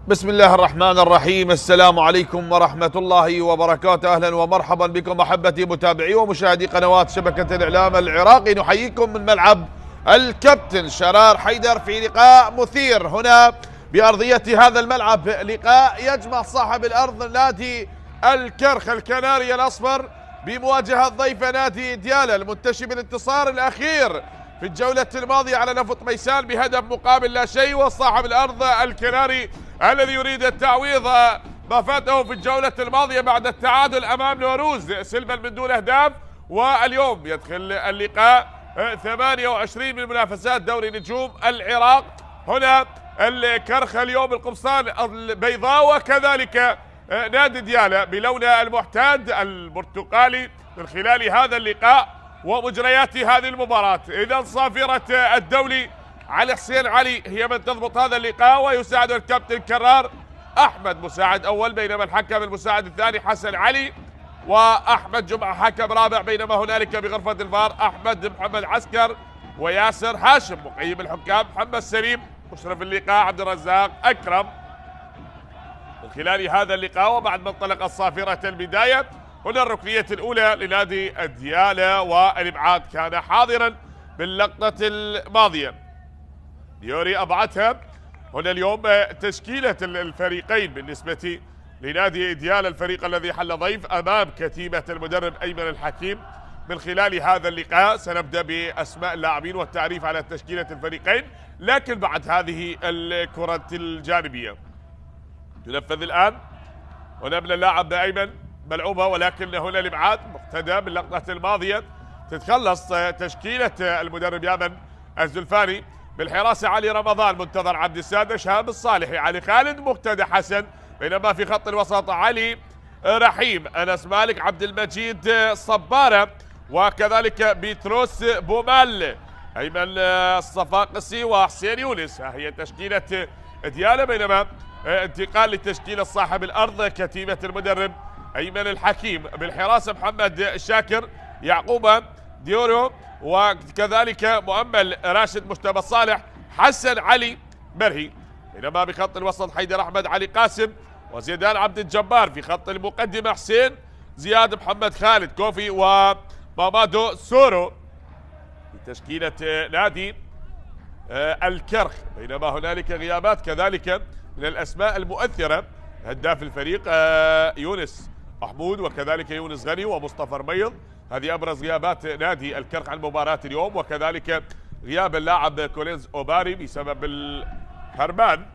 بسم الله الرحمن الرحيم. السلام عليكم ورحمة الله وبركاته. أهلا ومرحبا بكم أحبتي متابعي ومشاهدي قنوات شبكة الإعلام العراقي. نحييكم من ملعب الكابتن شرار حيدر في لقاء مثير هنا بأرضية هذا الملعب، لقاء يجمع صاحب الأرض نادي الكرخ الكناري الأصفر بمواجهة ضيف نادي ديالى المنتشي بالانتصار الأخير في الجولة الماضية على نفط ميسان بهدف مقابل لا شيء، وصاحب الأرض الكناري الذي يريد التعويض ما فاته في الجولة الماضية بعد التعادل أمام نوروز سلبا من دون أهداف. واليوم يدخل اللقاء 28 من منافسات دوري نجوم العراق. هنا الكرخ اليوم القمصان البيضاء، وكذلك نادي ديالى بلونه المعتاد البرتقالي من خلال هذا اللقاء ومجريات هذه المباراة. إذا صافرة الدولي علي حسين علي هي من تضبط هذا اللقاء، ويساعد الكابتن كرار أحمد مساعد أول، بينما الحكم المساعد الثاني حسن علي، وأحمد جمعة حكم رابع، بينما هنالك بغرفة الفار أحمد محمد عسكر وياسر هاشم. مقيم الحكام محمد سليم، مشرف اللقاء عبد الرزاق أكرم. من خلال هذا اللقاء وبعد ما انطلقت صافرة البداية، هنا الركنية الأولى لنادي ديالى، والإبعاد كان حاضرا باللقطة الماضية. ديوري أبعدها. هنا اليوم تشكيلة الفريقين بالنسبة لنادي ديالى، الفريق الذي حل ضيف أمام كتيبة المدرب أيمن الحكيم. من خلال هذا اللقاء سنبدأ بأسماء اللاعبين والتعريف على تشكيلة الفريقين، لكن بعد هذه الكرة الجانبية تنفذ الآن. هنا من اللاعب أيمن ملعوبة، ولكن هنا الإبعاد مقتدى باللقطة الماضية. تتخلص تشكيلة المدرب يامن الزلفاني. بالحراسة علي رمضان، منتظر عبد السادة، شهاب الصالحي، علي خالد، مقتدى حسن، بينما في خط الوسط علي رحيم، أنس مالك، عبد المجيد صبارة، وكذلك بيتروس بومال، أيمن الصفاقسي، وحسين يونس. هي تشكيلة ديالى، بينما انتقال لتشكيلة صاحب الأرض كتيبة المدرب أيمن الحكيم. بالحراسة محمد شاكر، يعقوب ديورو، وكذلك مؤمل راشد مجتبى صالح، حسن علي مرهي، بينما بخط الوسط حيدر أحمد، علي قاسم، وزيدان عبد الجبار. في خط المقدمة حسين زياد، محمد خالد كوفي، ومامادو سورو في تشكيلة نادي الكرخ. بينما هنالك غيابات كذلك من الأسماء المؤثرة، هداف الفريق يونس محمود، وكذلك يونس غني ومصطفى رميض. هذه أبرز غيابات نادي الكرخ عن مباراة اليوم، وكذلك غياب اللاعب كولينز أوباري بسبب الحرمان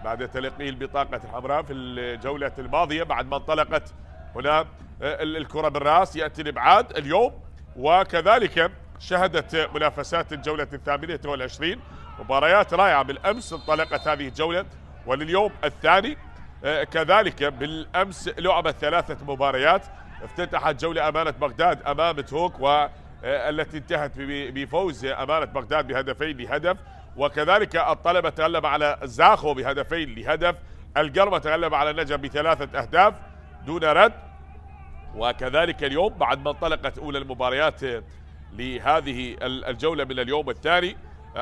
بعد تلقيه البطاقة الحمراء في الجولة الماضية بعد ما انطلقت هنا الكرة بالرأس. يأتي الإبعاد اليوم، وكذلك شهدت منافسات الجولة 28 مباريات رائعة. بالأمس انطلقت هذه الجولة، ولليوم الثاني كذلك بالأمس لعبت 3 مباريات. افتتحت جولة أمانة بغداد أمام تهوك، والتي انتهت بفوز أمانة بغداد بهدفين لهدف، وكذلك الطلبة تغلب على زاخو بهدفين لهدف، القرمة تغلب على النجم ب3 أهداف دون رد. وكذلك اليوم بعد ما انطلقت أولى المباريات لهذه الجولة من اليوم الثاني،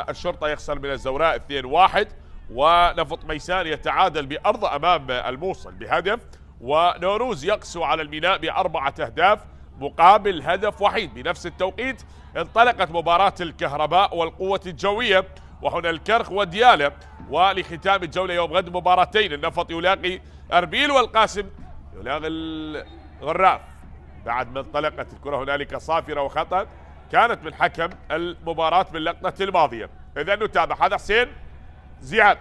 الشرطة يخسر من الزوراء 2-1، ونفط ميسان يتعادل بأرض أمام الموصل بهدف، ونوروز يقسو على الميناء ب4 أهداف مقابل هدف وحيد. بنفس التوقيت انطلقت مباراة الكهرباء والقوة الجوية، وهنا الكرخ وديالى. ولختام الجولة يوم غد مباراتين، النفط يلاقي أربيل، والقاسم يلاقي الغراف. بعد ما انطلقت الكرة هنالك صافرة وخطأ كانت من حكم المباراة باللقطة الماضية. إذا نتابع. هذا حسين زياد،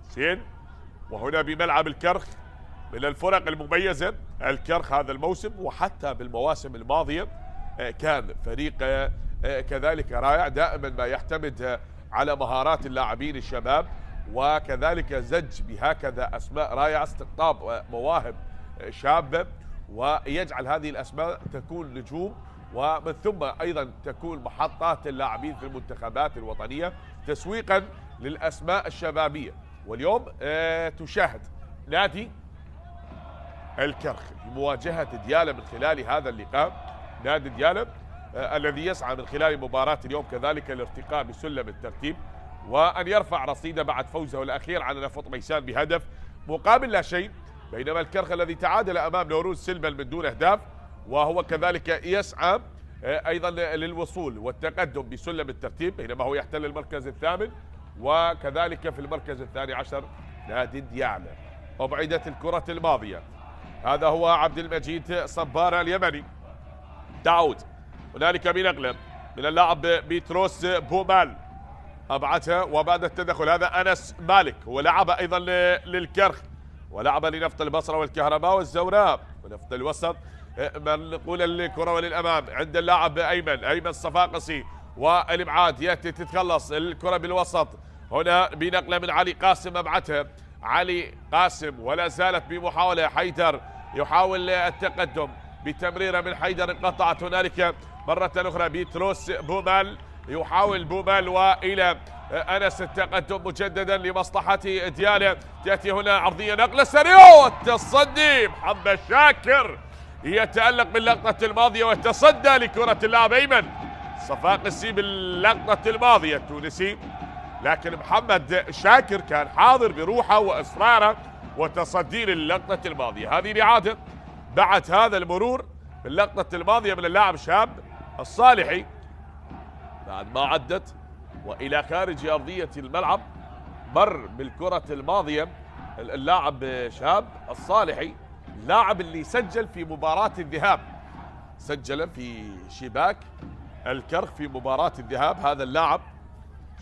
حسين، وهنا بملعب الكرخ من الفرق المميزة الكرخ هذا الموسم، وحتى بالمواسم الماضية كان فريق كذلك رائع، دائما ما يعتمد على مهارات اللاعبين الشباب، وكذلك زج بهكذا أسماء رائعة، استقطاب مواهب شابة، ويجعل هذه الأسماء تكون نجوم، ومن ثم أيضا تكون محطات اللاعبين في المنتخبات الوطنية تسويقا للأسماء الشبابية. واليوم تشاهد نادي الكرخ في مواجهة ديالى من خلال هذا اللقاء. نادي ديالى الذي يسعى من خلال مباراة اليوم كذلك الارتقاء بسلم الترتيب، وأن يرفع رصيده بعد فوزه الأخير على نفط ميسان بهدف مقابل لا شيء، بينما الكرخ الذي تعادل أمام نوروز سلمل من دون أهداف، وهو كذلك يسعى أيضا للوصول والتقدم بسلم الترتيب، بينما هو يحتل المركز الثامن. وكذلك في المركز الثاني عشر نادي ديالى. أبعدت الكرة الماضية، هذا هو عبد المجيد صبارة اليمني. تعود هنالك بنقلة من اللاعب بيتروس بومال، أبعدها وبعد التدخل هذا أنس مالك، هو لعب أيضا للكرخ ولعب لنفط البصرة والكهرباء والزوراء ونفط الوسط. نقول الكرة وللأمام عند اللاعب أيمن الصفاقسي، والإبعاد يأتي تتخلص الكرة بالوسط هنا بنقلة من علي قاسم، أبعدها علي قاسم ولا زالت بمحاولة. حيدر يحاول التقدم بتمريرة من حيدر، انقطعت هنالك مرة أخرى. بيتروس بومال يحاول بومال وإلى أنس التقدم مجددا لمصلحة ديالى. تأتي هنا عرضية نقلة سريعة، التصدي محمد شاكر يتألق باللقطة الماضية وتصدى لكرة اللاعب أيمن صفاقسي باللقطة الماضية التونسي، لكن محمد شاكر كان حاضر بروحه وإصراره وتصدي للقطة الماضية. هذه الإعادة بعد هذا المرور باللقطة الماضية من اللاعب شاب الصالحي بعد ما عدت وإلى خارج أرضية الملعب، مر بالكرة الماضية اللاعب شاب الصالحي، اللاعب اللي سجل في مباراة الذهاب، سجل في شباك الكرخ في مباراة الذهاب هذا اللاعب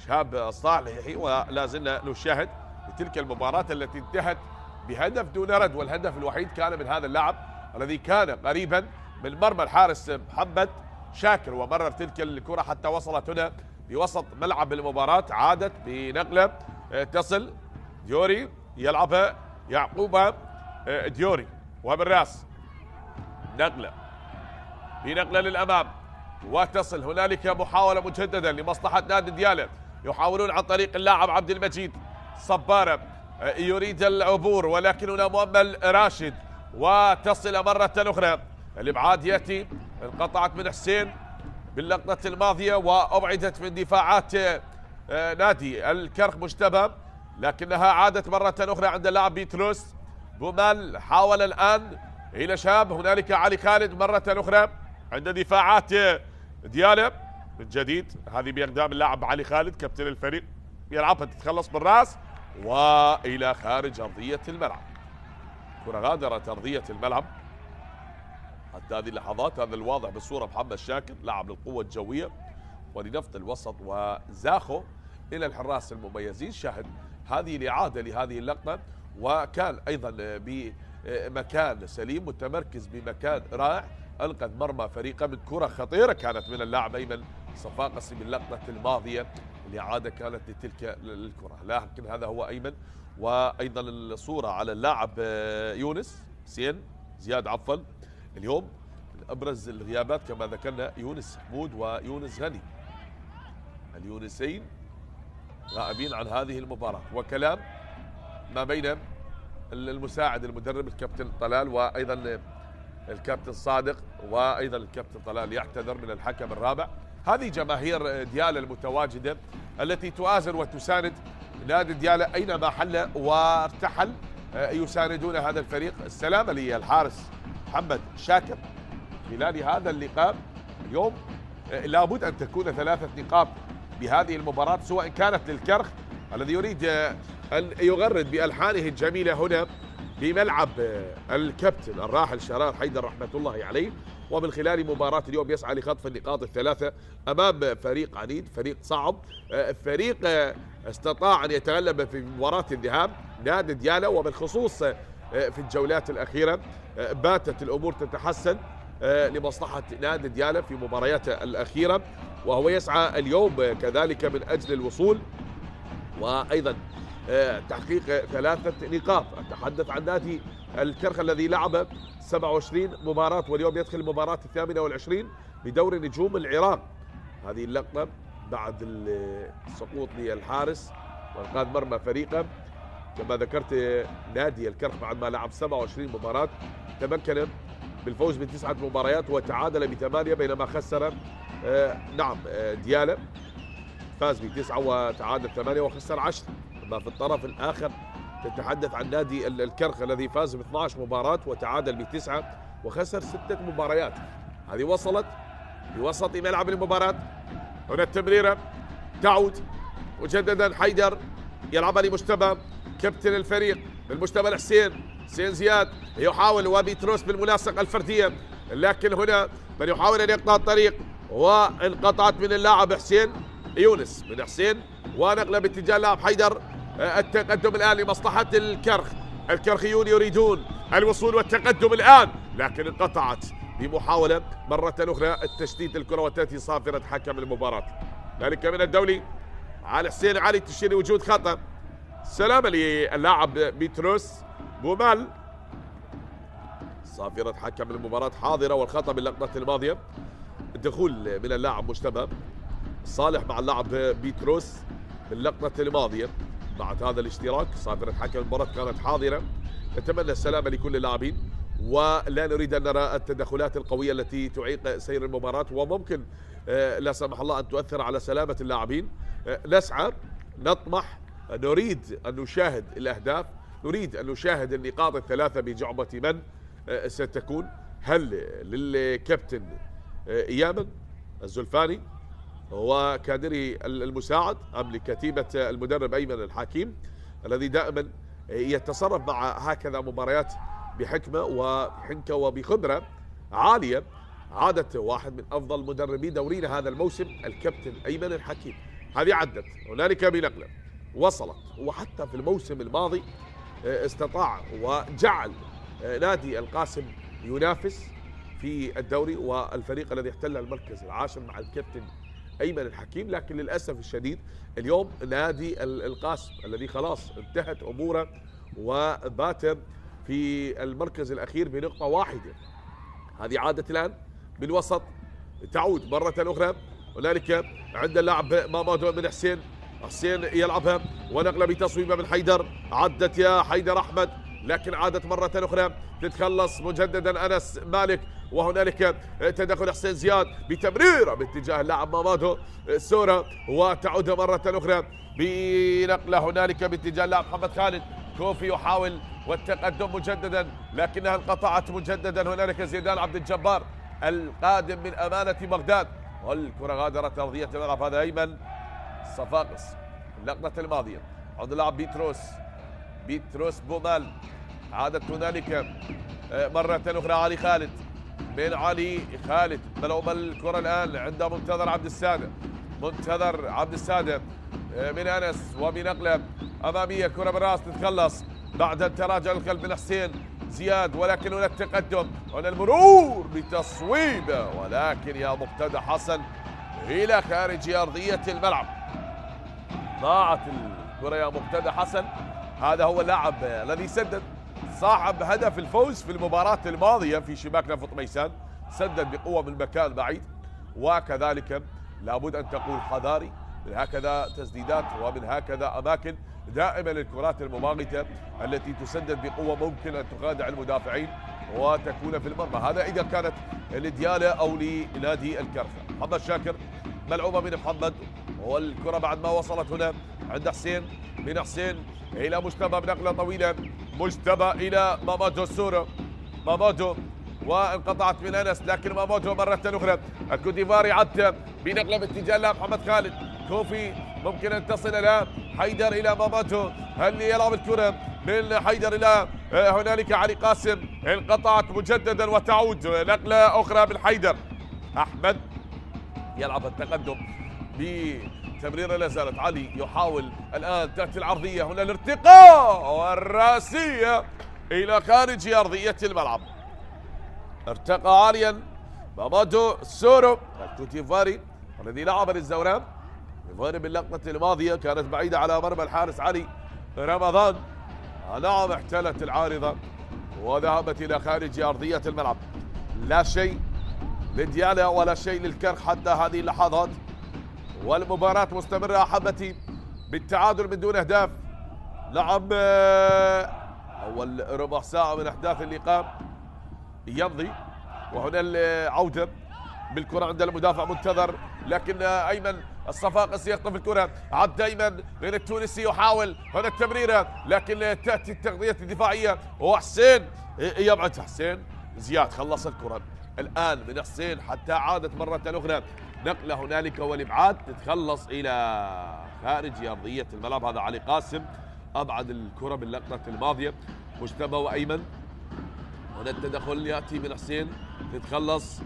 شاب الصالحي، ولا زلنا نشاهد بتلك المباراة التي انتهت بهدف دون رد، والهدف الوحيد كان من هذا اللاعب الذي كان قريبا من مرمى الحارس محمد شاكر، ومرر تلك الكرة حتى وصلت هنا بوسط ملعب المباراة. عادت بنقلة تصل ديوري يلعبها يعقوب ديوري وبالراس، نقلة بنقلة للأمام وتصل هنالك محاولة مجددا لمصلحة نادي ديالى، يحاولون عن طريق اللاعب عبد المجيد صبارة يريد العبور ولكن هنا مؤمل راشد وتصل مرة أخرى. الإبعاد يأتي، انقطعت من حسين باللقطة الماضية وأبعدت من دفاعات نادي الكرخ مجتبى، لكنها عادت مرة أخرى عند اللاعب بيتروس بومال. حاول الآن إلى شاب هنالك علي خالد مرة أخرى عند دفاعات ديالى من جديد، هذه بإقدام اللاعب علي خالد كابتن الفريق، يلعبها تتخلص بالراس وإلى خارج أرضية الملعب. كرة غادرت أرضية الملعب حتى هذه اللحظات. هذا الواضح بالصورة محمد شاكر لاعب للقوة الجوية ولنفط الوسط وزاخو إلى الحراس المميزين. شاهد هذه الإعادة لهذه اللقطة، وكان أيضا بمكان سليم متمركز بمكان رائع، أنقذ مرمى فريقه من كرة خطيرة كانت من اللاعب أيمن صفاقسي باللقطة الماضية. الإعادة كانت لتلك الكرة، لكن هذا هو أيمن. وأيضا الصورة على اللاعب يونس زياد عفوا. اليوم من أبرز الغيابات كما ذكرنا يونس حمود ويونس غني، اليونسين غائبين عن هذه المباراة، وكلام ما بين المساعد المدرب الكابتن طلال وأيضا الكابتن صادق، وأيضا الكابتن طلال يعتذر من الحكم الرابع. هذه جماهير ديالى المتواجدة التي تؤازر وتساند نادي ديالى أينما حل وارتحل، يساندون هذا الفريق. السلامة للحارس محمد شاكر خلال هذا اللقاء اليوم. لابد أن تكون 3 نقاط بهذه المباراة، سواء كانت للكرخ الذي يريد أن يغرد بألحانه الجميلة هنا بملعب الكابتن الراحل شرار حيدر رحمة الله عليه، ومن خلال مباراة اليوم يسعى لخطف النقاط ال3 أمام فريق عنيد، فريق صعب، فريق استطاع أن يتغلب في مباراة الذهاب نادي ديالى، وبالخصوص في الجولات الأخيرة باتت الأمور تتحسن لمصلحة نادي ديالى في مبارياته الأخيرة، وهو يسعى اليوم كذلك من أجل الوصول وأيضا تحقيق 3 نقاط. أتحدث عن نادي الكرخ الذي لعب 27 مباراة واليوم يدخل المباراة 28 بدوري نجوم العراق. هذه اللقطة بعد السقوط للحارس وانقاذ مرمى فريقه. كما ذكرت نادي الكرخ بعد ما لعب 27 مباراة تمكن بالفوز ب9 مباريات وتعادل ب8 بينما خسر ديالى فاز ب9 وتعادل 8 وخسر 10. أما في الطرف الآخر تتحدث عن نادي الكرخ الذي فاز ب12 مباراة وتعادل ب9 وخسر 6 مباريات. هذه وصلت في وسط ملعب المباراة. هنا التمريرة تعود مجددا، حيدر يلعبها لمجتبى كابتن الفريق بالمجتبى الحسين، حسين زياد يحاول وبيتروس بالملاصقة الفردية، لكن هنا من يحاول أن يقطع الطريق وانقطعت من اللاعب حسين يونس من حسين ونقله باتجاه اللاعب حيدر. التقدم الآن لمصلحة الكرخ، الكرخيون يريدون الوصول والتقدم الآن، لكن انقطعت بمحاولة مرة أخرى التشتيت الكرة وتأتي صافرة حكم المباراة. ذلك من الدولي على حسين علي تشير وجود خطأ. سلامة للاعب بيتروس بومال. صافرة حكم المباراة حاضرة والخطأ باللقطة الماضية. الدخول من اللاعب مجتبى صالح مع اللاعب بيتروس باللقطة الماضية. بعد هذا الاشتراك صافرة حكم المباراة كانت حاضرة. نتمنى السلامة لكل اللاعبين ولا نريد أن نرى التدخلات القوية التي تعيق سير المباراة وممكن لا سمح الله أن تؤثر على سلامة اللاعبين. نسعى، نطمح، نريد أن نشاهد الأهداف، نريد أن نشاهد النقاط الثلاثة بجعبة من ستكون. هل للكابتن إيامن الزلفاني وكادره المساعد أم لكتيبة المدرب أيمن الحكيم الذي دائما يتصرف مع هكذا مباريات بحكمة وحنكة وبخبرة عالية؟ عادة واحد من أفضل مدربي دورينا هذا الموسم الكابتن أيمن الحكيم. هذه عدت هنالك بنقلة وصلت، وحتى في الموسم الماضي استطاع وجعل نادي القاسم ينافس في الدوري والفريق الذي احتل المركز العاشر مع الكابتن أيمن الحكيم. لكن للأسف الشديد اليوم نادي القاسم الذي خلاص انتهت أموره وبات في المركز الأخير بنقطة واحدة. هذه عادت الآن بالوسط تعود مرة أخرى. هنالك عند اللاعب مامادو من حسين، حسين يلعبها ونقلة بتصويبة من حيدر. عدت يا حيدر أحمد، لكن عادت مرة أخرى تتخلص مجددا أنس مالك. وهنالك تدخل حسين زياد بتمريرة باتجاه اللاعب مامادو سورة وتعود مرة أخرى بنقلة هنالك باتجاه اللاعب محمد خالد. كوفي يحاول والتقدم مجددا لكنها انقطعت مجددا. هنالك زيدان عبد الجبار القادم من أمانة بغداد والكرة غادرت أرضية الملعب. هذا أيمن صفاقس اللقطة الماضية عند اللاعب بيتروس بومال. عادت هنالك مرة أخرى علي خالد من علي خالد ملعوب الكرة الآن عند منتظر عبد السادة. منتظر عبد السادة من أنس وبنقلة أمامية كرة بالراس تتخلص بعد التراجع الخلف من حسين زياد، ولكن هنا التقدم، هنا المرور بتصويبه، ولكن يا مقتدى حسن إلى خارج أرضية الملعب. ضاعت الكرة يا مقتدى حسن. هذا هو اللاعب الذي سدد صاحب هدف الفوز في المباراة الماضية في شباك نفط ميسان، سدد بقوة من مكان بعيد. وكذلك لابد أن تقول حذاري من هكذا تسديدات ومن هكذا أماكن. دائما الكرات المماغتة التي تسدد بقوة ممكن أن تخادع المدافعين وتكون في المرمى، هذا إذا كانت لديالة أو لنادي الكرخة. محمد شاكر ملعوبة من محمد، والكرة بعد ما وصلت هنا عند حسين، من حسين إلى مجتبى بنقلة طويلة، مجتبى إلى مامادو سورو، مامادو وانقطعت من أنس، لكن مامادو مرة أخرى الكوتيفاري عدت بنقلة باتجاه محمد خالد. كوفي ممكن أن تصل إلى حيدر إلى مامادو، هل يلعب الكرة من حيدر إلى هنالك علي قاسم، انقطعت مجددا وتعود نقلة أخرى من حيدر. أحمد يلعب التقدم بتمريرة لا زالت علي يحاول الآن، تأتي العرضية، هنا الارتقاء والراسية إلى خارج أرضية الملعب. ارتقى عاليا مامادو سورو الكوتيفاري الذي لعب للزوران بجانب اللقطة الماضية كانت بعيدة على مرمى الحارس علي رمضان. نعم احتلت العارضة وذهبت إلى خارج أرضية الملعب. لا شيء لديالا ولا شيء للكرخ حتى هذه اللحظات، والمباراة مستمرة أحبتي بالتعادل من دون أهداف. لعب أول ربع ساعة من أحداث اللقاء يمضي، وهنا العودة بالكرة عند المدافع منتظر، لكن أيمن الصفاقسي يخطف الكرة عبد ايمن من التونسي يحاول هنا التمريرة، لكن تأتي التغذية الدفاعية وحسين يبعد. حسين زياد خلص الكرة الآن من حسين حتى عادت مرة أخرى نقلة هنالك والإبعاد، تتخلص إلى خارج أرضية الملعب. هذا علي قاسم أبعد الكرة باللقطة الماضية. مجتبى وأيمن هنا التدخل يأتي من حسين، تتخلص.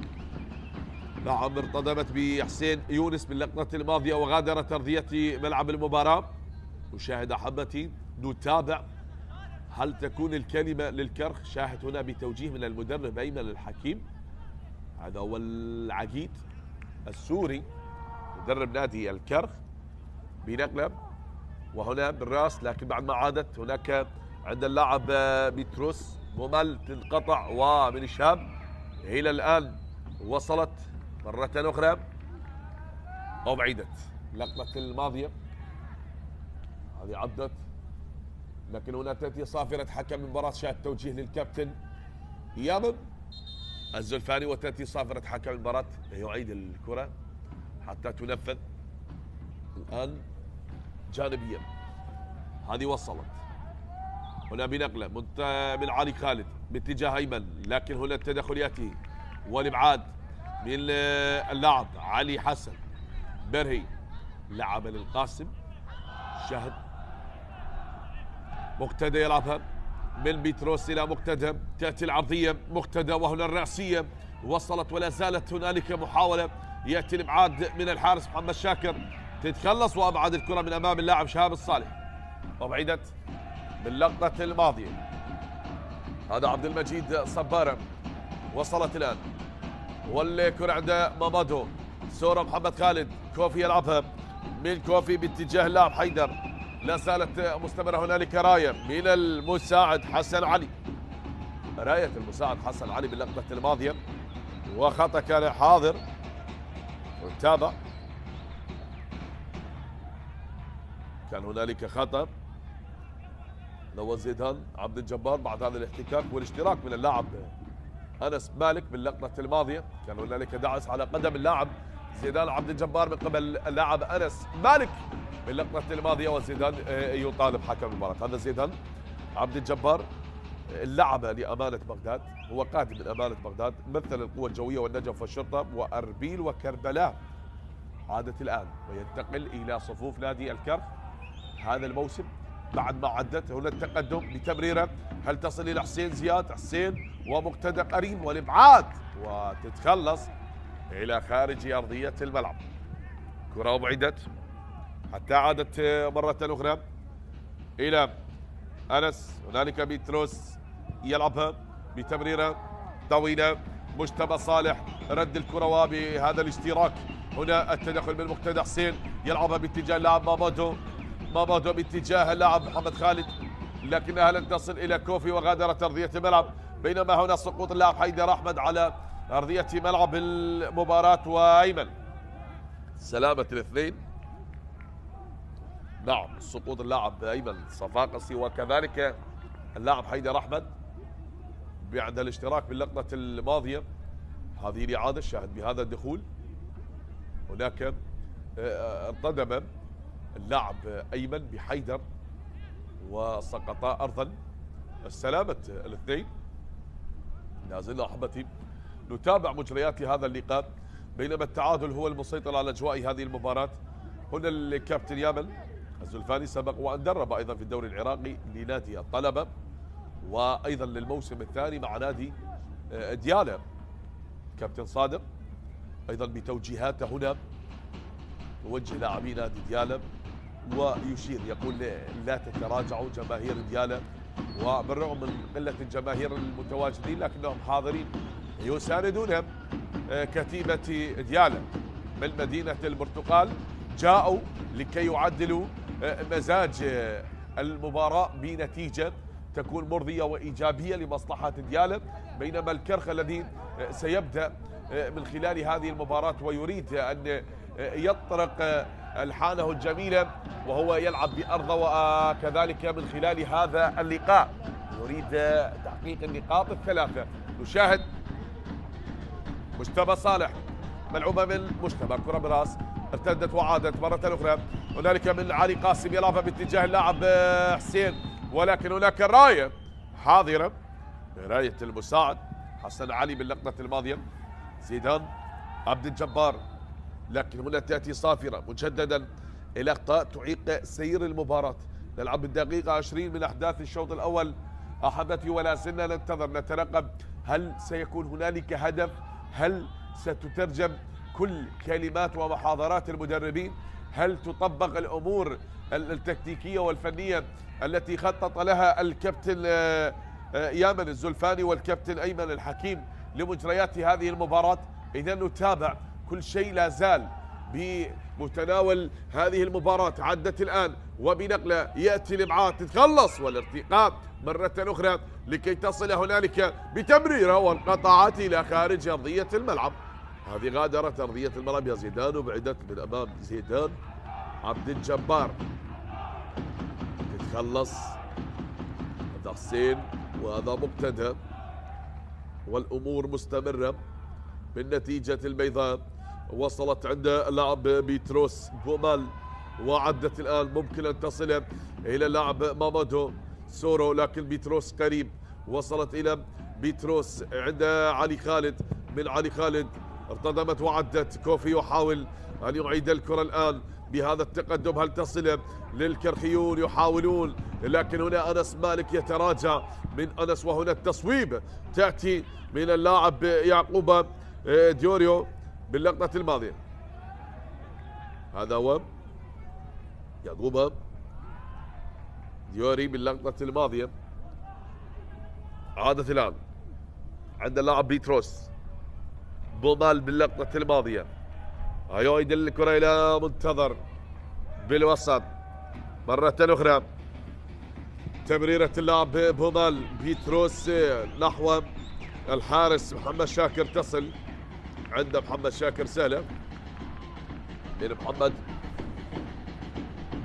نعم ارتدمت بحسين يونس باللقطة الماضية وغادرت أرضية ملعب المباراة. نشاهد أحبتي، نتابع هل تكون الكلمة للكرخ. شاهد هنا بتوجيه من المدرب أيمن الحكيم، هذا هو العقيد السوري مدرب نادي الكرخ، بنقلة وهنا بالراس، لكن بعد ما عادت هناك عند اللاعب بيتروس ممل تنقطع، ومن شهاب إلى الآن وصلت مرة أخرى أو بعيدت اللقطة الماضية. هذه عدت، لكن هنا تأتي صافرة حكم المباراة. شاهد توجيه للكابتن يامن الزلفاني، وتأتي صافرة حكم المباراة يعيد الكرة حتى تنفذ الآن جانبيا. هذه وصلت هنا بنقلة من علي خالد باتجاه أيمن، لكن هنا التدخل يأتي والإبعاد من اللاعب علي حسن برهي، لعب للقاسم. شاهد مقتدى يلعبها من بيتروس إلى مقتدى، تأتي العرضية مقتدى وهنا الرأسية وصلت ولا زالت هنالك محاولة. يأتي الإبعاد من الحارس محمد شاكر، تتخلص وأبعد الكرة من أمام اللاعب شهاب الصالح وبعيدت باللقطة الماضية. هذا عبد المجيد صبارة، وصلت الآن والكرة عند مامادو سورة محمد خالد. كوفي يلعبها من كوفي باتجاه اللاعب حيدر، لا زالت مستمرة. هنالك راية من المساعد حسن علي، راية المساعد حسن علي باللقطة الماضية، وخطأ كان حاضر وتابع. كان هنالك خطأ لو زيدان عبد الجبار بعد هذا الاحتكاك والاشتراك من اللاعب أنس مالك باللقطة الماضية. كان هنالك دعس على قدم اللاعب زيدان عبد الجبار من قبل اللاعب أنس مالك باللقطة الماضية، وزيدان يطالب حكم المباراة. هذا زيدان عبد الجبار اللعب لأمانة بغداد، هو قادم من أمانة بغداد، مثل القوة الجوية والنجف والشرطة وأربيل وكربلاء. عادت الآن وينتقل إلى صفوف نادي الكرخ هذا الموسم بعد ما عدت. هنا التقدم بتمريره، هل تصل إلى حسين زياد؟ حسين ومقتدى قريب والإبعاد، وتتخلص إلى خارج أرضية الملعب. كرة أبعدت حتى عادت مرة أخرى إلى أنس. هنالك بيتروس يلعبها بتمريرة طويلة، مجتبى صالح رد الكرة وبهذا الاشتراك. هنا التدخل من مقتدى حسين، يلعبها باتجاه اللاعب مامادو باتجاه اللاعب محمد خالد، لكنها لن تصل إلى كوفي وغادرت أرضية الملعب. بينما هنا سقوط اللاعب حيدر أحمد على أرضية ملعب المباراة وأيمن. سلامة الاثنين. نعم سقوط اللاعب أيمن صفاقسي وكذلك اللاعب حيدر أحمد بعد الاشتراك باللقطة الماضية. هذه الإعادة شاهد بهذا الدخول. هناك ارتدم اللاعب أيمن بحيدر وسقطا أرضا. السلامة الاثنين. لازلنا أحبتي نتابع مجريات هذا اللقاء، بينما التعادل هو المسيطر على أجواء هذه المباراة. هنا الكابتن يامن الزلفاني سبق وأن درب أيضا في الدوري العراقي لنادي الطلبة، وأيضا للموسم الثاني مع نادي ديالى. كابتن صادق أيضا بتوجيهاته هنا يوجه لاعبي نادي ديالى ويشير، يقول لا تتراجعوا جماهير ديالى، وبالرغم من قلة الجماهير المتواجدين لكنهم حاضرين يساندون كتيبة ديالى من مدينة البرتقال. جاءوا لكي يعدلوا مزاج المباراة بنتيجة تكون مرضية وإيجابية لمصلحة ديالى، بينما الكرخ الذي سيبدأ من خلال هذه المباراة ويريد أن يطرق ألحانه الجميلة وهو يلعب بأرضه، وكذلك من خلال هذا اللقاء يريد تحقيق النقاط الثلاثة. نشاهد مجتبى صالح، ملعوبة من مجتبى، كرة براس ارتدت وعادت مرة أخرى. هنالك من علي قاسم يلعبها باتجاه اللاعب حسين، ولكن هناك راية حاضرة، راية المساعد حسن علي باللقطة الماضية. زيدان عبد الجبار، لكن هنا تأتي صافرة مجددا إلى أخطاء تعيق سير المباراة. نلعب بالدقيقة 20 من أحداث الشوط الأول أحبتي، ولا زلنا ننتظر نترقب هل سيكون هنالك هدف، هل ستترجم كل كلمات ومحاضرات المدربين، هل تطبق الأمور التكتيكية والفنية التي خطط لها الكابتن يامن الزلفاني والكابتن أيمن الحكيم لمجريات هذه المباراة. إذا نتابع كل شيء لا زال بمتناول هذه المباراة. عدت الآن وبنقلة يأتي الإبعاد، تتخلص والارتقاء مرة أخرى لكي تصل هنالك بتمريرة وانقطعت إلى خارج أرضية الملعب. هذه غادرت أرضية الملعب يا زيدان وبعدت من أمام زيدان عبد الجبار. تتخلص هذا حسين وهذا مقتدى، والأمور مستمرة بالنتيجة البيضاء. وصلت عند اللاعب بيتروس بومال، وعدت الآن ممكن أن تصل إلى اللاعب مامادو سورو، لكن بيتروس قريب. وصلت إلى بيتروس عند علي خالد، من علي خالد ارتدمت وعدت. كوفي يحاول أن يعيد الكرة الآن بهذا التقدم، هل تصل للكرخيون؟ يحاولون، لكن هنا أنس مالك يتراجع من أنس، وهنا التصويب تأتي من اللاعب يعقوب ديوريو باللقطة الماضية. هذا هو يعقوب ديوري باللقطة الماضية. عادت الآن عند اللاعب بيتروس بومال باللقطة الماضية. يعيد الكرة إلى منتظر بالوسط مرة أخرى. تمريرة اللاعب بومال بيتروس نحو الحارس محمد شاكر، تصل عند محمد شاكر سهلة من محمد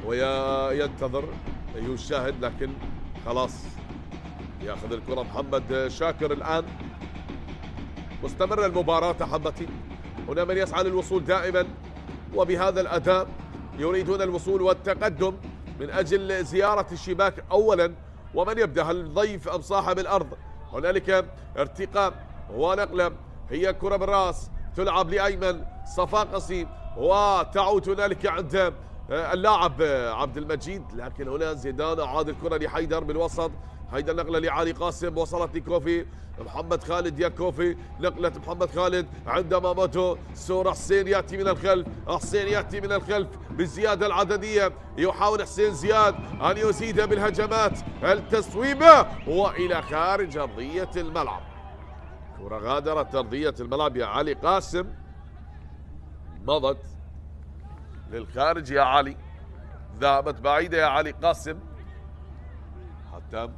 وينتظر يشاهد، لكن خلاص ياخذ الكرة محمد شاكر. الآن مستمرة المباراة أحبتي، هنا من يسعى للوصول دائما، وبهذا الأداء يريدون الوصول والتقدم من أجل زيارة الشباك أولا، ومن يبدأ الضيف أم صاحب الأرض. هنالك ارتقاء ونقلة، هي كرة بالراس تلعب لأيمن صفاقسي، وتعود هنالك عند اللاعب عبد المجيد، لكن هنا زيدان عاد الكرة لحيدر بالوسط. حيدر نقلة لعلي قاسم، وصلت لكوفي محمد خالد. يا كوفي نقلة محمد خالد عند مامادو سور. حسين يأتي من الخلف، حسين يأتي من الخلف بالزيادة العددية، يحاول حسين زياد أن يزيد بالهجمات. التصويبة وإلى خارج أرضية الملعب. كرة غادرت أرضية الملعب يا علي قاسم، مضت للخارج يا علي، ذهبت بعيدة يا علي قاسم. حتى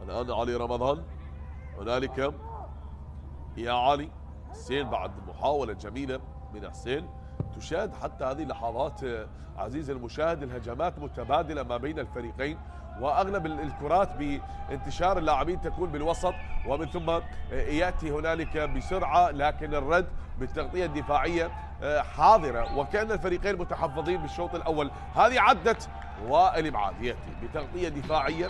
الآن علي رمضان هنالك يا علي حسين بعد محاولة جميلة من حسين. تشاهد حتى هذه اللحظات عزيزي المشاهد الهجمات متبادلة ما بين الفريقين، واغلب الكرات بانتشار اللاعبين تكون بالوسط، ومن ثم ياتي هنالك بسرعه، لكن الرد بالتغطيه الدفاعيه حاضره، وكان الفريقين متحفظين بالشوط الاول. هذه عدت والابعاد ياتي بتغطيه دفاعيه،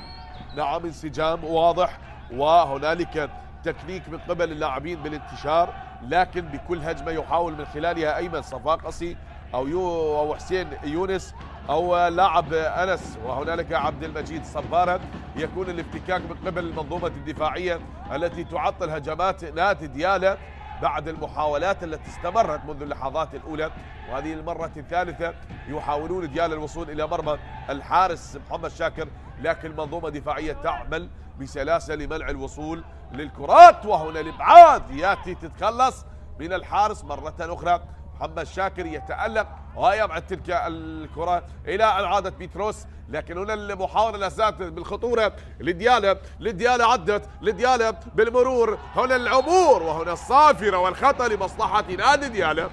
نعم انسجام واضح، وهنالك تكنيك من قبل اللاعبين بالانتشار، لكن بكل هجمه يحاول من خلالها ايمن صفاقسي او حسين يونس او لاعب انس، وهنالك عبد المجيد صباره، يكون الافتكاك من قبل المنظومه الدفاعيه التي تعطل هجمات نادي ديالا بعد المحاولات التي استمرت منذ اللحظات الاولى، وهذه المره الثالثه يحاولون ديالا الوصول الى مرمى الحارس محمد شاكر، لكن المنظومه الدفاعيه تعمل بسلاسه لمنع الوصول للكرات. وهنا الابعاد ياتي تتخلص من الحارس مره اخرى. محمد شاكر يتألق ويبعد تلك الكرة إلى أن عادت بيتروس، لكن هنا المحاولة لا زالت بالخطورة لديالا عدت لديالا بالمرور، هنا العبور وهنا الصافرة والخطأ لمصلحة نادي ديالا.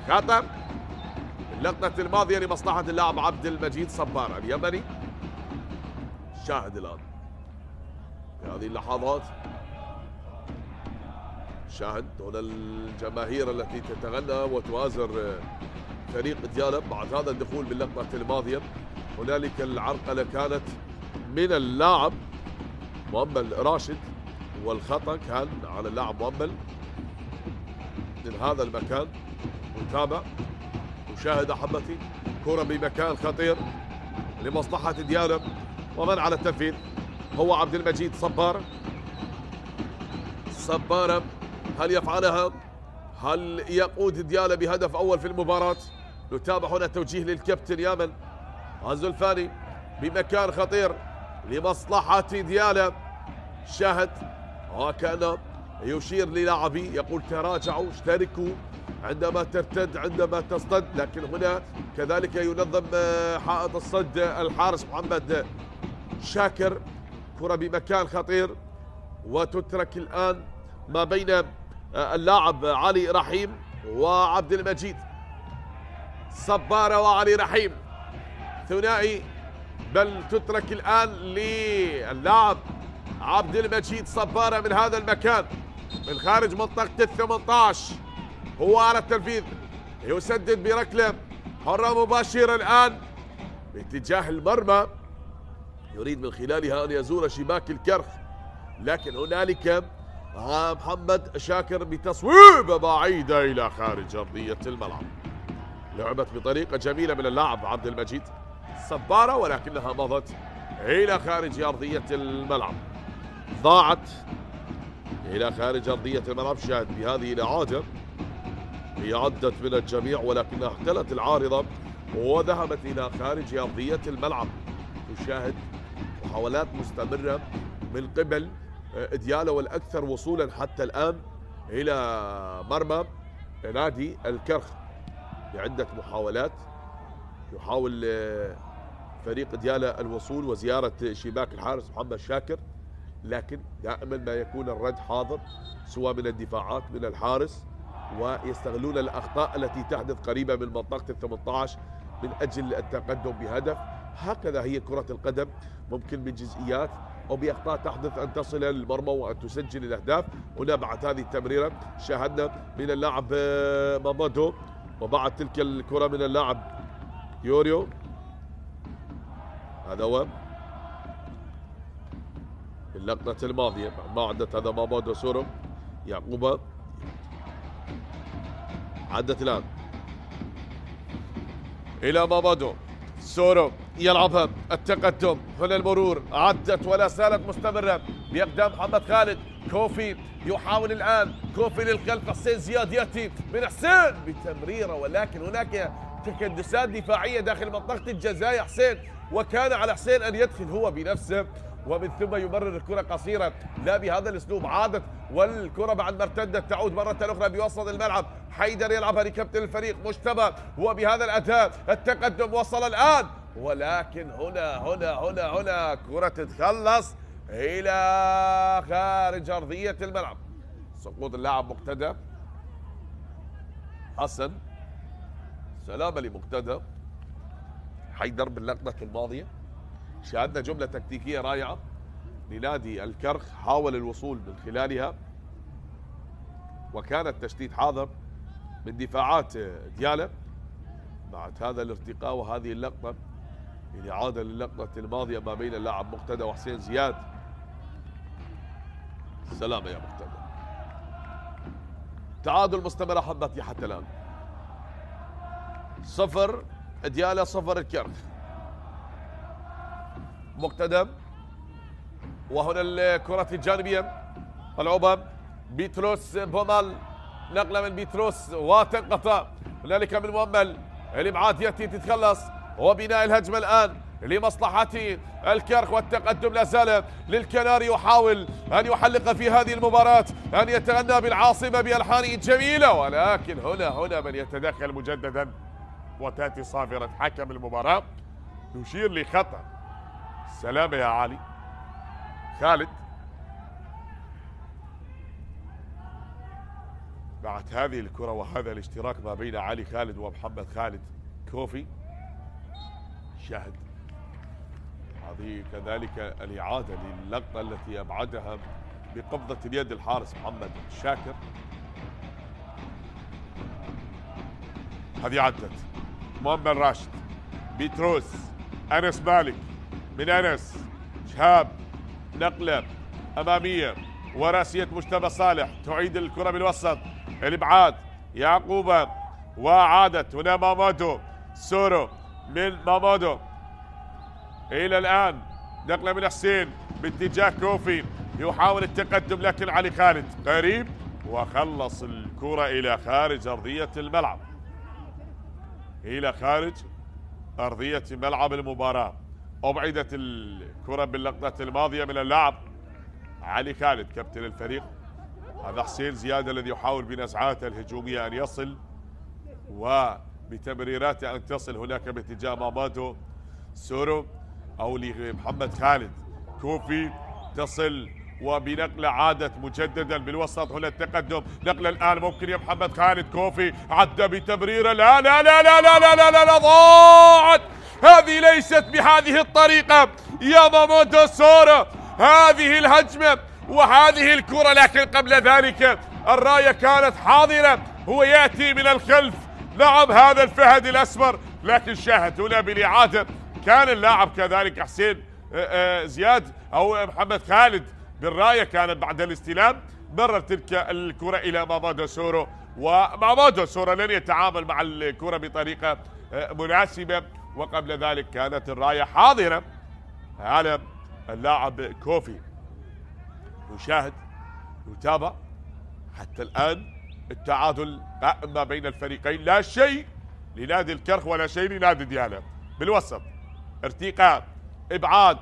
خطأ اللقطة الماضية لمصلحة اللاعب عبد المجيد صبارة اليمني. شاهد الآن في هذه اللحظات، شاهد هنا الجماهير التي تتغنى وتؤازر فريق ديالى بعد هذا الدخول باللقطة الماضية. هنالك العرقلة كانت من اللاعب مؤمل راشد، والخطأ كان على اللاعب مؤمل من هذا المكان. نتابع وشاهد أحبتي، كرة بمكان خطير لمصلحة ديالى، ومن على التنفيذ هو عبد المجيد صبارة. صبارة هل يفعلها؟ هل يقود ديالى بهدف أول في المباراة؟ نتابع هنا توجيه للكابتن يامن الزلفاني بمكان خطير لمصلحة ديالى. شاهد وكأنه يشير للاعبي يقول تراجعوا اشتركوا عندما ترتد عندما تصطد، لكن هنا كذلك ينظم حائط الصد الحارس محمد شاكر. كرة بمكان خطير وتترك الآن ما بين اللاعب علي رحيم وعبد المجيد صبارة وعلي رحيم ثنائي، بل تترك الآن للاعب عبد المجيد صبارة من هذا المكان من خارج منطقة ال18. هو على التنفيذ يسدد بركلة حرة مباشرة الآن باتجاه المرمى، يريد من خلالها أن يزور شباك الكرخ، لكن هنالك محمد شاكر بتصويبة بعيدة إلى خارج أرضية الملعب. لعبت بطريقة جميلة من اللاعب عبد المجيد صبارة، ولكنها مضت إلى خارج أرضية الملعب، ضاعت إلى خارج أرضية الملعب. شاهد بهذه الإعادة هي عدت من الجميع، ولكنها احتلت العارضة وذهبت إلى خارج أرضية الملعب. تشاهد محاولات مستمرة من قبل ديالى، والأكثر وصولا حتى الآن إلى مرمى نادي الكرخ بعدة محاولات. يحاول فريق ديالى الوصول وزيارة شباك الحارس محمد شاكر، لكن دائما ما يكون الرد حاضر سواء من الدفاعات من الحارس، ويستغلون الأخطاء التي تحدث قريبة من منطقة ال18 من أجل التقدم بهدف. هكذا هي كرة القدم، ممكن من جزئيات أو بأخطاء تحدث أن تصل للمرمى وأن تسجل الأهداف. هنا بعد هذه التمريرة شاهدنا من اللاعب مامادو، وبعد تلك الكرة من اللاعب يوريو. هذا هو اللقطة الماضية ما عدت، هذا مامادو سورو يعقوبة عدت الآن إلى مامادو سورو يلعبها التقدم. هنا المرور عدت ولا زالت مستمرة بأقدام محمد خالد. كوفي يحاول الآن، كوفي للخلف، حسين زياد يأتي من حسين بتمريرة، ولكن هناك تكدسات دفاعية داخل منطقة الجزاء حسين، وكان على حسين أن يدخل هو بنفسه ومن ثم يمرر الكرة قصيرة. لا بهذا الأسلوب عادت، والكرة بعد ما ارتدت تعود مرة أخرى بوسط الملعب. حيدر يلعبها لكابتن الفريق مجتبى، وبهذا الأداء التقدم وصل الآن، ولكن هنا كرة تتخلص إلى خارج أرضية الملعب. سقوط اللاعب مقتدى حسن، سلامة لمقتدى. حيدر باللقطة الماضية شاهدنا جملة تكتيكية رائعة لنادي الكرخ، حاول الوصول من خلالها، وكان التشتيت حاضر من دفاعات ديالى. بعد هذا الارتقاء وهذه اللقطة الإعادة للقطة الماضية ما بين اللاعب مقتدى وحسين زياد. سلامة يا مقتدى. تعادل مستمر أحبتي حتى الآن، 0 ديالى 0 الكرخ. مقتدى، وهنا الكرة الجانبية ملعوبة بيتروس بومال، نقلة من بيتروس وتنقطع. هنالك من مؤمل الابعاد ياتي تتخلص، وبناء الهجمة الآن لمصلحة الكرخ، والتقدم لا زال للكناري. يحاول أن يحلق في هذه المباراة، أن يتغنى بالعاصمة بألحانه الجميلة، ولكن هنا من يتدخل مجددا، وتأتي صافرة حكم المباراة يشير لخطأ. سلامة يا علي خالد. بعد هذه الكرة وهذا الاشتراك ما بين علي خالد ومحمد خالد كوفي، شاهد هذه كذلك الإعادة للقطة التي أبعدها بقبضة اليد الحارس محمد شاكر. هذه عدت مؤمن راشد، بيتروس، أنس مالك، من أنس شهاب، نقلة أمامية وراسية مجتبى صالح، تعيد الكرة بالوسط، الإبعاد يعقوبة، وعادت هنا مامادو سورو، من مامادو إلى الآن نقلة من حسين باتجاه كوفي، يحاول التقدم لكن علي خالد قريب وخلص الكرة إلى خارج أرضية الملعب، إلى خارج أرضية ملعب المباراة. أبعدت الكرة باللقطة الماضية من اللاعب علي خالد كابتن الفريق. هذا حسين زياد الذي يحاول بنزعاته الهجومية أن يصل وبتمريراته أن تصل هناك باتجاه مامادو سورو أو لمحمد خالد كوفي، تصل وبنقلة عادت مجددا بالوسط. هنا التقدم، نقلة الآن ممكن يا محمد خالد، كوفي عدى بتمريرة، لا لا لا لا لا لا لا لا, لا ضاعت. هذه ليست بهذه الطريقة يا مامادو سورو، هذه الهجمة وهذه الكرة، لكن قبل ذلك الراية كانت حاضرة. هو يأتي من الخلف، نعم هذا الفهد الأسمر، لكن شاهد هنا بالإعادة كان اللاعب كذلك حسين زياد أو محمد خالد بالراية، كانت بعد الاستلام مرر تلك الكرة إلى مامادو سورو، ومامادو سورو لن يتعامل مع الكرة بطريقة مناسبة، وقبل ذلك كانت الراية حاضرة على اللاعب كوفي. نشاهد نتابع حتى الآن التعادل قائم ما بين الفريقين، لا شيء لنادي الكرخ ولا شيء لنادي دياله. بالوسط ارتقاء، ابعاد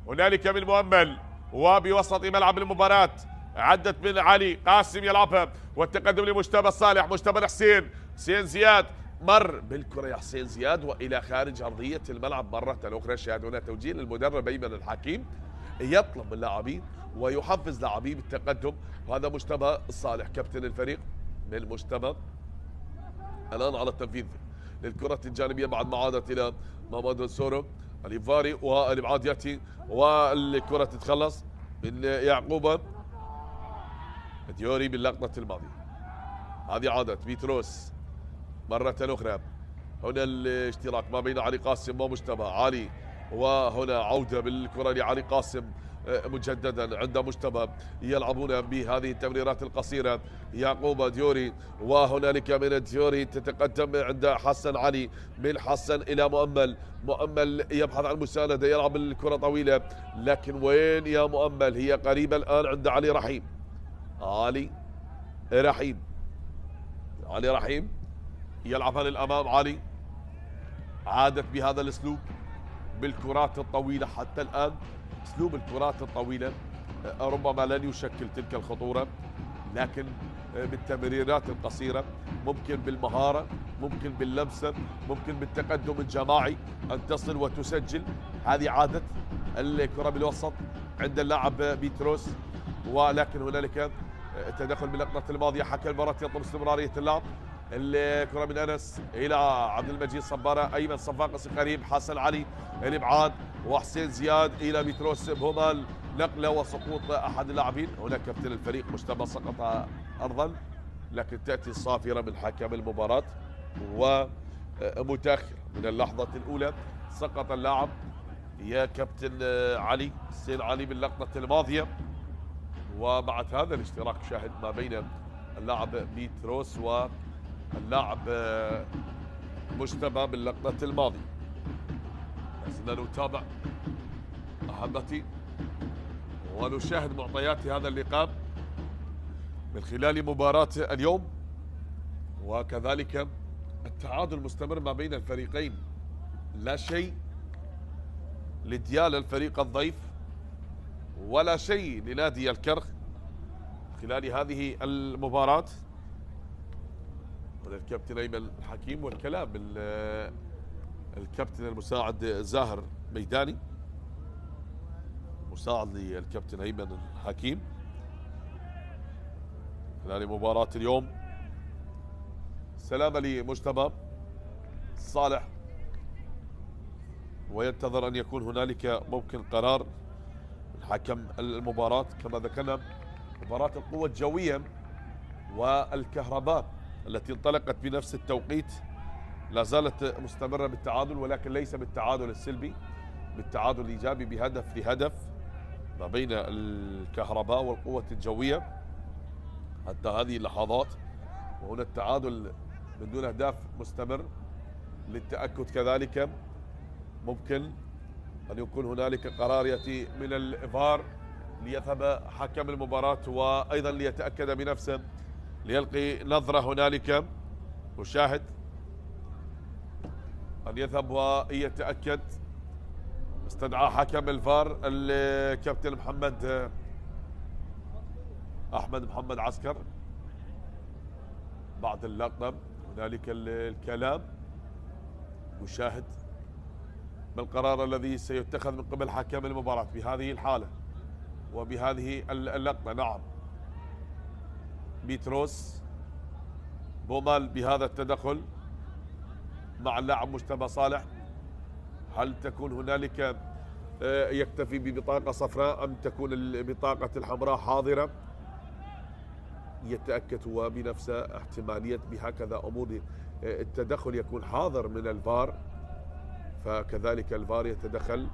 هنالك من مؤمل، وبوسط ملعب المباراة عدت من علي قاسم يلعبها، والتقدم لمجتبى صالح، مجتبى الحسين، حسين زياد مر بالكرة يا حسين زياد والى خارج ارضية الملعب مرة اخرى. شاهد هنا توجيه للمدرب ايمن الحكيم، يطلب من اللاعبين ويحفز لاعبيه بالتقدم. وهذا مجتبى الصالح كابتن الفريق من مجتبى الان على التنفيذ للكرة الجانبية بعد ما عادت الى مامادو سورو الإيفاري، والابعاد ياتي والكرة تتخلص من يعقوبة ديوري باللقطة الماضية. هذه عادت بيتروس مرة أخرى، هنا الاشتراك ما بين علي قاسم ومجتبى علي، وهنا عودة بالكرة لعلي قاسم مجددا عند مجتبى، يلعبون بهذه التمريرات القصيرة. يعقوب ديوري، وهنالك من ديوري تتقدم عند حسن علي، من حسن إلى مؤمل، مؤمل يبحث عن مساندة، يلعب الكرة طويلة، لكن وين يا مؤمل؟ هي قريبة الآن عند علي رحيم. علي رحيم يلعبها للأمام. علي عادت بهذا الأسلوب بالكرات الطويلة، حتى الآن أسلوب الكرات الطويلة ربما لن يشكل تلك الخطورة، لكن بالتمريرات القصيرة ممكن بالمهارة، ممكن باللمسة، ممكن بالتقدم الجماعي أن تصل وتسجل. هذه عادت الكرة بالوسط عند اللاعب بيتروس، ولكن هنالك تدخل باللقطة الماضية، حكى المباراة يطلب استمرارية اللعب. الكرة من أنس إلى عبد المجيد صبارة، أيمن صفاقس قريب، حسن علي الإبعاد، وحسين زياد إلى بيتروس بهمال، نقلة وسقوط أحد اللاعبين. هنا كابتن الفريق مجتبى سقط أرضا، لكن تأتي الصافرة من حكم المباراة ومتأخر من اللحظة الأولى. سقط اللاعب يا كابتن علي حسين علي باللقطة الماضية، وبعد هذا الاشتراك شاهد ما بين اللاعب بيتروس واللاعب مجتبى باللقطة الماضية. لازلنا نتابع أحبتي ونشاهد معطيات هذا اللقاء من خلال مباراة اليوم، وكذلك التعادل المستمر ما بين الفريقين، لا شيء لديال الفريق الضيف ولا شيء لنادي الكرخ خلال هذه المباراة. هنا الكابتن أيمن الحكيم، والكلام الكابتن المساعد زاهر ميداني، مساعد للكابتن أيمن الحكيم خلال مباراة اليوم. سلامة لمجتبى صالح، وينتظر أن يكون هنالك ممكن قرار من حكم المباراة. كما ذكرنا مباراة القوة الجوية والكهرباء التي انطلقت بنفس التوقيت لا زالت مستمرة بالتعادل، ولكن ليس بالتعادل السلبي، بالتعادل الإيجابي بهدف لهدف ما بين الكهرباء والقوة الجوية حتى هذه اللحظات. وهنا التعادل من دون أهداف مستمر. للتأكد كذلك ممكن أن يكون هنالك قرار يأتي من الفار ليذهب حكم المباراة وأيضا ليتأكد بنفسه، ليلقي نظرة هنالك مشاهد أن يذهب ويتأكد. استدعى حكم الفار الكابتن أحمد محمد عسكر بعد اللقطة. هنالك الكلام مشاهد بالقرار الذي سيتخذ من قبل حكم المباراة بهذه الحالة وبهذه اللقطة. نعم، بيتروس بومال بهذا التدخل مع اللاعب مجتبى صالح. هل تكون هنالك يكتفي ببطاقة صفراء أم تكون البطاقة الحمراء حاضرة؟ يتأكد هو بنفسه احتمالية بهكذا أمور التدخل يكون حاضر من الفار، فكذلك الفار يتدخل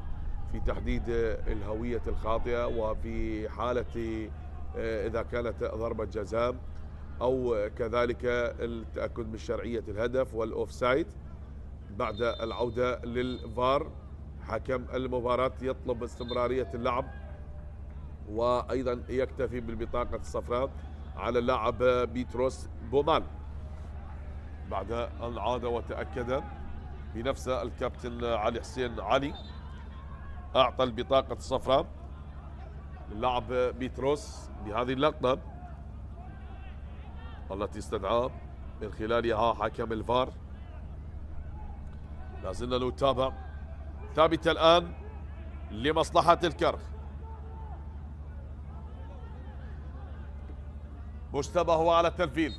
في تحديد الهوية الخاطئة وفي حالة إذا كانت ضربة جزاء أو كذلك التأكد من شرعية الهدف والأوفسايد. بعد العودة للفار حكم المباراة يطلب استمرارية اللعب وأيضا يكتفي بالبطاقة الصفراء على اللاعب بيتروس بومال. بعد أن عاد وتأكد بنفسه الكابتن علي حسين علي أعطى البطاقة الصفراء للاعب بيتروس بهذه اللقطة التي استدعاه من خلالها حكم الفار. لازلنا نتابع ثابت الآن لمصلحة الكرخ. مجتبى هو على التنفيذ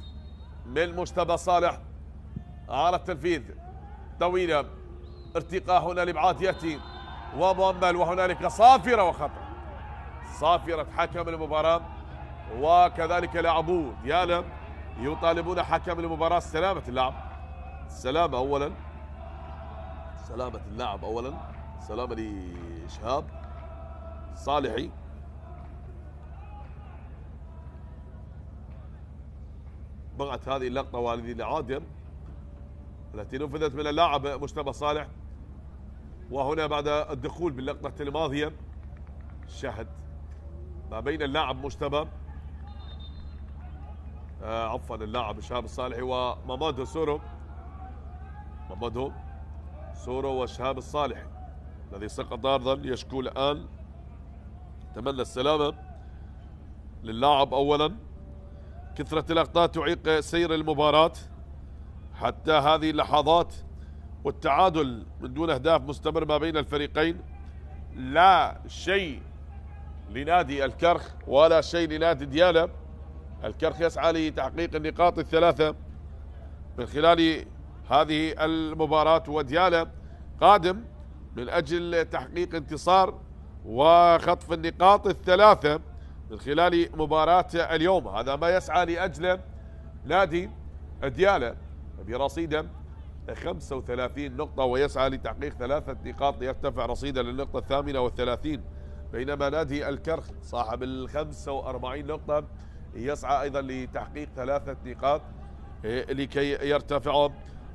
من مجتبى صالح على التنفيذ طويلة، ارتقاء هنا لابعاد يأتي ومؤمل، وهنالك صافرة وخطأ، صافرة حكم المباراة وكذلك لاعبو ديالا يطالبون حكم المباراة سلامة اللاعب، السلامة أولا، سلامة اللاعب أولا، سلامة لشهاب صالحي. بعد هذه اللقطة وهذه الإعادة التي نفذت من اللاعب مجتبى صالح، وهنا بعد الدخول باللقطة الماضية شهد ما بين اللاعب مجتبى عفوا اللاعب شهاب الصالحي ومامادو سورو، مامادو سورو وشهاب الصالحي الذي سقط أرضا يشكو الآن. أتمنى السلامة للاعب أولا. كثرة الأخطاء تعيق سير المباراة حتى هذه اللحظات، والتعادل من دون أهداف مستمر ما بين الفريقين. لا شيء لنادي الكرخ ولا شيء لنادي ديالا. الكرخ يسعى لتحقيق النقاط الثلاثة من خلال هذه المباراة، وديالا قادم من أجل تحقيق انتصار وخطف النقاط الثلاثة من خلال مباراة اليوم. هذا ما يسعى لأجله نادي ديالا برصيد 35 نقطة، ويسعى لتحقيق 3 نقاط ليرتفع رصيده للنقطة 38، بينما نادي الكرخ صاحب 45 نقطة يسعى أيضا لتحقيق 3 نقاط لكي يرتفع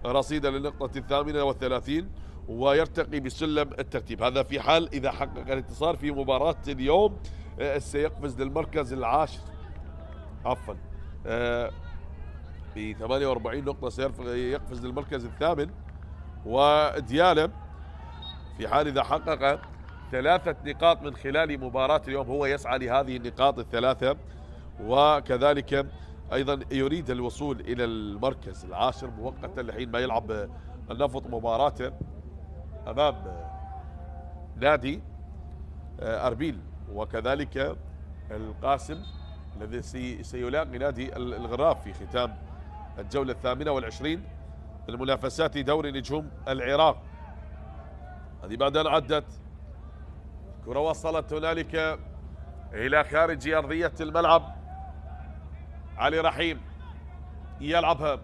رصيده للنقطة 38 ويرتقي بسلم الترتيب. هذا في حال إذا حقق الانتصار في مباراة اليوم، سيقفز للمركز العاشر عفوا ب 48 نقطة سيقفز للمركز الثامن. وديالا في حال إذا حقق 3 نقاط من خلال مباراة اليوم هو يسعى لهذه النقاط الثلاثة، وكذلك أيضا يريد الوصول إلى المركز العاشر مؤقتا لحين ما يلعب النفط مباراته أمام نادي أربيل، وكذلك القاسم الذي سيلاقي نادي الغراف في ختام الجولة 28 من منافسات دوري نجوم العراق. هذه بعد أن عدت كرة وصلت هنالك إلى خارج أرضية الملعب علي رحيم يلعبها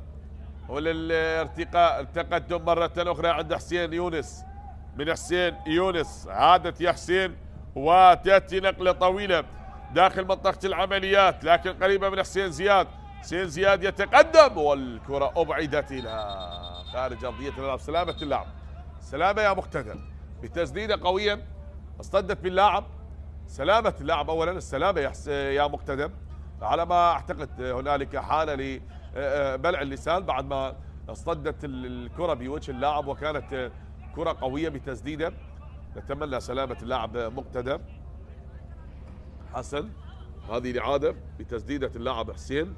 وللارتقاء التقدم مرة أخرى عند حسين يونس. من حسين يونس عادت يا حسين وتأتي نقلة طويلة داخل منطقة العمليات لكن قريبة من حسين زياد. حسين زياد يتقدم والكرة أبعدت إلى خارج أرضية الملعب. سلامة اللاعب، سلامة يا مقتدر بتسديدة قوية اصطدت باللاعب. سلامة اللاعب أولا، السلامة يا مقتدر. على ما أعتقد هنالك حالة لبلع اللسان بعد ما اصطدت الكرة بوجه اللاعب وكانت كرة قوية بتسديدة. نتمنى سلامة اللاعب مقتدر حسن. هذه الإعادة بتسديدة اللاعب حسين.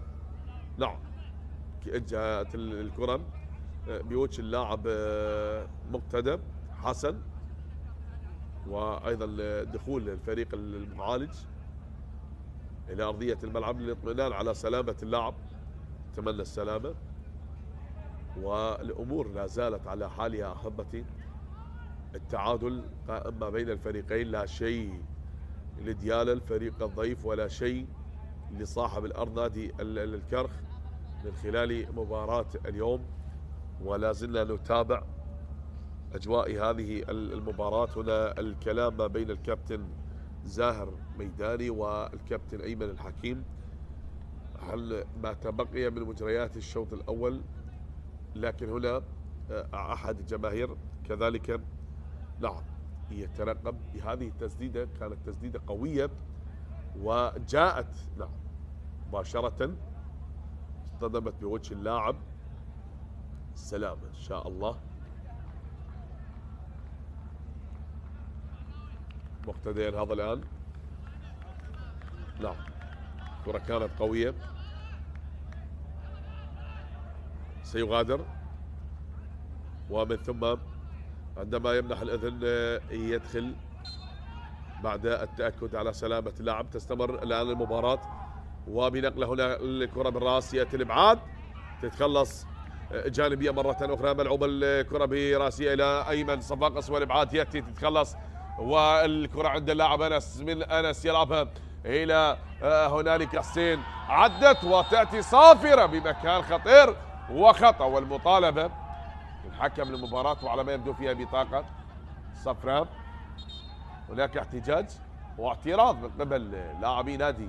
نعم جاءت الكرة بوجه اللاعب مقتدر حسن. وأيضا دخول الفريق المعالج إلى أرضية الملعب للاطمئنان على سلامة اللاعب. أتمنى السلامة والأمور لا زالت على حالها أحبتي. التعادل قائم ما بين الفريقين، لا شيء لديالا الفريق الضيف ولا شيء لصاحب الأرض نادي الكرخ من خلال مباراة اليوم. ولا زلنا نتابع أجواء هذه المباراة. هنا الكلام ما بين الكابتن زاهر ميداني والكابتن أيمن الحكيم هل ما تبقي من مجريات الشوط الأول. لكن هنا أحد الجماهير كذلك نعم يترقب بهذه التسديدة. كانت تسديدة قوية وجاءت نعم مباشرة اصطدمت بوجه اللاعب. السلامة إن شاء الله. مقتدين هذا الآن. نعم الكرة كانت قوية. سيغادر ومن ثم عندما يمنح الإذن يدخل بعد التأكد على سلامة اللاعب. تستمر الآن المباراة وبنقله هنا الكرة بالراس يأتي الإبعاد تتخلص جانبية مرة أخرى. ملعوبة الكرة براسية إلى أيمن صفاقس والإبعاد يأتي تتخلص والكرة عند اللاعب أنس. من أنس يلعبها إلى هنالك حسين عدت وتأتي صافرة بمكان خطير وخطأ. والمطالبة من حكم المباراة وعلى ما يبدو فيها بطاقة صفراء. هناك احتجاج واعتراض من قبل لاعبي نادي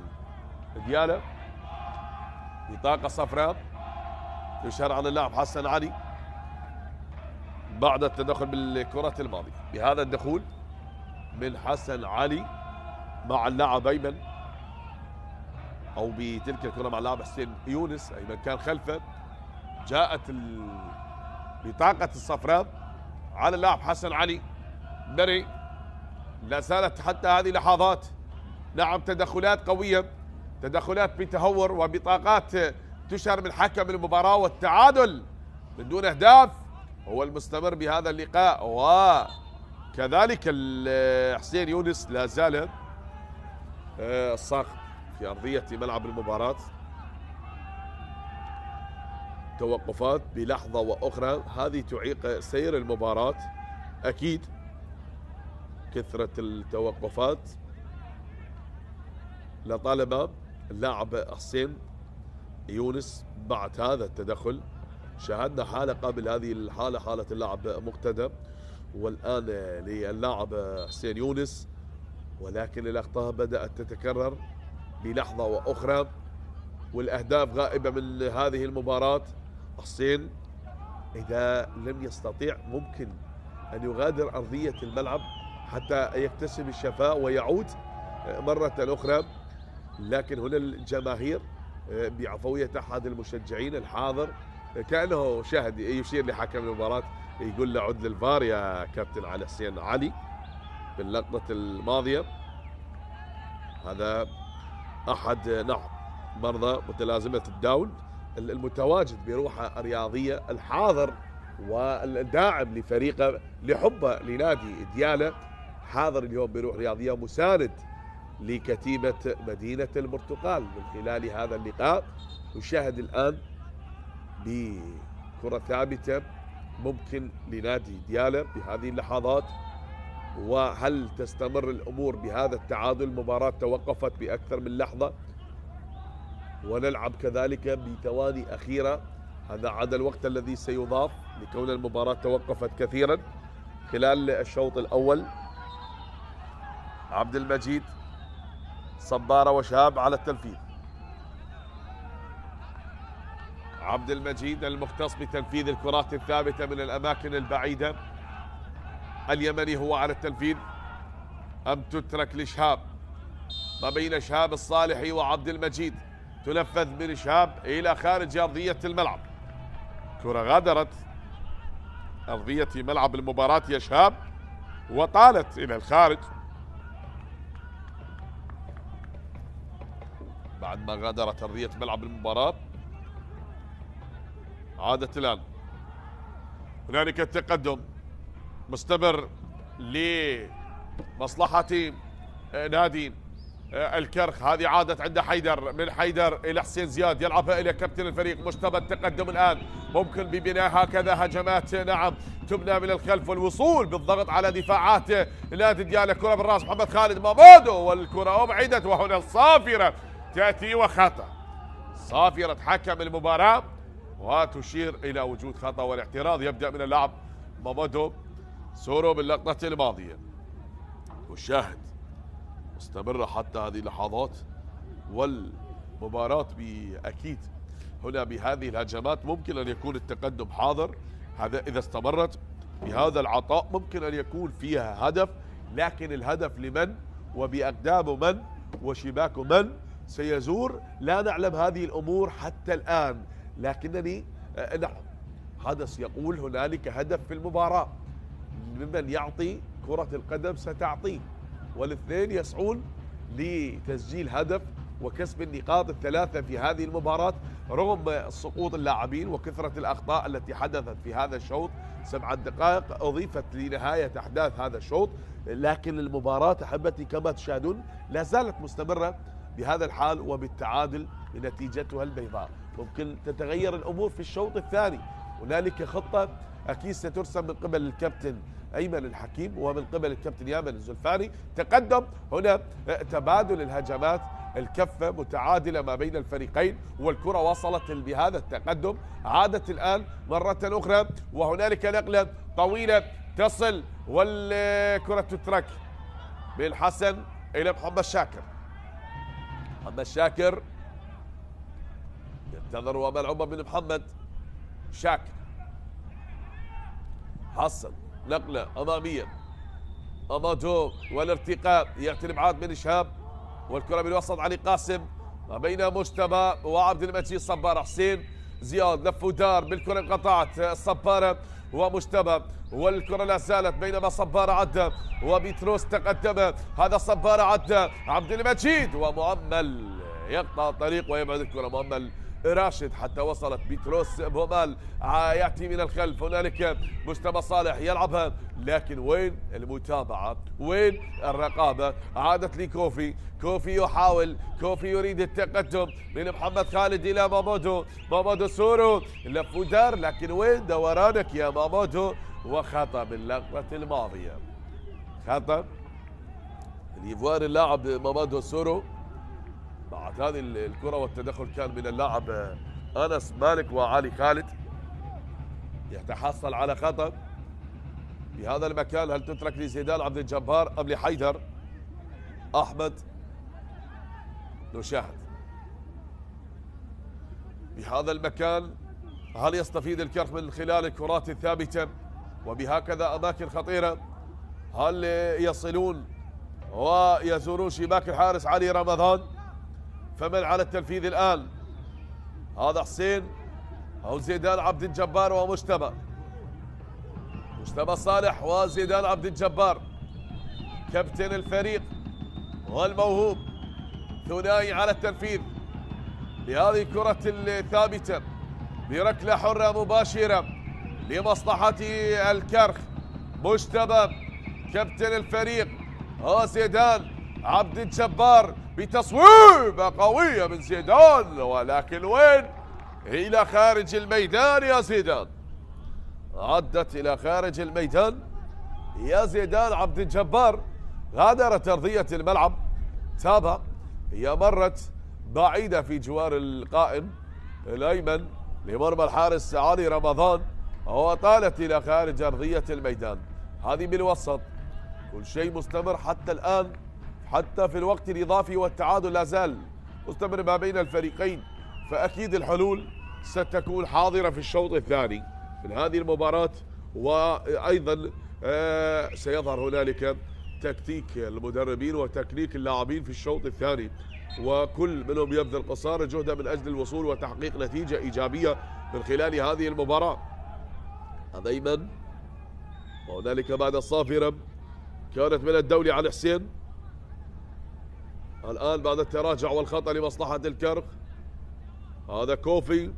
ديالا. بطاقة صفراء يشهر عن اللاعب حسن علي بعد التدخل بالكرة الماضية. بهذا الدخول من حسن علي مع اللاعب أيمن أو بتلك الكرة مع اللاعب حسين يونس. أيمن كان خلفه. جاءت بطاقة الصفراء على اللاعب حسن علي بري. لا زالت حتى هذه اللحظات نعم تدخلات قوية، تدخلات بتهور وبطاقات تشهر من حكم المباراة. والتعادل من دون أهداف هو المستمر بهذا اللقاء. وكذلك حسين يونس لا زال الساقط في أرضية ملعب المباراة. توقفات بلحظة وأخرى هذه تعيق سير المباراة أكيد. كثرة التوقفات لطالما اللاعب حسين يونس بعد هذا التدخل. شاهدنا حالة قبل هذه الحالة حالة اللاعب مقتدى والآن للاعب حسين يونس. ولكن الأخطاء بدأت تتكرر بلحظة وأخرى والأهداف غائبة من هذه المباراة. حسين إذا لم يستطيع ممكن أن يغادر أرضية الملعب حتى يكتسب الشفاء ويعود مرة أخرى. لكن هنا الجماهير بعفوية أحد المشجعين الحاضر كأنه شاهد يشير لحكم المباراة يقول له عد للفار يا كابتن على حسين علي باللقطة الماضية. هذا أحد نعم مرضى متلازمة الداون المتواجد بروحه الرياضية الحاضر والداعم لفريقه لحبه لنادي ديالا. حاضر اليوم بروح رياضية مساند لكتيبة مدينة البرتقال من خلال هذا اللقاء. نشاهد الآن بكرة ثابتة ممكن لنادي ديالا بهذه اللحظات. وهل تستمر الأمور بهذا التعادل؟ المباراة توقفت بأكثر من لحظة. ونلعب كذلك بثواني أخيرة. هذا عدا الوقت الذي سيضاف لكون المباراة توقفت كثيرا خلال الشوط الأول. عبد المجيد، صبارة وشهاب على التنفيذ. عبد المجيد المختص بتنفيذ الكرات الثابتة من الأماكن البعيدة. اليمني هو على التنفيذ أم تترك لشهاب؟ ما بين شهاب الصالحي وعبد المجيد، تنفذ من شهاب إلى خارج أرضية الملعب. كرة غادرت أرضية ملعب المباراة يا شهاب وطالت إلى الخارج بعد ما غادرت أرضية ملعب المباراة. عادت الآن. هنالك التقدم مستمر لمصلحة نادي الكرخ. هذه عادت عند حيدر، من حيدر إلى حسين زياد يلعبها إلى كابتن الفريق مجتبى. التقدم الآن ممكن ببناء هكذا هجمات نعم تبنى من الخلف والوصول بالضغط على دفاعات نادي ديالى. كرة بالراس محمد خالد مامادو والكرة أبعدت، وهنا الصافرة تأتي وخطأ. صافرة حكم المباراة وتشير إلى وجود خطأ، والاعتراض يبدأ من اللاعب مامادو سورو باللقطة الماضية. والشاهد مستمرة حتى هذه اللحظات، والمباراة بأكيد هنا بهذه الهجمات ممكن أن يكون التقدم حاضر. هذا إذا استمرت بهذا العطاء ممكن أن يكون فيها هدف، لكن الهدف لمن وبأقدام من وشباك من سيزور لا نعلم هذه الأمور حتى الآن. لكنني نعم حدث يقول هنالك هدف في المباراة، ممن يعطي كرة القدم ستعطيه، والاثنين يسعون لتسجيل هدف وكسب النقاط الثلاثة في هذه المباراة رغم سقوط اللاعبين وكثرة الأخطاء التي حدثت في هذا الشوط. 7 دقائق أضيفت لنهاية أحداث هذا الشوط، لكن المباراة أحبتي كما تشاهدون لا زالت مستمرة بهذا الحال وبالتعادل بنتيجتها البيضاء. ممكن تتغير الأمور في الشوط الثاني. هنالك خطة أكيد سترسم من قبل الكابتن أيمن الحكيم ومن قبل الكابتن يامن الزلفاني. تقدم هنا تبادل الهجمات، الكفة متعادلة ما بين الفريقين، والكرة وصلت بهذا التقدم. عادت الآن مرة أخرى وهنالك نقلة طويلة تصل والكرة تترك بالحسن إلى محمد شاكر. محمد شاكر ينتظر وملعوبة من محمد شاكر. حسن نقلة أمامية، أمادو والارتقاء يأتي الإبعاد من شهاب، والكرة بالوسط علي قاسم ما بين مجتبى وعبد المجيد صبارة. حسين زياد لف ودار بالكرة انقطعت، صبارة ومجتبى والكرة لا زالت بينما صبارة عدى وبيتروس تقدم. هذا صبارة عدى عبد المجيد ومؤمل يقطع الطريق ويبعد الكرة. مؤمل راشد حتى وصلت بيتروس بومال يأتي من الخلف. هنالك مجتبى صالح يلعبها، لكن وين المتابعة؟ وين الرقابة؟ عادت لكوفي، كوفي يحاول، كوفي يريد التقدم من محمد خالد إلى مامادو. مامادو سورو لف ودار، لكن وين دورانك يا مامادو؟ وخطأ باللقطة الماضية، خطأ الإيفوار اللاعب مامادو سورو. بعد هذه الكرة والتدخل كان من اللاعب أنس مالك وعلي خالد. يتحصل على خطأ في هذا المكان. هل تترك لزيدان عبد الجبار أم لحيدر أحمد؟ نشاهد بهذا المكان. هل يستفيد الكرخ من خلال الكرات الثابتة وبهكذا أماكن خطيرة؟ هل يصلون ويزورون شباك الحارس علي رمضان؟ فمن على التنفيذ الآن؟ هذا حسين أو زيدان عبد الجبار ومجتبى، مجتبى صالح وزيدان عبد الجبار كابتن الفريق والموهوب. ثنائي على التنفيذ لهذه الكرة الثابتة بركلة حرة مباشرة لمصلحة الكرخ. مجتبى كابتن الفريق وزيدان عبد الجبار بتصويبة قوية من زيدان، ولكن وين؟ إلى خارج الميدان يا زيدان، عدت إلى خارج الميدان يا زيدان عبد الجبار. غادرت أرضية الملعب، تابع، هي مرت بعيدة في جوار القائم الأيمن لمرمى الحارس علي رمضان، وطالت إلى خارج أرضية الميدان. هذه بالوسط، كل شيء مستمر حتى الآن، حتى في الوقت الإضافي والتعادل لا زال مستمر ما بين الفريقين، فأكيد الحلول ستكون حاضرة في الشوط الثاني من هذه المباراة. وأيضا سيظهر هنالك تكتيك المدربين وتكنيك اللاعبين في الشوط الثاني، وكل منهم يبذل قصارى جهده من أجل الوصول وتحقيق نتيجة إيجابية من خلال هذه المباراة. هذا أيمن، وهنالك بعد الصافرة كانت من الدولي على حسين. الآن بعد التراجع والخطأ لمصلحة الكرخ، هذا كوفي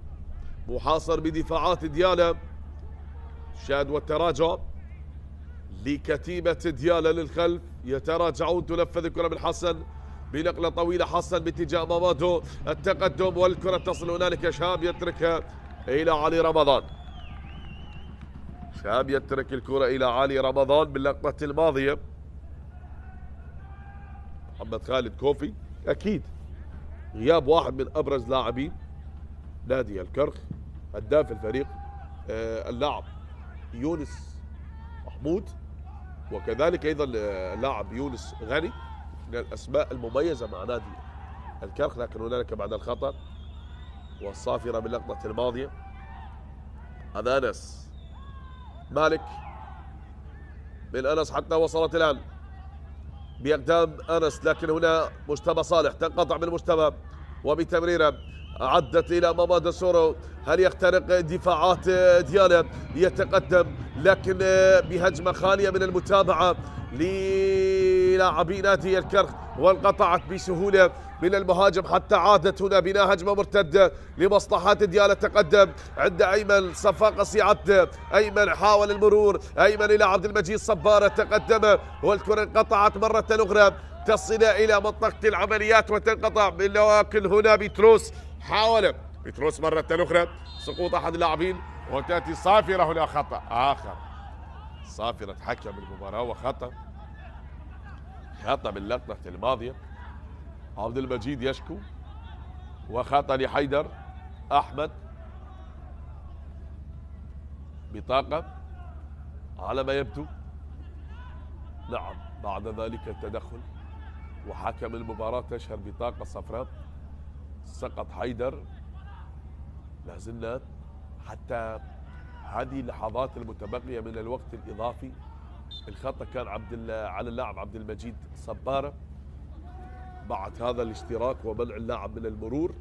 محاصر بدفاعات ديالا. شاد والتراجع لكتيبة ديالا للخلف، يتراجعون. تنفذ الكرة من حسن بنقلة طويلة، حسن باتجاه مامادو، التقدم والكرة تصل هنالك. شاب يتركها إلى علي رمضان، شاب يترك الكرة إلى علي رمضان باللقطة الماضية. محمد خالد كوفي أكيد غياب واحد من أبرز لاعبين نادي الكرخ، هداف الفريق اللاعب يونس محمود، وكذلك أيضا اللاعب يونس غني من الأسماء المميزة مع نادي الكرخ. لكن هنالك بعد الخطأ والصافرة باللقطة الماضية. هذا أنس مالك من أنس حتى وصلت الآن بأقدام أنس، لكن هنا مجتبى صالح تنقطع من مجتبى وبتمريرة عدت إلى ماماد سورو. هل يخترق دفاعات ديالا؟ يتقدم لكن بهجمة خالية من المتابعة للاعبي نادي الكرخ، وانقطعت بسهولة من المهاجم حتى عادت هنا بناء هجمة مرتدة لمصلحة ديالا. تقدم عند أيمن صفاقة سيعد، أيمن حاول المرور، أيمن إلى عبد المجيد صبارة، تقدم والكرة انقطعت مرة أخرى تصل إلى منطقة العمليات وتنقطع. لكن هنا بيتروس حاول، بيتروس مرة أخرى سقوط أحد اللاعبين وتأتي صافرة. هنا خطأ آخر، صافرة حكم المباراة وخطأ، خطأ باللقطة الماضية. عبد المجيد يشكو وخطأ لحيدر أحمد، بطاقة على ما يبدو. نعم، بعد ذلك التدخل وحكم المباراة تشهر بطاقة صفراء. سقط حيدر. لازلنا حتى هذه اللحظات المتبقية من الوقت الإضافي. الخطأ كان على اللاعب عبد المجيد صبارة بعد هذا الاشتراك ومنع اللاعب من المرور،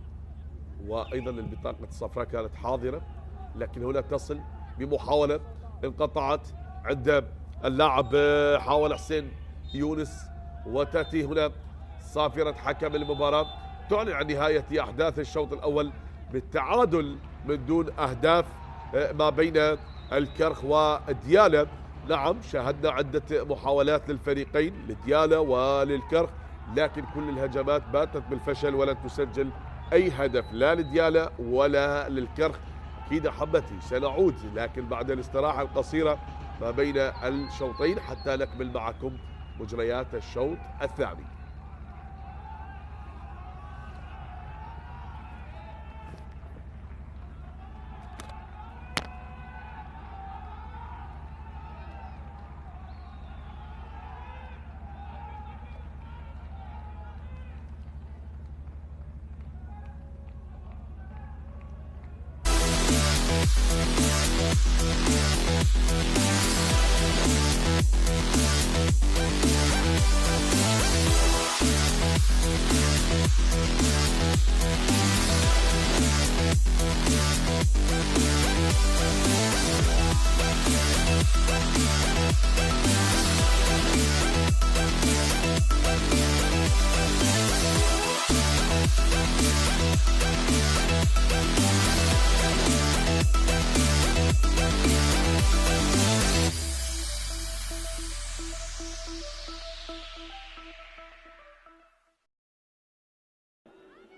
وأيضا البطاقة الصفراء كانت حاضرة، لكن هنا تصل بمحاولة انقطعت عند اللاعب حاول حسين يونس، وتأتي هنا صافرة حكم المباراة تعلن عن نهاية أحداث الشوط الأول بالتعادل من دون أهداف ما بين الكرخ وديالا. نعم، شاهدنا عدة محاولات للفريقين لديالا وللكرخ، لكن كل الهجمات باتت بالفشل ولن تسجل أي هدف لا لديالا ولا للكرخ. أكيد أحبتي سنعود لكن بعد الاستراحة القصيرة ما بين الشوطين حتى نكمل معكم مجريات الشوط الثاني.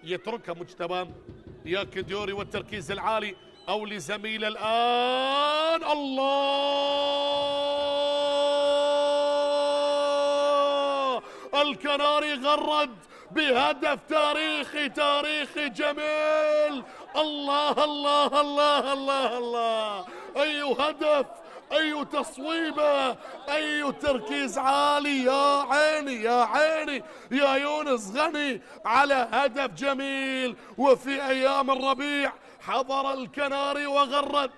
يتركها مجتبى يا كديوري والتركيز العالي او لزميله الان. الله، الكناري غرد بهدف تاريخي جميل. الله الله الله الله الله، أي هدف، أي تصويبة، أي تركيز عالي. يا عيني يا عيني يا يونس غني على هدف جميل. وفي أيام الربيع حضر الكناري وغرد،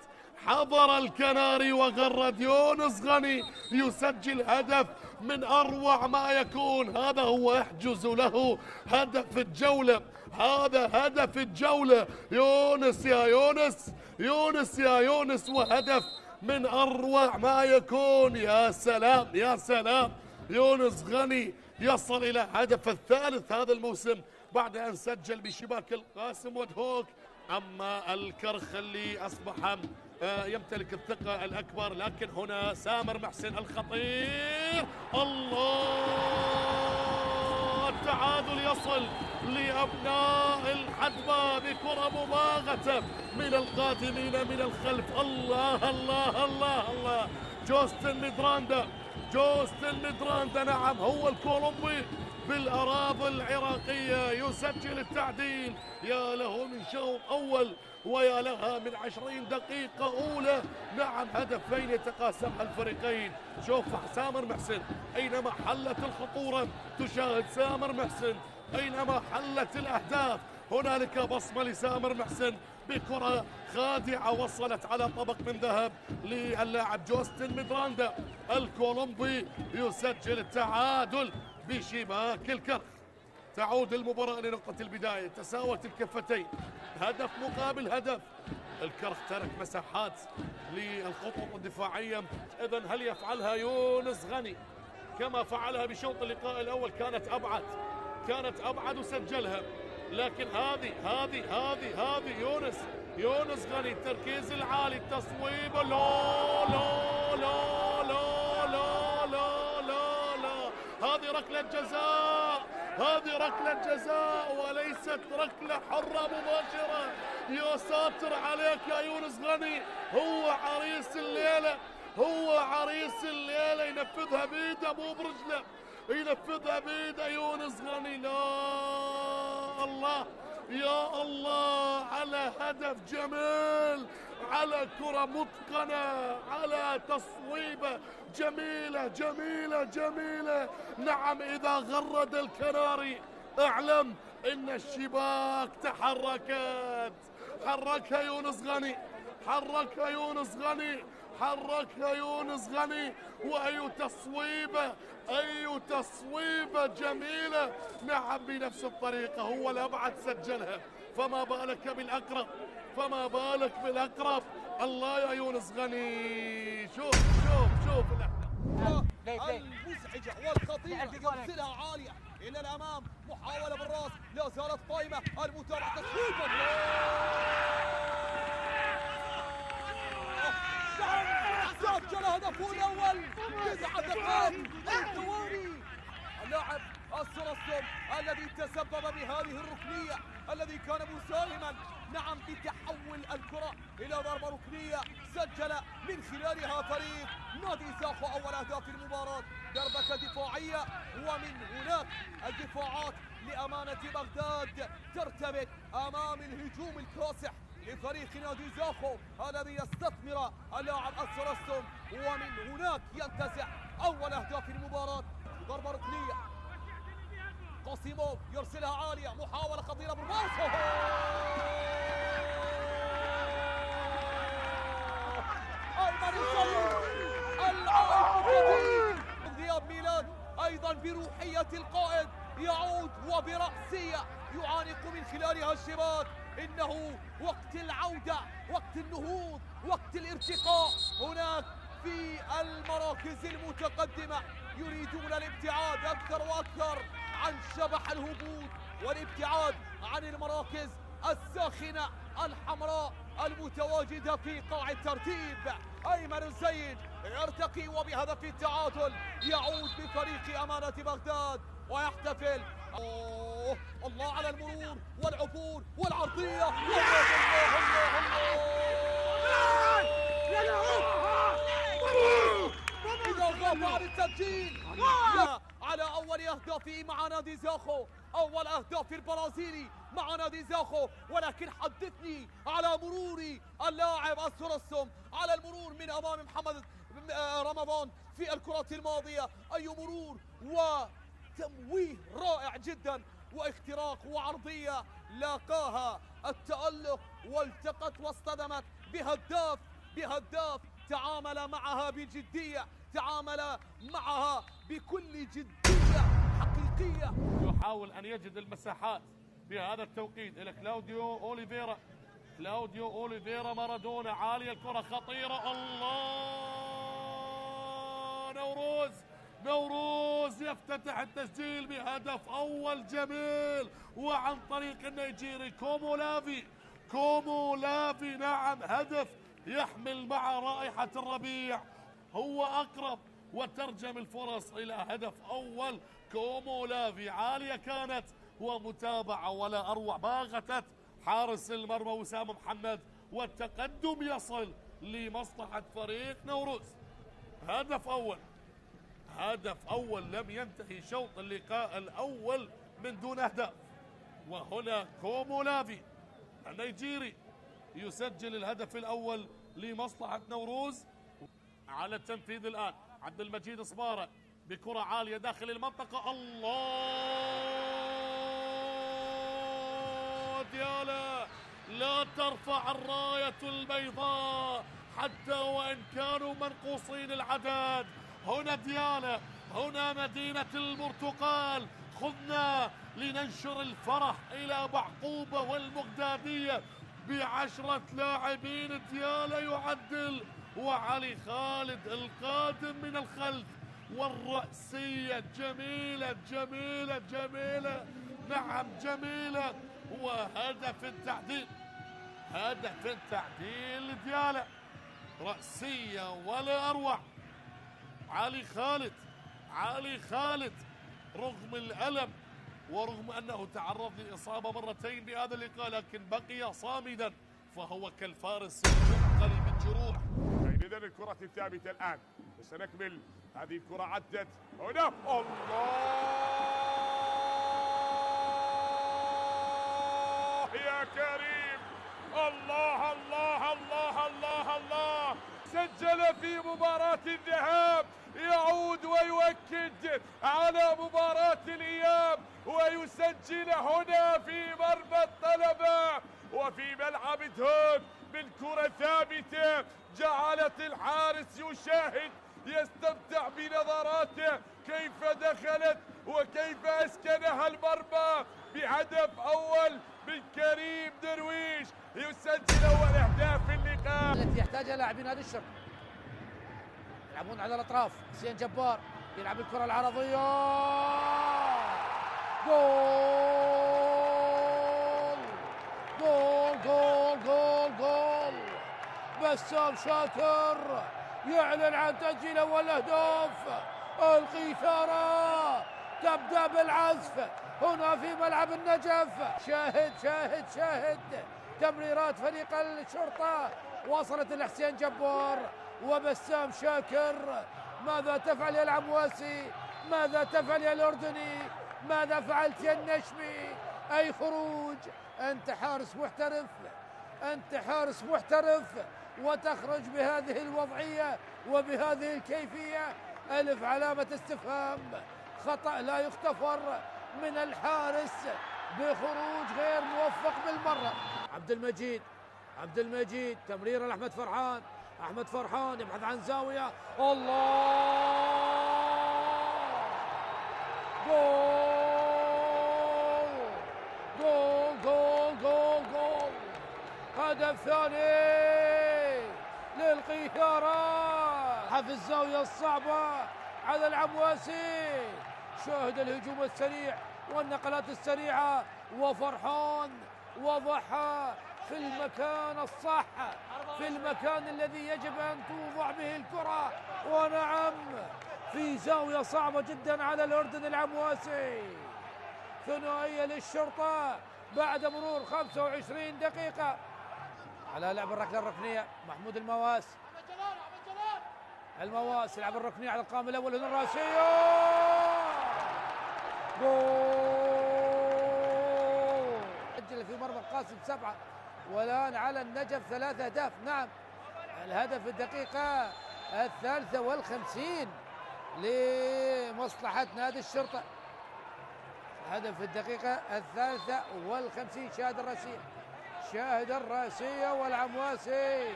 حضر الكناري وغرد. يونس غني يسجل هدف من أروع ما يكون. هذا هو يحجز له هدف الجولة، هذا هدف الجولة. يونس يا يونس، يونس يا يونس، وهدف من أروع ما يكون. يا سلام يا سلام، يونس غني يصل إلى هدف الثالث هذا الموسم بعد أن سجل بشباك القاسم ودهوك. أما الكرخ اللي أصبح يمتلك الثقة الأكبر، لكن هنا سامر محسن الخطير. الله، التعادل يصل لأبناء الحدبة بكرة مباغتة من القادمين من الخلف. الله الله الله الله، جوستن ميدراندا، جوستن ميدراندا، نعم هو الكولومبي بالأراضي العراقية يسجل التعديل. يا له من شوط أول ويا لها من 20 دقيقة أولى. نعم هدفين يتقاسمها الفريقين. شوف سامر محسن أينما حلت الخطورة تشاهد سامر محسن، أينما حلت الأهداف هنالك بصمة لسامر محسن بكرة خادعة وصلت على طبق من ذهب للاعب جوستن ميدراندا. الكولومبي يسجل التعادل بشباك الكرخ. تعود المباراة لنقطة البداية، تساوت الكفتين، هدف مقابل هدف. الكرخ ترك مساحات للخطوط الدفاعية. إذن هل يفعلها يونس غني كما فعلها بشوط اللقاء الأول؟ كانت أبعد وسجلها. لكن هذه يونس غني، التركيز العالي، التصويب، لا لا لا لا لا لا لا لا، هذه ركلة جزاء، هذه ركلة جزاء وليست ركلة حرة مباشرة. يا ساتر عليك يا يونس غني، هو عريس الليلة، هو عريس الليلة، ينفذها بيده مو برجله، ينفذها بيده يونس غني. لا الله يا الله على هدف جميل، على كرة متقنة، على تصويبة جميلة جميلة جميلة. نعم إذا غرد الكناري اعلم إن الشباك تحركت. حركها يونس غني، حركها يونس غني، حركها يونس غني. وأي تصويبة، أي تصويبة جميلة. نعم بنفس الطريقة، هو الأبعد سجلها، فما بالك بالأقرب، فما بالك بالأقرب. الله يا يونس غني، شوف شوف شوف المزعجة والخطيرة يرسلها عالية إلى الأمام، محاولة بالراس لا زالت قائمة، المتابعة تصويب. سجل هدفه الأول 9 دقائق ثواني. اللاعب السرسطم الذي تسبب بهذه الركنية، الذي كان مساهما نعم بتحول الكرة إلى ضربة ركنية، سجل من خلالها فريق نادي زاخو أول أهداف المباراة. ضربة دفاعية، ومن هناك الدفاعات لأمانة بغداد ترتبك أمام الهجوم الكاسح لفريق نادي زاخو الذي يستثمر اللاعب السرسطم، ومن هناك ينتزع أول أهداف المباراة. ضربة ركنية، قاسيموف يرسلها عالية، محاولة خطيرة بالراس. أيمن السيد العائد الجديد، غياب ميلاد أيضا بروحية القائد يعود وبرأسية يعانق من خلالها الشباك. إنه وقت العودة، وقت النهوض، وقت الارتقاء. هناك في المراكز المتقدمة يريدون الابتعاد أكثر وأكثر عن شبح الهبوط، والابتعاد عن المراكز الساخنة الحمراء المتواجدة في قاع الترتيب. أيمن الزين يرتقي وبهدف التعادل يعود بفريق أمانة بغداد ويحتفل. الله على المرور والعبور والعرضية. الله إذا غاب عن التسجيل على أول أهدافه مع نادي زاخو أول أهداف البرازيلي مع نادي زاخو، ولكن حدثني على مرور اللاعب السرسم، على المرور من أمام محمد رمضان في الكرة الماضية. أي مرور وتمويه رائع جدا، واختراق وعرضية لاقاها التألق والتقت واصطدمت بهداف تعامل معها بجدية، تعامل معها بكل جدية حقيقية. يحاول أن يجد المساحات في هذا التوقيت إلى كلاوديو أوليفيرا مارادونا، عالية الكرة خطيرة، الله، نوروز يفتتح التسجيل بهدف أول جميل، وعن طريق النيجيري كومولافي. نعم، هدف يحمل مع رائحة الربيع، هو أقرب وترجم الفرص إلى هدف أول. كومولافي عالية كانت ومتابعة ولا أروع، باغتت حارس المرمى وسام محمد، والتقدم يصل لمصلحة فريق نوروز. هدف أول، لم ينتهي شوط اللقاء الأول من دون أهداف، وهنا كومولافي النيجيري يسجل الهدف الأول لمصلحة نوروز. على التنفيذ الآن عبد المجيد صبارة بكرة عالية داخل المنطقة، الله، ديالا لا ترفع الراية البيضاء حتى وإن كانوا منقوصين العدد. هنا ديالا، هنا مدينة البرتقال، خذنا لننشر الفرح إلى بعقوبة والمغدادية ب10 لاعبين. ديالا يعدل، وعلي خالد القادم من الخلف، والرأسية جميلة جميلة جميلة، نعم جميلة، وهدف التعديل لديالا، رأسية ولا أروع. علي خالد رغم الألم ورغم أنه تعرض لإصابة مرتين بهذا اللقاء، لكن بقي صامدا، فهو كالفارس المثقل بالجروح. إذا الكرة الثابتة الآن، وسنكمل هذه الكرة. عدت هنا، الله يا كريم، الله الله الله الله الله. سجل في مباراة الذهاب، يعود ويؤكد على مباراة الإياب، ويسجل هنا في مرمى الطلبة وفي ملعب دهوك بالكرة ثابتة، جعلت الحارس يشاهد، يستمتع بنظراته كيف دخلت وكيف أسكنها المرمى بهدف أول من كريم درويش، يسجل أول أهداف اللقاء التي يحتاجها لاعبين هذا الشرق. يلعبون على الأطراف، حسين جبار يلعب الكرة العرضية، جول جول جول جول جول. بسام شاكر يعلن عن تسجيل أول أهداف. القيثارة تبدأ بالعزف هنا في ملعب النجف. شاهد تمريرات فريق الشرطة وصلت لحسين جبار وبسام شاكر. ماذا تفعل يا العمواسي؟ ماذا تفعل يا الأردني؟ ماذا فعلت يا النشمي؟ أي خروج! أنت حارس محترف وتخرج بهذه الوضعية وبهذه الكيفية. ألف علامة استفهام، خطأ لا يغتفر من الحارس بخروج غير موفق بالمرة. عبد المجيد تمريرة لأحمد فرحان، أحمد فرحان يبحث عن زاوية، الله، جول جول جول جول جول. هدف ثاني للقيثارة في الزاوية الصعبة على العمواسي. شاهد الهجوم السريع والنقلات السريعة، وفرحان وضعها في المكان الصح، في المكان الذي يجب أن توضع به الكرة، ونعم في زاوية صعبة جدا على الأردن العمواسي. ثنائية للشرطة بعد مرور 25 دقيقة على لعب الركلة الركنية. محمود المواس يلعب الركنية على القائم الأول، هنا الراسية، جول القاسم 7. والآن على النجف 3 أهداف. نعم، الهدف في الدقيقة 53 لمصلحة نادي الشرطة. هدف في الدقيقة 53. شاهد الراسية والعمواسي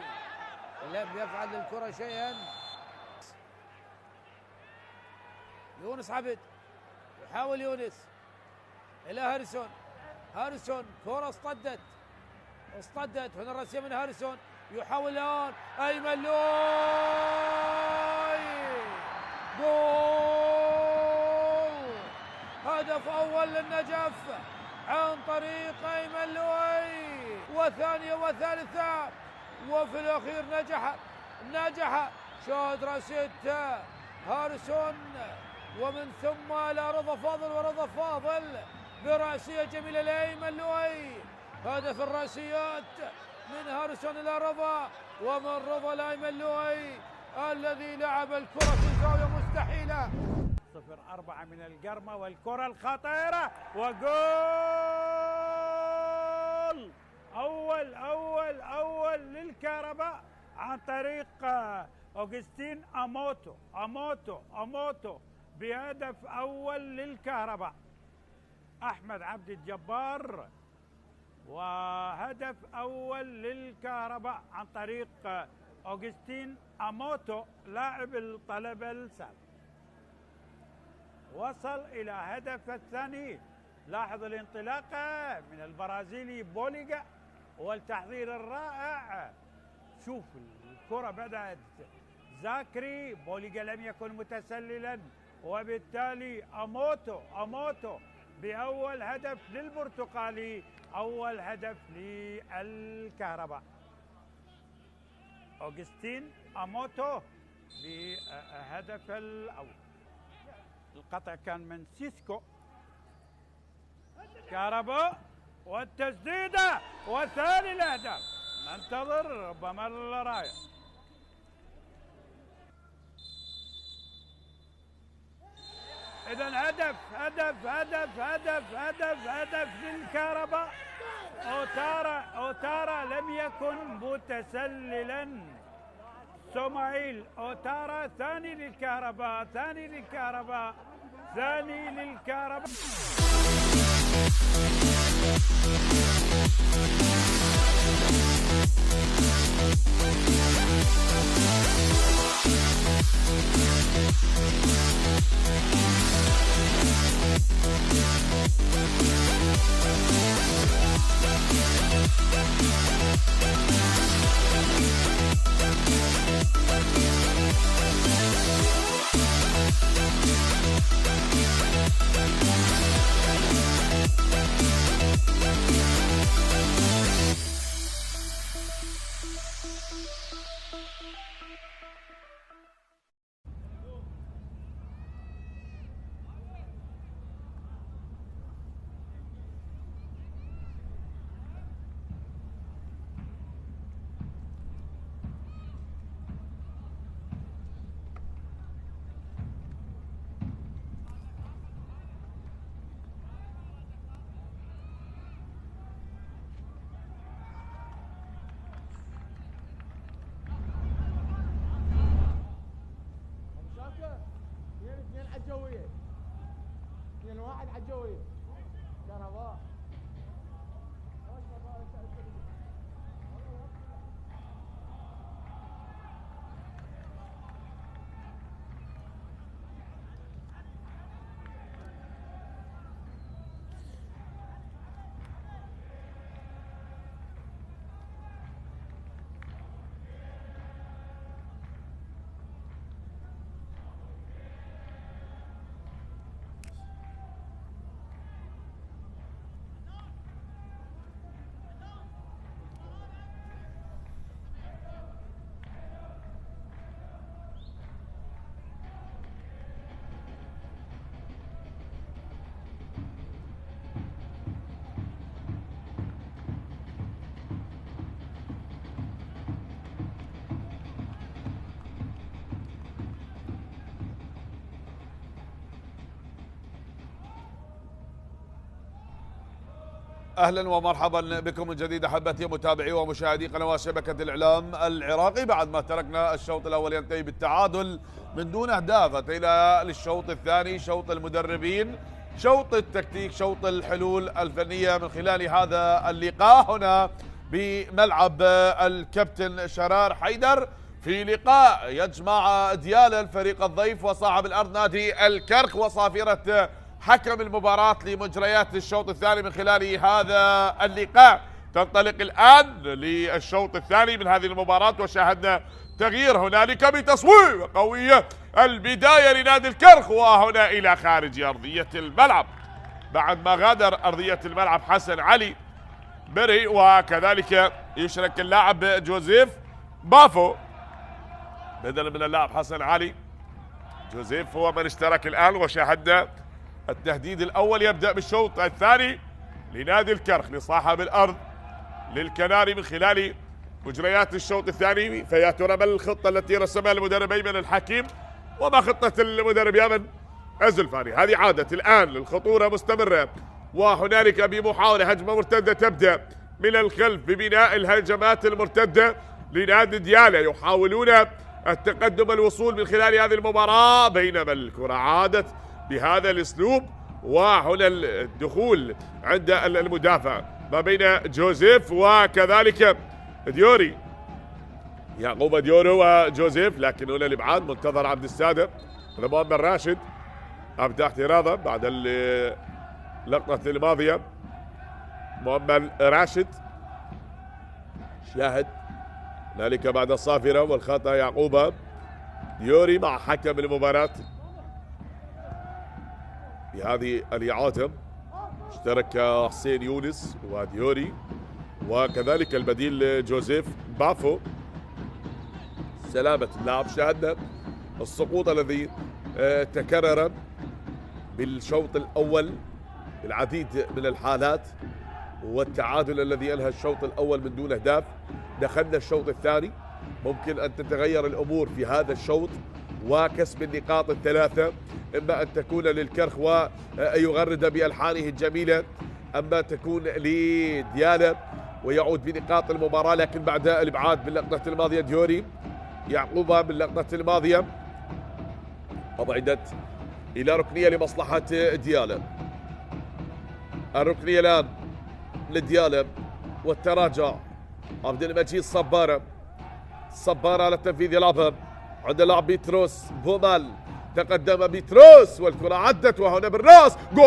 لم يفعل للكرة شيئا. يونس عبد يحاول يونس إلى هاريسون كرة اصطدت هنا الراسية من هاريسون، يحاول الآن أيمن لوي، جول! هدف أول للنجف عن طريق أيمن لوي، وثانية وثالثة، وفي الأخير نجح. شاهد راسية هاريسون ومن ثم إلى رضا فاضل براسية جميلة لأيمن لوي. هدف الراسيات من هاريسون إلى رضا، ومن رضا لأيمن لوي الذي لعب الكرة في زاوية مستحيلة. 0-4 من القرمة والكرة الخطيرة وجول! أول للكهرباء عن طريق أوغستين أموتو بهدف أول للكهرباء. أحمد عبد الجبار، وهدف أول للكهرباء عن طريق أوغستين أموتو لاعب الطلبة السابق. وصل إلى هدف الثاني. لاحظ الانطلاقة من البرازيلي بوليغا والتحضير الرائع. شوف الكرة بدأت زاكري، بوليغا لم يكن متسللا، وبالتالي أموتو بأول هدف للبرتقالي، أول هدف للكهرباء. أوغستين أموتو بهدف الأول. القطع كان من سيسكو. كهرباء والتسديدة وثاني الأهداف. ننتظر ربما الراية. إذا هدف للكهرباء. أوتارا لم يكن متسللا. سومايل أوتارا ثاني للكهرباء. عالجوية 2-1 عالجوية كهرباء. اهلا ومرحبا بكم من جديد احبتي متابعي ومشاهدي قنوات شبكه الاعلام العراقي. بعد ما تركنا الشوط الاول ينتهي بالتعادل من دون اهداف، اتينا للشوط الثاني، شوط المدربين، شوط التكتيك، شوط الحلول الفنيه من خلال هذا اللقاء هنا بملعب الكابتن شرار حيدر، في لقاء يجمع ديالا الفريق الضيف وصاحب الارض نادي الكرخ، وصافره حكم المباراة لمجريات الشوط الثاني من خلال هذا اللقاء. تنطلق الآن للشوط الثاني من هذه المباراة، وشاهدنا تغيير هنالك بتصويبة قوية، البداية لنادي الكرخ وهنا إلى خارج أرضية الملعب بعد ما غادر أرضية الملعب حسن علي بري، وكذلك يشرك اللاعب جوزيف بافو بدلا من اللاعب حسن علي. جوزيف هو من اشترك الآن، وشاهدنا التهديد الأول يبدأ بالشوط الثاني لنادي الكرخ لصاحب الأرض للكناري من خلال مجريات الشوط الثاني. فيا ترى ما الخطة التي رسمها المدرب أيمن الحكيم وما خطة المدرب يمن الزلفاني؟ هذه عادة الآن للخطورة مستمرة، وهنالك بمحاولة هجمة مرتدة تبدأ من الخلف ببناء الهجمات المرتدة لنادي ديالا، يحاولون التقدم الوصول من خلال هذه المباراة، بينما الكرة عادت بهذا الاسلوب، وهنا الدخول عند المدافع ما بين جوزيف وكذلك ديوري، يعقوب ديورو وجوزيف، لكن هنا الابعاد منتظر عبد السادة. مؤمن راشد ابدى احتراضا بعد اللقطة الماضية. مؤمن راشد شاهد هنالك بعد الصافرة والخطأ يعقوب ديوري مع حكم المباراة في هذه الإعادة. اشترك حسين يونس وديوري وكذلك البديل جوزيف بافو. سلامة اللاعب، شاهدنا السقوط الذي تكرر بالشوط الأول بالعديد من الحالات، والتعادل الذي أنهى الشوط الأول من دون أهداف. دخلنا الشوط الثاني، ممكن أن تتغير الأمور في هذا الشوط وكسب النقاط الثلاثة، إما أن تكون للكرخ ويغرد بألحانه الجميلة، أما تكون لديالا ويعود بنقاط المباراة. لكن بعد الإبعاد باللقطة الماضية ديوري يعقوب باللقطة الماضية أبعدت إلى ركنية لمصلحة ديالا. الركنية الآن لديالا والتراجع. عبد المجيد صبارة على التنفيذ يلعبها عند اللاعب بيتروس بومال، تقدم بيتروس والكرة عدت وهنا بالراس، جول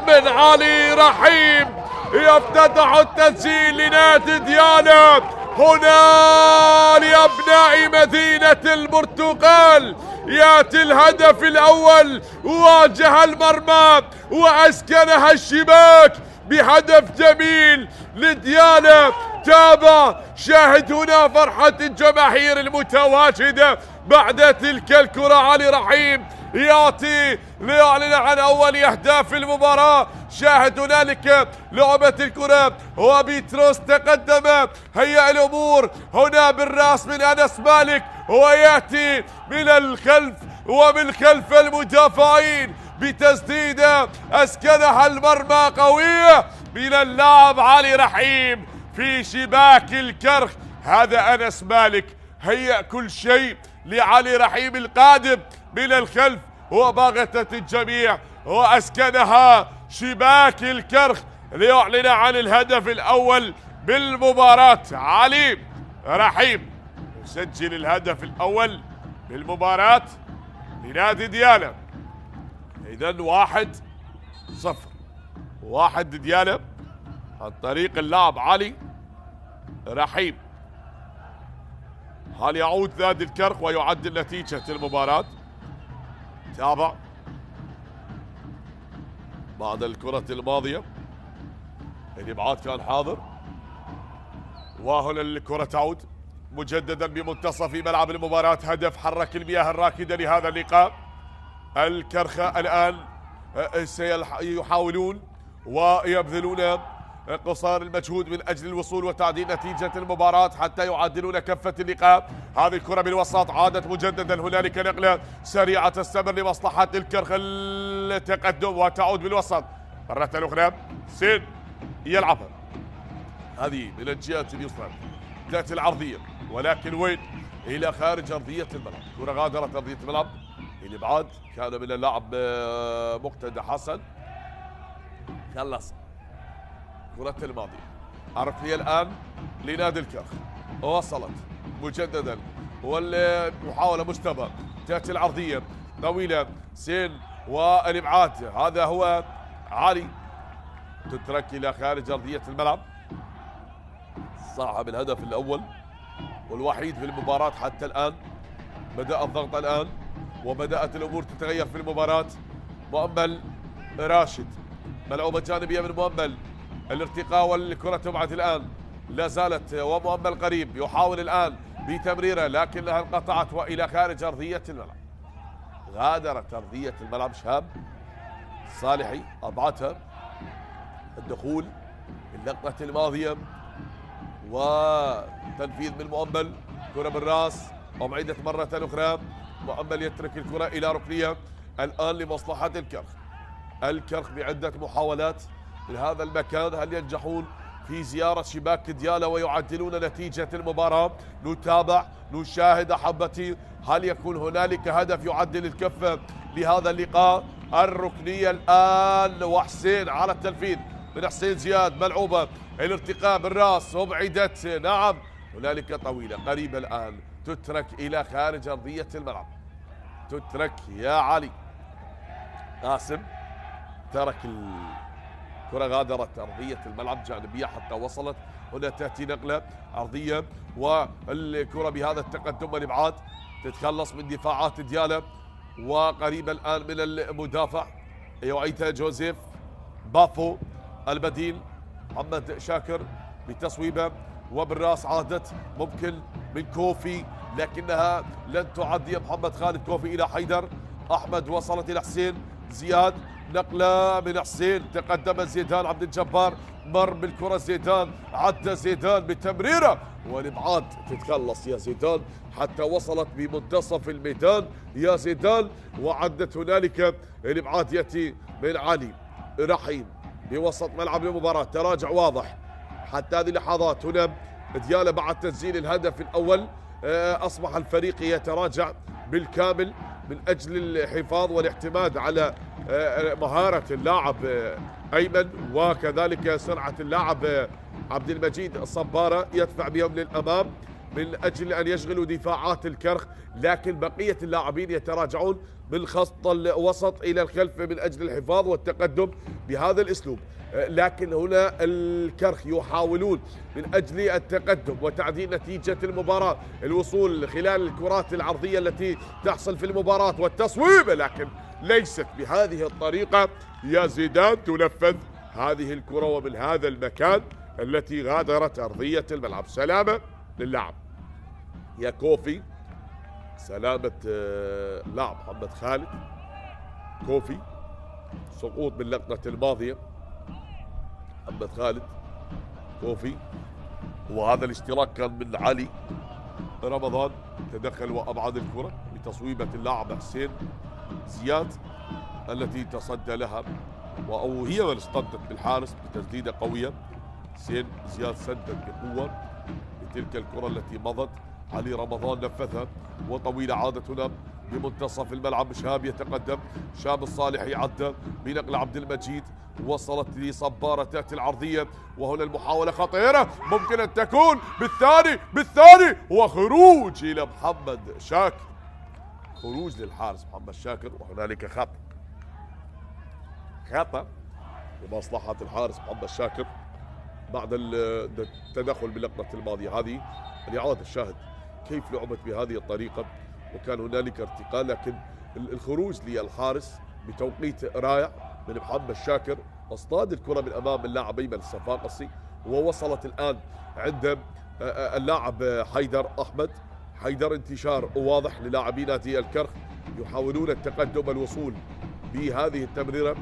من علي رحيم يفتتح التسجيل لنادي ديالا هنا لأبناء مدينة البرتقال. ياتي الهدف الأول، واجه المرمى وأسكنها الشباك بهدف جميل لديالا. تابع، شاهد هنا فرحة الجماهير المتواجدة بعد تلك الكرة. علي رحيم ياتي ليعلن عن أول أهداف المباراة. شاهد هنالك لعبة الكرة وبيتروس تقدم، هيأ الأمور هنا بالراس من أنس مالك، ويأتي من الخلف ومن خلف المدافعين بتسديدة أسكنها المرمى قوية من اللاعب علي رحيم في شباك الكرخ. هذا أنس مالك هيأ كل شيء لعلي رحيم القادم من الخلف، وباغتت الجميع وأسكنها شباك الكرخ ليعلن عن الهدف الأول بالمباراة. علي رحيم يسجل الهدف الأول بالمباراة لنادي ديالا. إذن 1-0، 1 ديالا عن طريق اللاعب علي رحيم. هل يعود نادي الكرخ ويعدل نتيجة المباراة؟ تابع بعد الكرة الماضية الإبعاد كان حاضر، وهنا الكرة تعود مجددا بمنتصف ملعب المباراة. هدف حرك المياه الراكدة لهذا اللقاء. الكرخة الآن سيحاولون ويبذلون قصار المجهود من أجل الوصول وتعديل نتيجة المباراة حتى يعادلون كفة اللقاء. هذه الكرة بالوسط عادت مجددا، هنالك نقلة سريعة تستمر لمصلحة الكرخ التقدم وتعود بالوسط مرة أخرى. سين يلعبها، هذه من الجهة اليسرى تأتي العرضية، ولكن وين؟ إلى خارج أرضية الملعب. كرة غادرت أرضية الملعب، الإبعاد كان من اللاعب مقتدى حسن. خلص كرة الماضية، الركنية الآن لنادي الكرخ، وصلت مجددا والمحاولة مشتبه. تأتي العرضية طويلة، سين والإبعاد، هذا هو علي، تترك إلى خارج أرضية الملعب. صاحب الهدف الأول والوحيد في المباراة حتى الآن. بدأ الضغط الآن وبدأت الأمور تتغير في المباراة. مؤمل راشد، ملعوبة جانبية من مؤمل، الارتقاء والكرة تبعد الآن، لا زالت ومؤمل قريب، يحاول الآن بتمريرة لكنها انقطعت وإلى خارج أرضية الملعب. غادرت أرضية الملعب شهاب صالحي، أضعتها الدخول اللقطة الماضية وتنفيذ من مؤمل. كرة بالراس ومعيدة مرة أخرى، مؤمل يترك الكرة إلى ركنية الآن لمصلحة الكرخ. الكرخ بعدة محاولات من هذا المكان، هل ينجحون في زيارة شباك ديالا ويعدلون نتيجة المباراة؟ نتابع نشاهد أحبتي، هل يكون هنالك هدف يعدل الكفة لهذا اللقاء؟ الركنية الآن وحسين على التنفيذ من حسين زياد، ملعوبة الارتقاء بالراس وبعدت، نعم هنالك طويلة قريبة الآن، تترك إلى خارج أرضية الملعب. تترك يا علي. قاسم ترك الكرة، غادرت أرضية الملعب جانبية حتى وصلت. هنا تأتي نقلة أرضية والكرة بهذا التقدم والإبعاد، تتخلص من دفاعات ديالا وقريبة الآن من المدافع يعيدها جوزيف بافو البديل. محمد شاكر بتصويبه وبالراس عادت ممكن من كوفي لكنها لن تعد يا محمد خالد. كوفي إلى حيدر، أحمد وصلت إلى حسين زياد، نقلة من حسين، تقدم زيدان عبد الجبار، مر بالكرة زيدان، عدى زيدان بتمريرة والإبعاد، تتخلص يا زيدان حتى وصلت بمنتصف الميدان يا زيدان وعدت. هنالك الإبعاد يأتي من علي رحيم بوسط ملعب المباراة، تراجع واضح حتى هذه اللحظات. هنا ديالا بعد تسجيل الهدف الأول أصبح الفريق يتراجع بالكامل من أجل الحفاظ والاعتماد على مهارة اللاعب أيمن وكذلك سرعة اللاعب عبد المجيد الصبارة، يدفع بهم للأمام من أجل أن يشغلوا دفاعات الكرخ، لكن بقية اللاعبين يتراجعون من خط الوسط إلى الخلف من أجل الحفاظ والتقدم بهذا الأسلوب. لكن هنا الكرخ يحاولون من أجل التقدم وتعديل نتيجة المباراة، الوصول خلال الكرات العرضية التي تحصل في المباراة والتصويب، لكن ليست بهذه الطريقة يا زيدان تنفذ هذه الكرة ومن هذا المكان التي غادرت أرضية الملعب. سلامة للاعب يا كوفي، سلامة لاعب محمد خالد كوفي، سقوط باللقطة الماضية محمد خالد كوفي، وهذا الاشتراك كان من علي رمضان، تدخل وأبعد الكرة بتصويبة اللاعب حسين زياد التي تصدى لها أو هي من اصطدت بالحارس بتسديدة قوية. حسين زياد سدد بقوة بتلك الكرة التي مضت، علي رمضان نفذها وطويلة عادت هنا بمنتصف الملعب. شهاب يتقدم، شهاب الصالحي عدى بنقل عبد المجيد، وصلت لصبارة تأتي العرضية وهنا المحاولة خطيرة ممكن أن تكون بالثاني وخروج إلى محمد شاكر، خروج للحارس محمد شاكر، وهنالك خطأ لمصلحة الحارس محمد شاكر بعد التدخل باللقطة الماضية. هذه لإعادة الشاهد كيف لعبت بهذه الطريقة، وكان هنالك ارتقاء، لكن الخروج للحارس بتوقيت رائع من محمد شاكر، اصطاد الكرة من أمام اللاعب أيمن الصفاقسي، ووصلت الآن عند اللاعب حيدر أحمد. حيدر انتشار واضح للاعبي نادي الكرخ يحاولون التقدم الوصول بهذه التمريرة.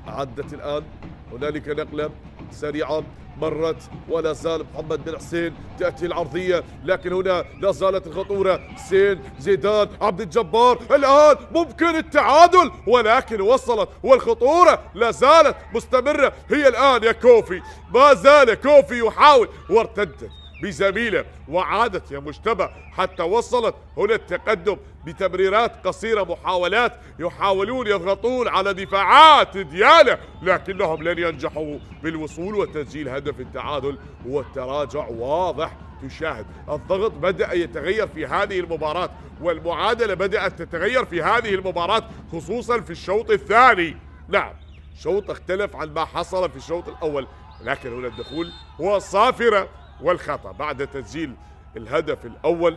عدت الآن هنالك نقلة سريعة مرت ولا زال محمد بن حسين، تأتي العرضية لكن هنا لا زالت الخطورة. حسين زيدان عبد الجبار الآن ممكن التعادل، ولكن وصلت والخطورة لا زالت مستمرة. هي الآن يا كوفي، ما زال كوفي يحاول وارتدت بزميله وعادت يا مجتبى حتى وصلت هنا التقدم بتمريرات قصيرة، محاولات يحاولون يضغطون على دفاعات دياله لكنهم لن ينجحوا بالوصول وتسجيل هدف التعادل، والتراجع واضح. تشاهد الضغط بدأ يتغير في هذه المباراة، والمعادلة بدأت تتغير في هذه المباراة خصوصا في الشوط الثاني. نعم شوط اختلف عن ما حصل في الشوط الأول، لكن هنا الدخول هو الصافرة والخطأ بعد تسجيل الهدف الأول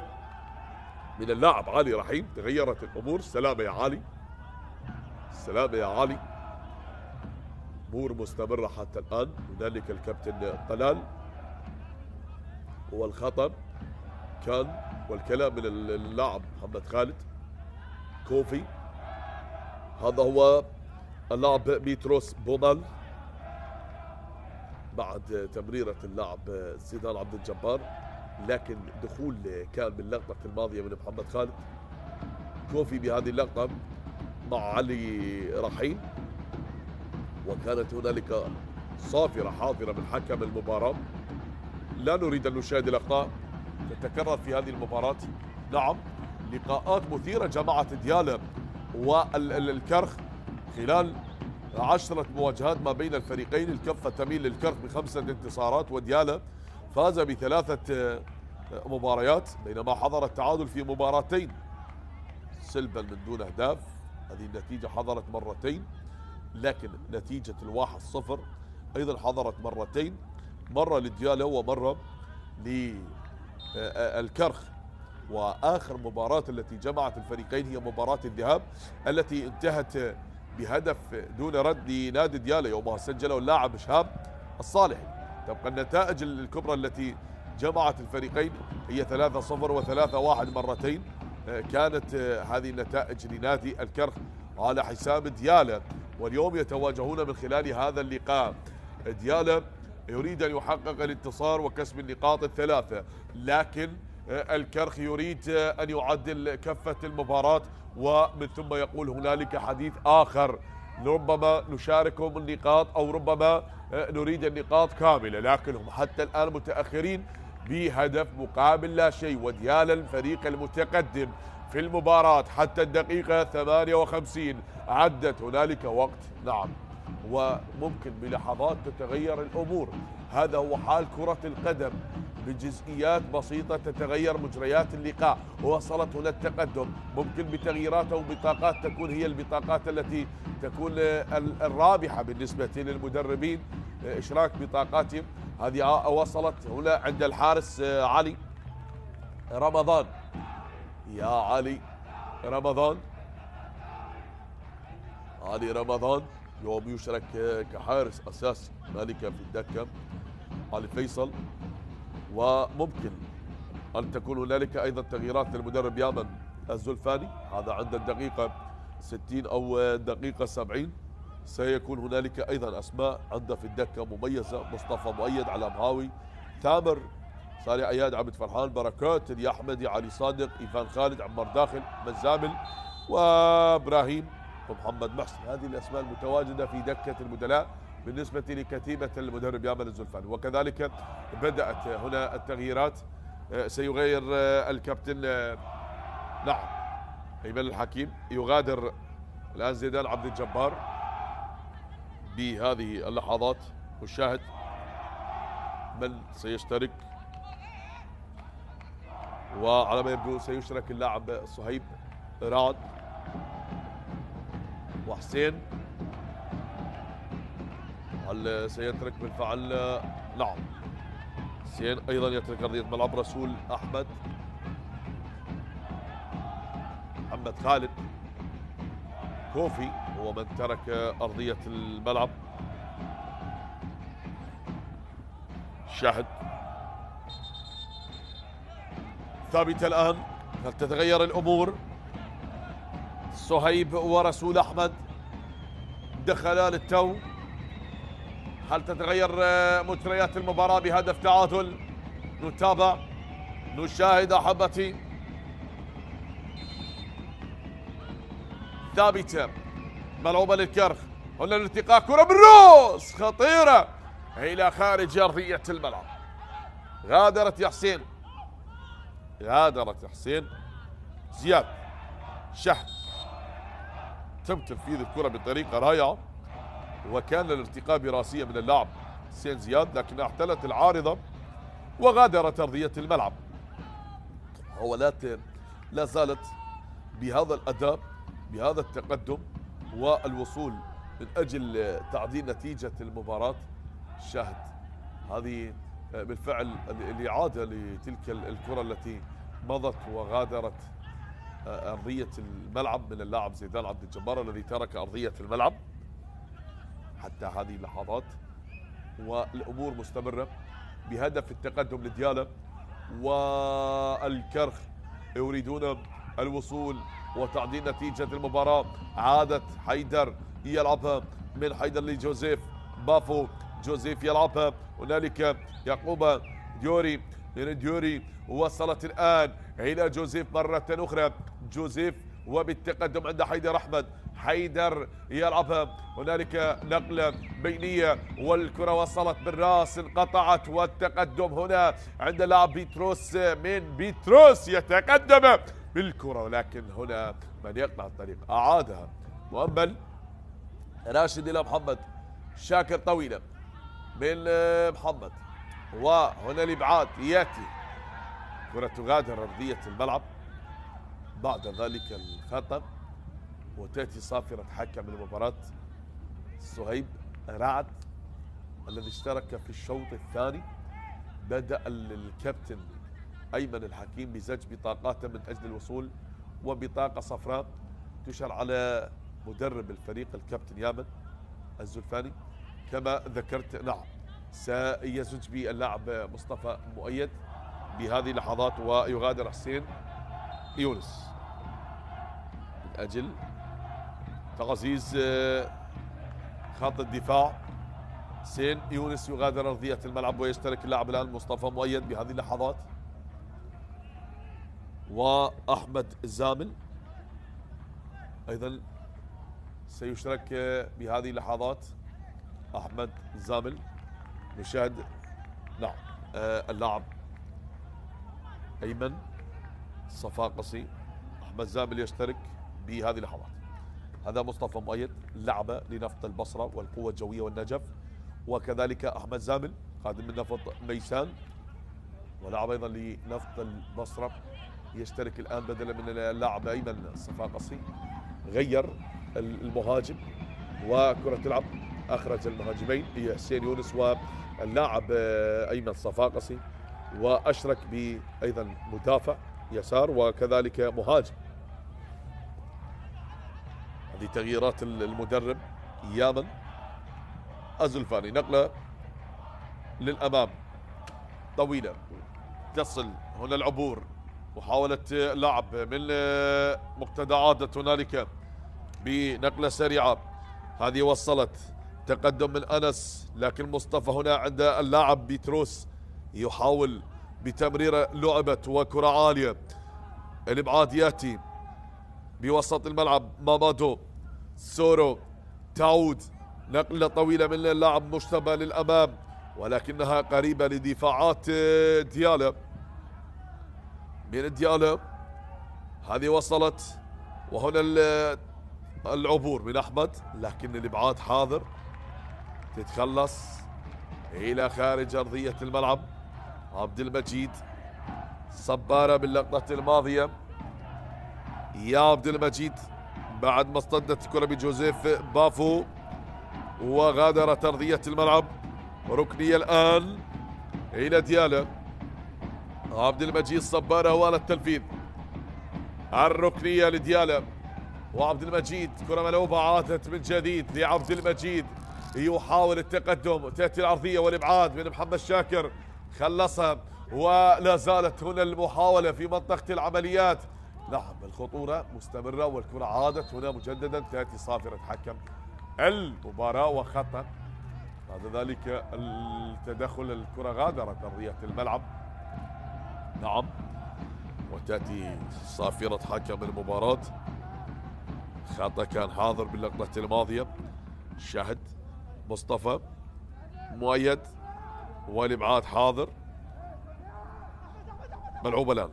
من اللاعب علي رحيم. تغيرت الأمور. سلامة يا علي، سلامة يا علي. أمور مستمرة حتى الآن. هنالك الكابتن طلال، والخطأ كان والكلام من اللاعب محمد خالد كوفي. هذا هو اللاعب بيتروس بومال بعد تمريرة اللاعب زيدان عبد الجبار، لكن دخول كان باللقطة الماضية من محمد خالد كوفي بهذه اللقطة مع علي رحيم، وكانت هنالك صافرة حاضرة من حكم المباراة. لا نريد أن نشاهد الأخطاء تتكرر في هذه المباراة. نعم لقاءات مثيرة جمعت ديالا والكرخ خلال 10 مواجهات ما بين الفريقين. الكفة تميل للكرخ ب5 انتصارات، وديالا فاز ب3 مباريات، بينما حضر التعادل في مباراتين سلبا من دون أهداف. هذه النتيجة حضرت مرتين، لكن نتيجة 1-0 أيضا حضرت مرتين، مرة لديالا ومرة للكرخ. وآخر مباراة التي جمعت الفريقين هي مباراة الذهاب التي انتهت بهدف دون رد لنادي ديالا، يومها سجله اللاعب شهاب الصالحي. تبقى النتائج الكبرى التي جمعت الفريقين هي 3-0 و3-1 مرتين. كانت هذه النتائج لنادي الكرخ على حساب ديالا، واليوم يتواجهون من خلال هذا اللقاء. ديالا يريد أن يحقق الانتصار وكسب النقاط الثلاثة، لكن الكرخ يريد أن يعدل كفة المباراة، ومن ثم يقول هنالك حديث آخر، ربما نشاركهم النقاط أو ربما نريد النقاط كاملة، لكنهم حتى الآن متأخرين بهدف مقابل لا شيء. وديالا الفريق المتقدم في المباراة حتى الدقيقة 58 عدت هنالك وقت. نعم وممكن بلحظات تتغير الأمور، هذا هو حال كرة القدم، بجزئيات بسيطة تتغير مجريات اللقاء. ووصلت هنا التقدم، ممكن بتغييرات أو بطاقات تكون هي البطاقات التي تكون الرابحة بالنسبة للمدربين، إشراك بطاقاتهم. هذه وصلت هنا عند الحارس علي رمضان. يا علي رمضان، علي رمضان يوم يشرك كحارس أساسي هنالك في الدكة علي فيصل، وممكن أن تكون هنالك أيضا تغييرات للمدرب يامن الزلفاني. هذا عند الدقيقة 60 أو الدقيقة 70 سيكون هنالك أيضا أسماء عند في الدكة مميزة، مصطفى مؤيد، على مهاوي، ثامر، صالح اياد، عبد فرحان، بركات، اليا احمدي، علي صادق، ايفان خالد، عمار داخل، مزامل، وابراهيم ومحمد محسن. هذه الاسماء المتواجده في دكه البدلاء بالنسبه لكتيبه المدرب يامن الزلفاني. وكذلك بدات هنا التغييرات، سيغير الكابتن نعم ايمن الحكيم، يغادر الان زيدان عبد الجبار بهذه اللحظات. نشاهد من سيشترك، وعلى ما يبدو سيشترك اللاعب صهيب رعد وحسين. هل سيترك بالفعل؟ نعم، حسين ايضا يترك ارضيه ملعب. رسول احمد، محمد خالد، كوفي هو من ترك ارضيه الملعب. شاهد ثابتة الآن، هل تتغير الأمور؟ صهيب ورسول أحمد دخلا للتو. هل تتغير مجريات المباراة بهدف تعادل؟ نتابع نشاهد أحبتي. ثابتة ملعوبة للكرخ، هنا الالتقاء، كرة بالروس خطيرة إلى خارج أرضية الملعب. غادرت يا حسين، غادرت يا حسين. زياد شهد تم تنفيذ الكرة بطريقة رائعة، وكان الارتقاء براسية من اللاعب حسين زياد، لكنها احتلت العارضة وغادرت أرضية الملعب. محاولات لا زالت بهذا الأداء، بهذا التقدم والوصول من أجل تعديل نتيجة المباراة. شاهد هذه بالفعل الإعادة لتلك الكرة التي مضت وغادرت أرضية الملعب من اللاعب زيدان عبد الجبار الذي ترك أرضية الملعب حتى هذه اللحظات، والأمور مستمرة بهدف التقدم لديالا. والكرخ يريدون الوصول وتعديل نتيجة المباراة. عادت حيدر يلعبها من حيدر لجوزيف بافو، جوزيف يلعبها هنالك يعقوب ديوري من ديوري، وصلت الآن إلى جوزيف مرة أخرى. جوزيف وبالتقدم عند حيدر أحمد، حيدر يلعبها هنالك نقلة بينية والكرة وصلت بالراس انقطعت، والتقدم هنا عند لاعب بيتروس من بيتروس يتقدم بالكرة، ولكن هنا من يقطع الطريق أعادها مؤمل راشد إلى محمد شاكر، طويلة من محمد، وهنا الإبعاد يأتي كرة تغادر أرضية الملعب بعد ذلك الخطأ، وتأتي صافرة حكم المباراة صهيب رعد الذي اشترك في الشوط الثاني. بدأ الكابتن أيمن الحكيم بزج بطاقاته من أجل الوصول، وبطاقة صفراء تشار على مدرب الفريق الكابتن يامن الزلفاني كما ذكرت. نعم سيزج باللاعب مصطفى مؤيد بهذه اللحظات، ويغادر حسين يونس من أجل تعزيز خط الدفاع. حسين يونس يغادر أرضية الملعب ويشترك اللاعب الآن مصطفى مؤيد بهذه اللحظات، وأحمد زامل أيضا سيشترك بهذه اللحظات. أحمد زامل نشاهد نعم اللاعب أيمن صفاقسي، أحمد زامل يشترك بهذه اللحظات. هذا مصطفى مؤيد لعبة لنفط البصرة والقوة الجوية والنجف، وكذلك أحمد زامل قادم من نفط ميسان ولعب أيضا لنفط البصرة، يشترك الآن بدلا من اللاعب أيمن الصفاقسي. غير المهاجم وكرة تلعب، أخرج المهاجمين هي حسين يونس واللاعب أيمن صفاقسي، وأشرك بأيضا مدافع يسار وكذلك مهاجم. هذه تغييرات المدرب يامن الزلفاني. نقلة للأمام طويلة تصل هنا العبور، محاولة لعب من مقتدى عادة هنالك بنقلة سريعة، هذه وصلت تقدم من أنس، لكن مصطفى هنا عند اللاعب بيتروس يحاول بتمريرة لعبت وكرة عالية. الإبعاد يأتي بوسط الملعب، مامادو سورو تعود، نقلة طويلة من اللاعب مجتبى للأمام ولكنها قريبة لدفاعات ديالا من ديالا. هذه وصلت وهنا العبور من أحمد، لكن الإبعاد حاضر، تتخلص إلى خارج أرضية الملعب. عبد المجيد صبارة باللقطة الماضية، يا عبد المجيد بعد ما اصطدت الكرة بجوزيف بافو وغادرت أرضية الملعب. ركنية الآن إلى ديالا، عبد المجيد صبارة هو على التنفيذ، الركنية لديالا وعبد المجيد، كرة ملعوبة عادت من جديد لعبد المجيد يحاول التقدم، تأتي العرضية والإبعاد من محمد شاكر، خلصها ولا زالت هنا المحاولة في منطقة العمليات. نعم الخطورة مستمرة والكرة عادت هنا مجددا، تأتي صافرة حكم المباراة وخطأ بعد ذلك التدخل، الكرة غادرت أرضية الملعب. نعم، وتأتي صافرة حكم المباراة. خطأ كان حاضر باللقطة الماضية. شاهد مصطفى مؤيد والإبعاد حاضر. ملعوبة الآن،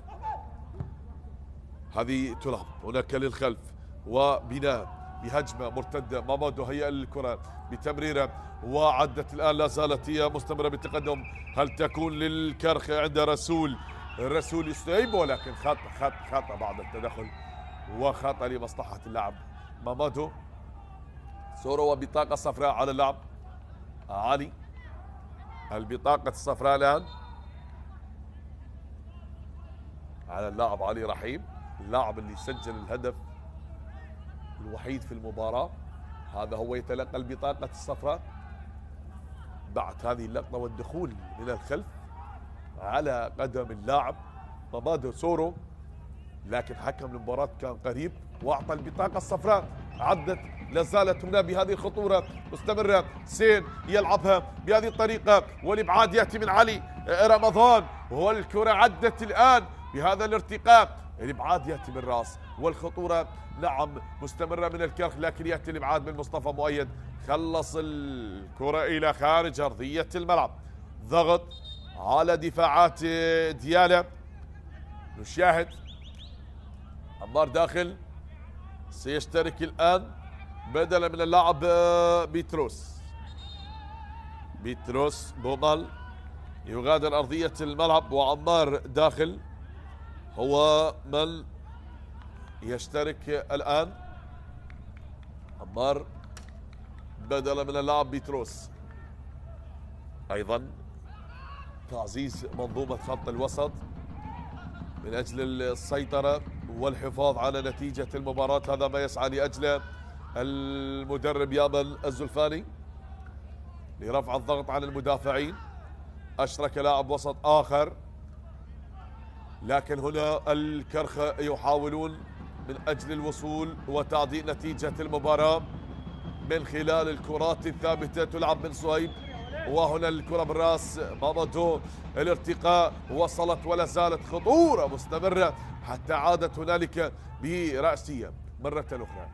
هذه تلعب هناك للخلف وبناء بهجمة مرتدة. مامادو هيأ الكرة بتمريرة وعدت الآن، لا زالت هي مستمرة بالتقدم. هل تكون للكرخ عند رسول يستيب، ولكن خطأ بعد التدخل وخطأ لمصلحة اللاعب مامادو. سورو وبطاقة صفراء على اللاعب علي. البطاقة الصفراء الآن على اللاعب علي رحيم، اللاعب اللي سجل الهدف الوحيد في المباراة. هذا هو يتلقى البطاقة الصفراء بعد هذه اللقطة والدخول من الخلف على قدم اللاعب مامادو سورو، لكن حكم المباراة كان قريب واعطى البطاقة الصفراء. عدت، لا زالت هنا بهذه الخطورة مستمرة. سين يلعبها بهذه الطريقة والابعاد ياتي من علي رمضان، والكرة عدت الآن بهذا الارتقاء. الابعاد ياتي من راس والخطورة نعم مستمرة من الكرخ، لكن ياتي الابعاد من مصطفى مؤيد. خلص الكرة إلى خارج أرضية الملعب. ضغط على دفاعات ديالا. نشاهد عمار داخل، سيشترك الآن بدلا من اللاعب بيتروس بومال يغادر أرضية الملعب، وعمار داخل هو من يشترك الآن. عمار بدلا من اللاعب بيتروس. أيضا تعزيز منظومة خط الوسط من أجل السيطرة والحفاظ على نتيجة المباراة. هذا ما يسعى لأجله المدرب يامن الزلفاني لرفع الضغط عن المدافعين. أشرك لاعب وسط آخر، لكن هنا الكرخ يحاولون من أجل الوصول وتعديل نتيجة المباراة من خلال الكرات الثابتة تلعب من صهيب. وهنا الكرة بالراس مامادو، الارتقاء وصلت ولا زالت خطورة مستمرة حتى عادت هنالك برأسية مرة أخرى.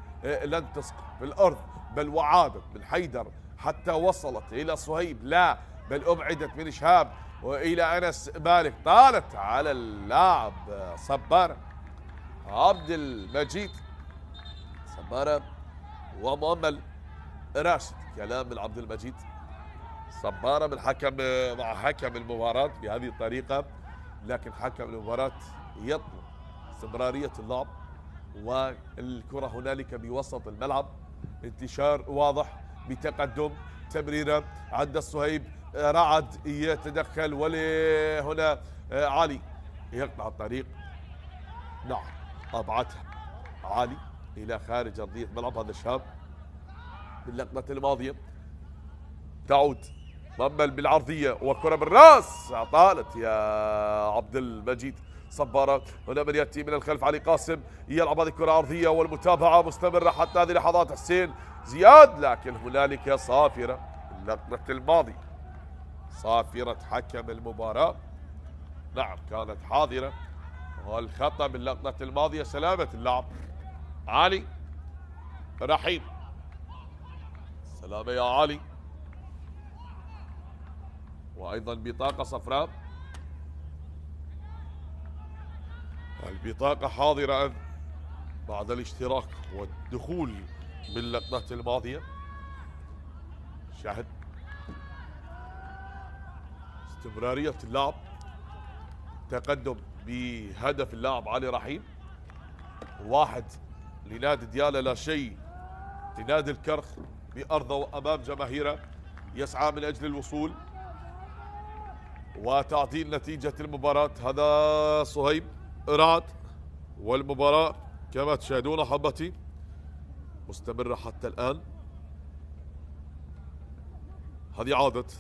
لن تسقط في الأرض بل وعادت من حيدر حتى وصلت إلى صهيب، لا بل أبعدت من شهاب وإلى أنس مالك. طالت على اللاعب صبارة عبد المجيد. صبارة ومؤمل راشد. كلام من عبد المجيد. صبارة من حكم مع حكم المباراة بهذه الطريقة، لكن حكم المباراة يطلب استمرارية اللعب والكرة هنالك بوسط الملعب. انتشار واضح بتقدم، تمريرة عند الصهيب، رعد يتدخل ولهنا علي يقطع الطريق. نعم أبعدها علي إلى خارج أرضية ملعب. هذا الشاب باللقطة الماضية. تعود مؤمل بالعرضية وكرة بالراس، طالت يا عبد المجيد. صبارة هنا من يأتي من الخلف. علي قاسم يلعب هذه الكرة عرضية والمتابعة مستمرة حتى هذه اللحظات. حسين زياد، لكن هنالك صافرة اللقطة الماضية، صافرة حكم المباراة نعم كانت حاضرة، والخطأ باللقطة الماضية سلامة اللعب علي رحيم. سلامة يا علي. وأيضا بطاقة صفراء، البطاقة حاضرة بعد الاشتراك والدخول باللقطة الماضية. شاهد استمرارية اللعب، تقدم بهدف اللاعب علي رحيم. 1 لنادي ديالا لا شيء لنادي الكرخ بأرضه وأمام جماهيره، يسعى من أجل الوصول وتعديل نتيجة المباراة. هذا صهيب رعد، والمباراة كما تشاهدون أحبتي مستمرة حتى الآن. هذه عادت،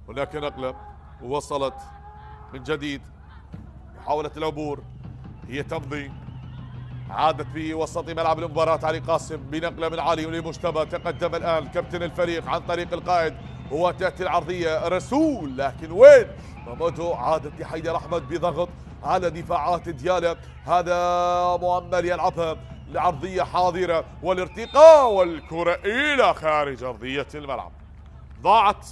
هناك نقلة ووصلت من جديد، محاولة العبور، هي تمضي عادت في وسط ملعب المباراة علي قاسم بنقلة من علي لمجتبى. تقدم الآن كابتن الفريق عن طريق القائد وتأتي العرضية رسول، لكن وين مامودو؟ عادت لحيدر أحمد بضغط على دفاعات ديالا. هذا مؤمل يلعبها لعرضية حاضرة والارتقاء والكرة إلى خارج أرضية الملعب، ضاعت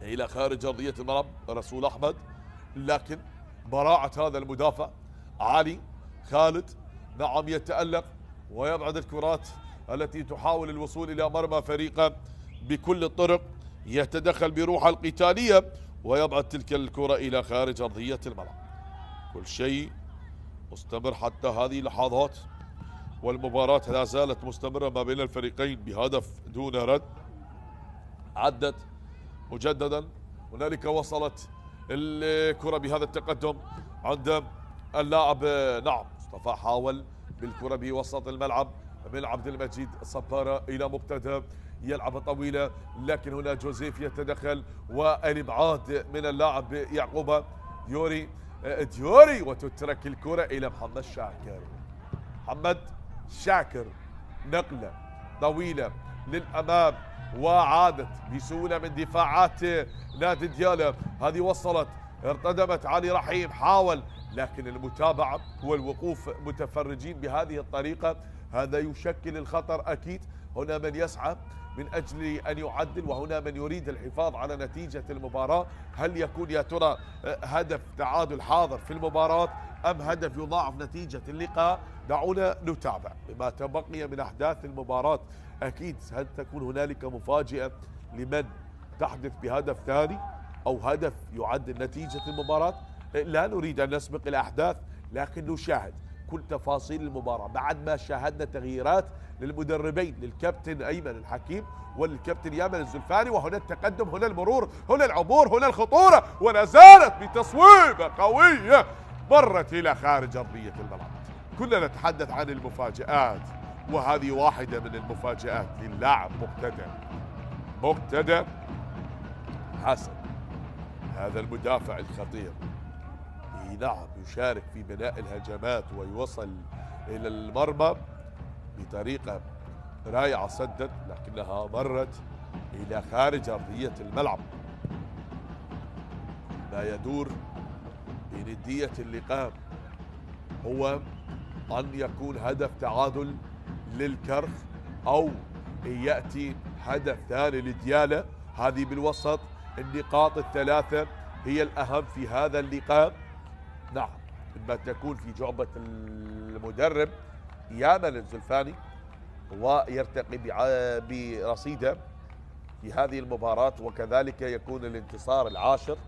إلى خارج أرضية الملعب رسول أحمد، لكن براعة هذا المدافع علي خالد نعم يتألق ويبعد الكرات التي تحاول الوصول إلى مرمى فريقه بكل الطرق، يتدخل بروحه القتالية ويبعد تلك الكرة إلى خارج أرضية الملعب. كل شيء مستمر حتى هذه اللحظات، والمباراة لا زالت مستمرة ما بين الفريقين بهدف دون رد. عدت مجددا، هنالك وصلت الكرة بهذا التقدم عند اللاعب نعم مصطفى، حاول بالكرة بوسط الملعب من عبد المجيد صبارة إلى مقتدى، يلعب طويلة لكن هنا جوزيف يتدخل والإبعاد من اللاعب يعقوب ديوري وتترك الكرة إلى محمد شاكر. محمد شاكر نقلة طويلة للأمام وعادت بسهولة من دفاعات نادي ديالا. هذه وصلت ارتدمت علي رحيم، حاول لكن المتابعة والوقوف متفرجين بهذه الطريقة هذا يشكل الخطر أكيد. هنا من يسعى من أجل أن يعدل وهنا من يريد الحفاظ على نتيجة المباراة. هل يكون يا ترى هدف تعادل حاضر في المباراة أم هدف يضاعف نتيجة اللقاء؟ دعونا نتابع بما تبقي من أحداث المباراة. أكيد هل تكون هنالك مفاجأة لمن تحدث بهدف ثاني أو هدف يعدل نتيجة المباراة؟ لا نريد أن نسبق الأحداث لكن نشاهد كل تفاصيل المباراة بعد ما شاهدنا تغييرات للمدربين، للكابتن أيمن الحكيم والكابتن يامن الزلفاني، وهنا التقدم، هنا المرور، هنا العبور، هنا الخطورة، ولا زالت بتصويبة قوية مرت إلى خارج أرضية الملعب. كلنا نتحدث عن المفاجآت وهذه واحدة من المفاجآت للاعب مقتدى حسن، هذا المدافع الخطير. نعم يشارك في بناء الهجمات ويوصل إلى المرمى بطريقة رائعة، سدد لكنها مرت إلى خارج أرضية الملعب. ما يدور بندية اللقاء هو أن يكون هدف تعادل للكرخ أو يأتي هدف ثاني لديالا. هذه بالوسط النقاط الثلاثة هي الأهم في هذا اللقاء. نعم إما تكون في جعبة المدرب يامن الزلفاني ويرتقي برصيده في هذه المباراة، وكذلك يكون الانتصار العاشر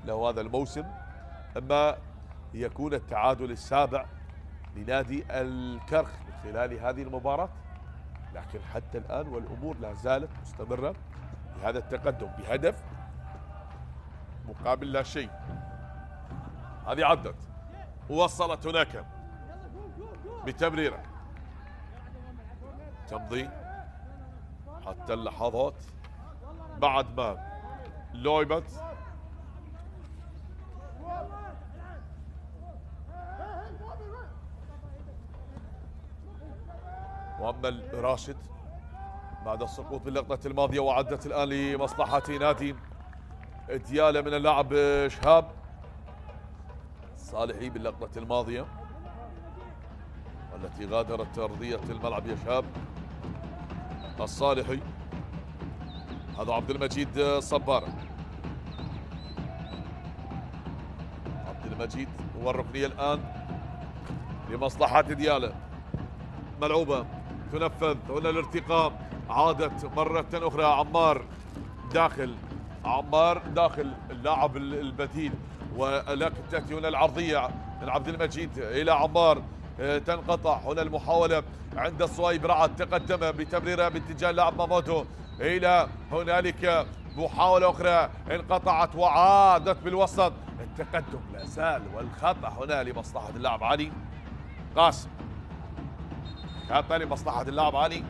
له هذا الموسم، أما يكون التعادل السابع لنادي الكرخ من خلال هذه المباراة. لكن حتى الآن والأمور لا زالت مستمرة بهذا التقدم بهدف مقابل لا شيء. هذه عدت ووصلت هناك بتمريرة تمضي حتى اللحظات بعد ما لعبت. مؤمل راشد بعد السقوط باللقطة الماضية وعدت الآن لمصلحة نادي ديالا من اللاعب شهاب صالحي باللقطة الماضية التي غادرت أرضية الملعب. يا شهاب الصالحي، هذا عبد المجيد صبارة، عبد المجيد والركنية الآن لمصلحة ديالا، ملعوبة تنفذ، هنا الارتقاء، عادت مرة أخرى عمار داخل، عمار داخل اللاعب البديل، ولكن تأتي هنا العرضية من عبد المجيد إلى عمار، تنقطع هنا المحاولة عند الصويب، رعد تقدم بتمريرة باتجاه اللاعب مامودو، إلى هنالك محاولة أخرى انقطعت وعادت بالوسط، التقدم لا زال والخطأ هنا لمصلحة اللاعب علي قاسم، خطأ لمصلحة اللاعب علي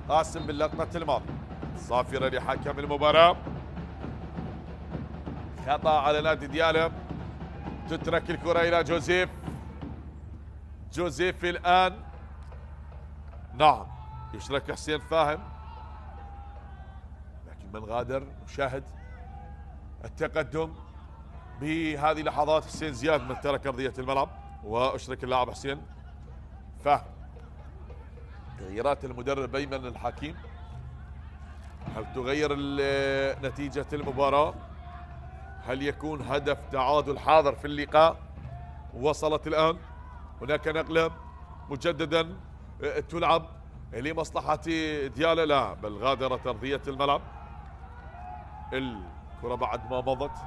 قاسم باللقطة الماضية، صافرة لحكم المباراة، خطأ على نادي ديالا، تترك الكرة إلى جوزيف، جوزيف الآن. نعم يشرك حسين فاهم، لكن من غادر نشاهد التقدم بهذه اللحظات. حسين زياد من ترك أرضية الملعب وأشرك اللاعب حسين فاهم. تغييرات المدرب أيمن الحكيم، هل تغير نتيجة المباراة؟ هل يكون هدف تعادل حاضر في اللقاء؟ وصلت الآن هناك نقلة مجددا تلعب لمصلحة ديالا، لا بل غادرت أرضية الملعب. الكرة بعد ما مضت،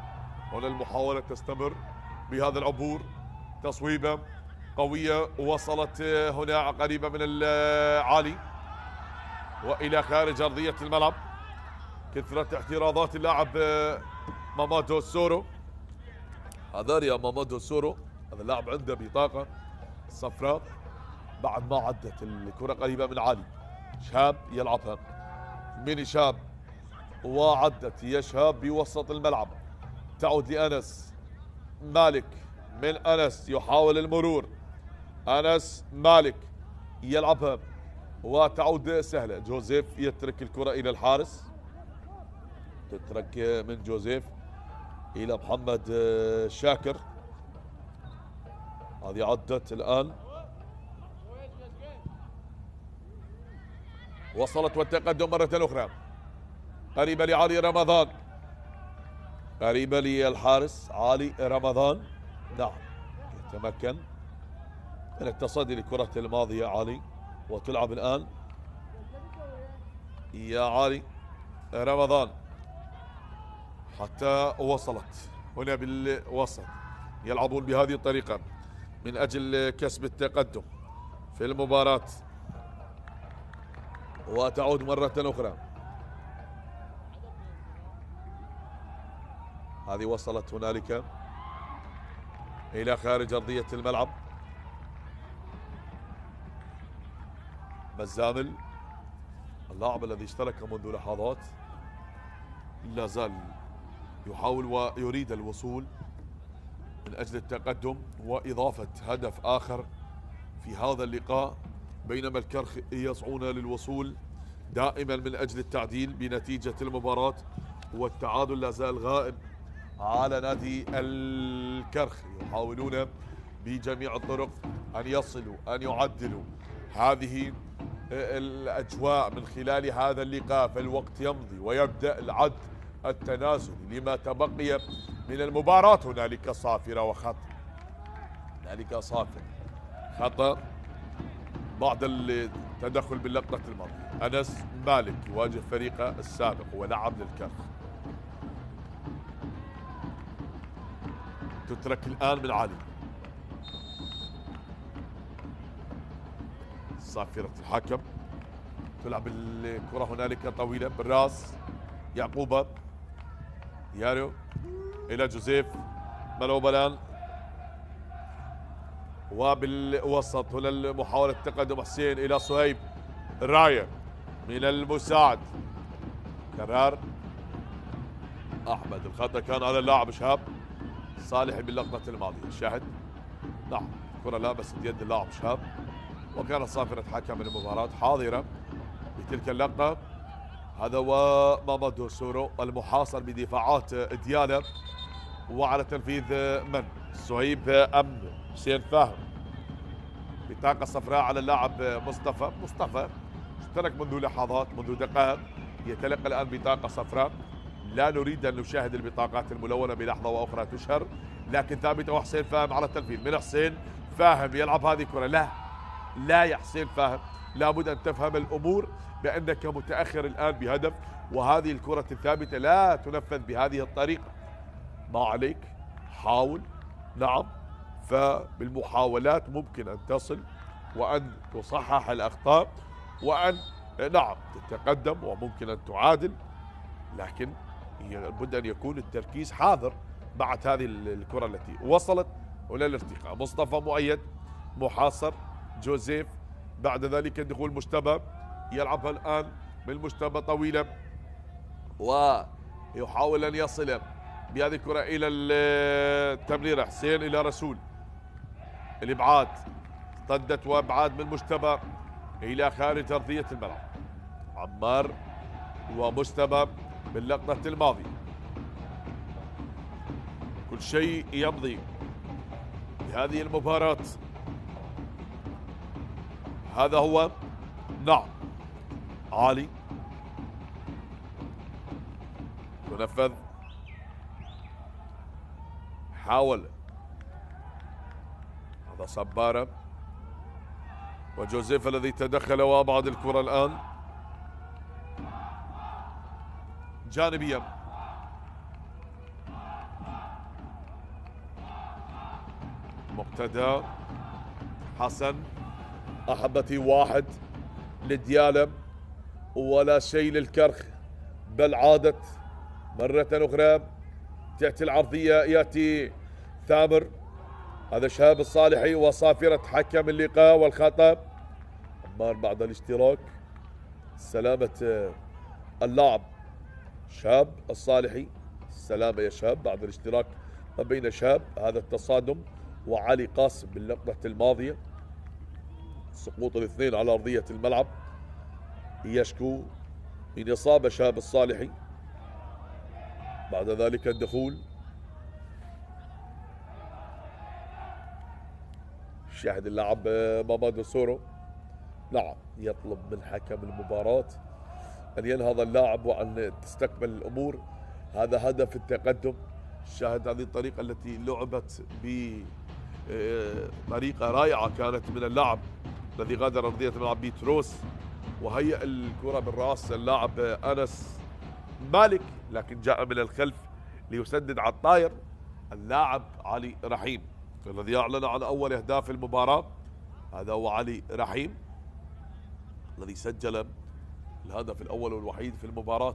هنا المحاولة تستمر بهذا العبور، تصويبة قوية وصلت هنا قريبة من العالي وإلى خارج أرضية الملعب. كثرة اعتراضات اللاعب مامادو سورو. هذا يا مامادو سورو، هذا اللاعب عنده بطاقة صفراء بعد ما عدت الكرة قريبة من علي. شهاب يلعبها من شهاب وعدت يا شهاب بوسط الملعب، تعود لأنس مالك. من أنس يحاول المرور، أنس مالك يلعبها وتعود سهلة. جوزيف يترك الكرة إلى الحارس، تترك من جوزيف إلى محمد شاكر. هذه عدت الآن، وصلت والتقدم مرة أخرى قريبة لعلي رمضان، قريبة للحارس علي رمضان. نعم يتمكن من التصدي لكرة الماضية علي، وتلعب الآن يا علي رمضان حتى وصلت هنا بالوسط. يلعبون بهذه الطريقة من أجل كسب التقدم في المباراة، وتعود مرة أخرى. هذه وصلت هنالك إلى خارج أرضية الملعب. مزامل اللاعب الذي اشترك منذ لحظات لا زال يحاول ويريد الوصول من أجل التقدم وإضافة هدف آخر في هذا اللقاء، بينما الكرخ يسعون للوصول دائما من أجل التعديل بنتيجة المباراة، والتعادل لا زال غائب على نادي الكرخ. يحاولون بجميع الطرق أن يصلوا أن يعدلوا هذه الأجواء من خلال هذا اللقاء، فالوقت يمضي ويبدأ العد التنازلي لما تبقي من المباراة. هنالك صافرة وخطأ، هنالك صافرة خطأ بعد التدخل باللقطة الماضية. أنس مالك يواجه فريقه السابق ولعب للكرخ. تترك الآن من علي، صافرة الحكم تلعب الكرة هنالك طويلة بالراس. يعقوبة يارو إلى جوزيف، ملعوبة الآن وبالوسط هنا محاولة تقدم حسين إلى صهيب. راية من المساعد، قرار أحمد. الخطأ كان على اللاعب شهاب صالح باللقطة الماضية. شاهد نعم الكرة لابست يد اللاعب شهاب، وكانت صافرة حكم المباراة حاضرة بتلك اللقطة. هذا ومامادو سورو المحاصر بدفاعات ديالا، وعلى تنفيذ من صهيب أم حسين فاهم. بطاقة صفراء على اللاعب مصطفى اشترك منذ لحظات منذ دقائق، يتلقى الآن بطاقة صفراء. لا نريد أن نشاهد البطاقات الملونة بلحظة وأخرى تشهر، لكن ثابتة. وحسين فاهم على التنفيذ من حسين فاهم يلعب هذه الكرة. لا يا حسين فاهم، لابد أن تفهم الأمور بأنك متأخر الآن بهدف، وهذه الكرة الثابتة لا تنفذ بهذه الطريقة. ما عليك، حاول. نعم فبالمحاولات ممكن أن تصل وأن تصحح الأخطاء وأن نعم تتقدم وممكن أن تعادل، لكن لابد أن يكون التركيز حاضر بعد هذه الكرة التي وصلت إلى الارتقاء. مصطفى مؤيد محاصر جوزيف، بعد ذلك دخول مجتبى يلعبها الآن من مجتبى طويلة، ويحاول أن يصل بهذه الكرة إلى التمريرة. حسين إلى رسول، الإبعاد ارتدت وابعاد من مجتبى الى خارج ارضيه الملعب. عمار ومجتبى باللقطه الماضيه. كل شيء يمضي بهذه المباراه. هذا هو نعم علي تنفذ. حاول هذا صبارة وجوزيف الذي تدخل وابعد الكرة الآن جانبيا. مقتدى حسن أحبتي، واحد لديالة ولا شيء للكرخ، بل عادت مرة أخرى. تأتي العرضية، يأتي ثامر، هذا شهاب الصالحي وصافرة حكم اللقاء والخطأ. عمار بعد الاشتراك، سلامة اللاعب شهاب الصالحي. السلامة يا شهاب بعد الاشتراك ما بين شهاب، هذا التصادم، وعلي قاسم باللقطة الماضية. سقوط الاثنين على أرضية الملعب. يشكو من إصابة شهاب الصالحي. بعد ذلك الدخول. شاهد اللاعب مامادو سورو، نعم، يطلب من حكم المباراة أن ينهض اللاعب وأن تستكمل الأمور. هذا هدف التقدم. شاهد هذه الطريقة التي لعبت بطريقة رائعة كانت من اللاعب الذي غادر أرضية الملعب بيتروس، وهيأ الكرة بالرأس اللاعب أنس مالك، لكن جاء من الخلف ليسدد على الطاير اللاعب علي رحيم الذي أعلن عن أول أهداف المباراة. هذا هو علي رحيم الذي سجل الهدف الأول والوحيد في المباراة،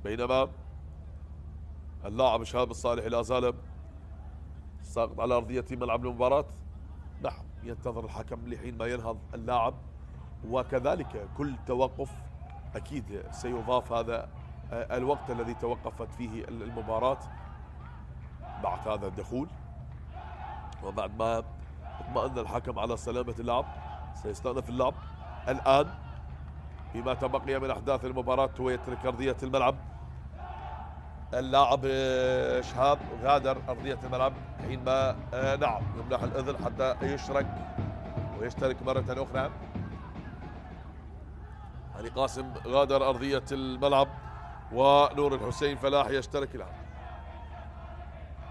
بينما اللاعب شهاب الصالحي لا زال ساقط على أرضية ملعب المباراة. نعم، ينتظر الحكم لحين ما ينهض اللاعب، وكذلك كل توقف أكيد سيضاف هذا الوقت الذي توقفت فيه المباراة بعد هذا الدخول. وبعد ما اطمأن الحكم على سلامة اللعب سيستأنف اللعب الآن فيما تبقي من أحداث المباراة، ويترك أرضية الملعب. اللاعب شهاب غادر أرضية الملعب حينما نعم يمنح الإذن حتى يشرك ويشترك مرة أخرى. علي قاسم غادر أرضية الملعب، ونور الحسين فلاح يشترك الآن.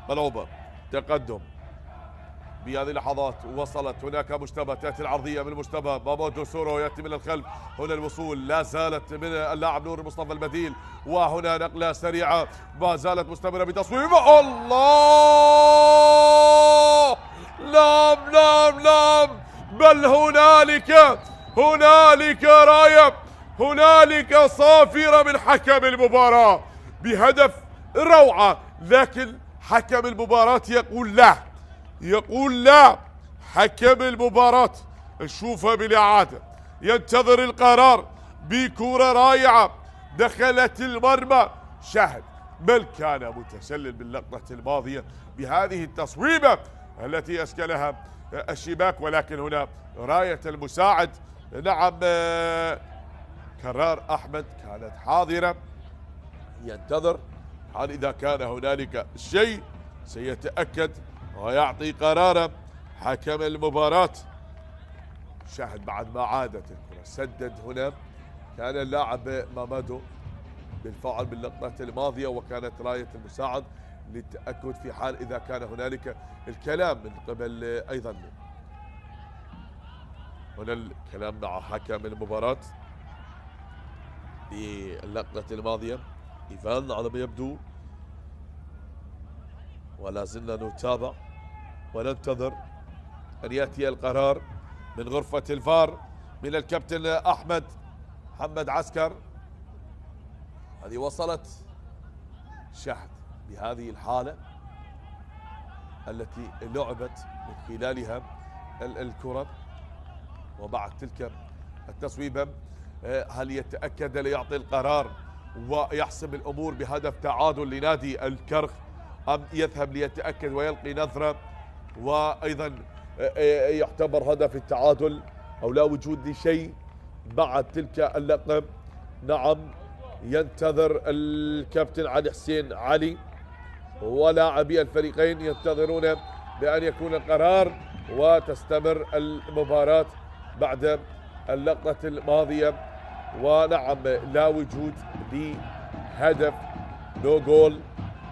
ملعوبة تقدم بهذه اللحظات، وصلت هناك مجتبى، تأتي العرضية من مجتبى. مامادو سورو يأتي من الخلف، هنا الوصول لا زالت من اللاعب نور مصطفى البديل، وهنا نقلة سريعة ما زالت مستمرة بتصويب. الله، نعم نعم نعم، بل هنالك راية، هنالك صافرة من حكم المباراة بهدف روعة، لكن حكم المباراة يقول لا. حكم المباراة نشوفها بالإعادة، ينتظر القرار بكرة رائعة دخلت المرمى. شاهد بل كان متسلل باللقطة الماضية بهذه التصويبة التي أشكلها الشباك، ولكن هنا راية المساعد. نعم، كرار أحمد كانت حاضرة، ينتظر هل إذا كان هنالك شيء سيتأكد ويعطي قراره حكم المباراة. شاهد بعد ما عادت الكرة سدد. هنا كان اللاعب مامادو بالفعل باللقطة الماضية، وكانت راية المساعد للتأكد في حال إذا كان هنالك الكلام من قبل أيضا هنا الكلام مع حكم المباراة باللقطة الماضية إيفان على ما يبدو. ولا زلنا نتابع وننتظر أن يأتي القرار من غرفة الفار من الكابتن أحمد محمد عسكر. هذه وصلت شاهد بهذه الحالة التي لعبت من خلالها الكرة، وبعد تلك التصويبة هل يتأكد ليعطي القرار ويحسم الأمور بهدف تعادل لنادي الكرخ، أم يذهب ليتأكد ويلقي نظرة وأيضا يعتبر هدف التعادل أو لا وجود لشيء بعد تلك اللقطة. نعم، ينتظر الكابتن علي حسين علي ولاعبي الفريقين ينتظرون بأن يكون القرار وتستمر المباراة بعد اللقطة الماضية. ونعم، لا وجود لهدف، نو جول،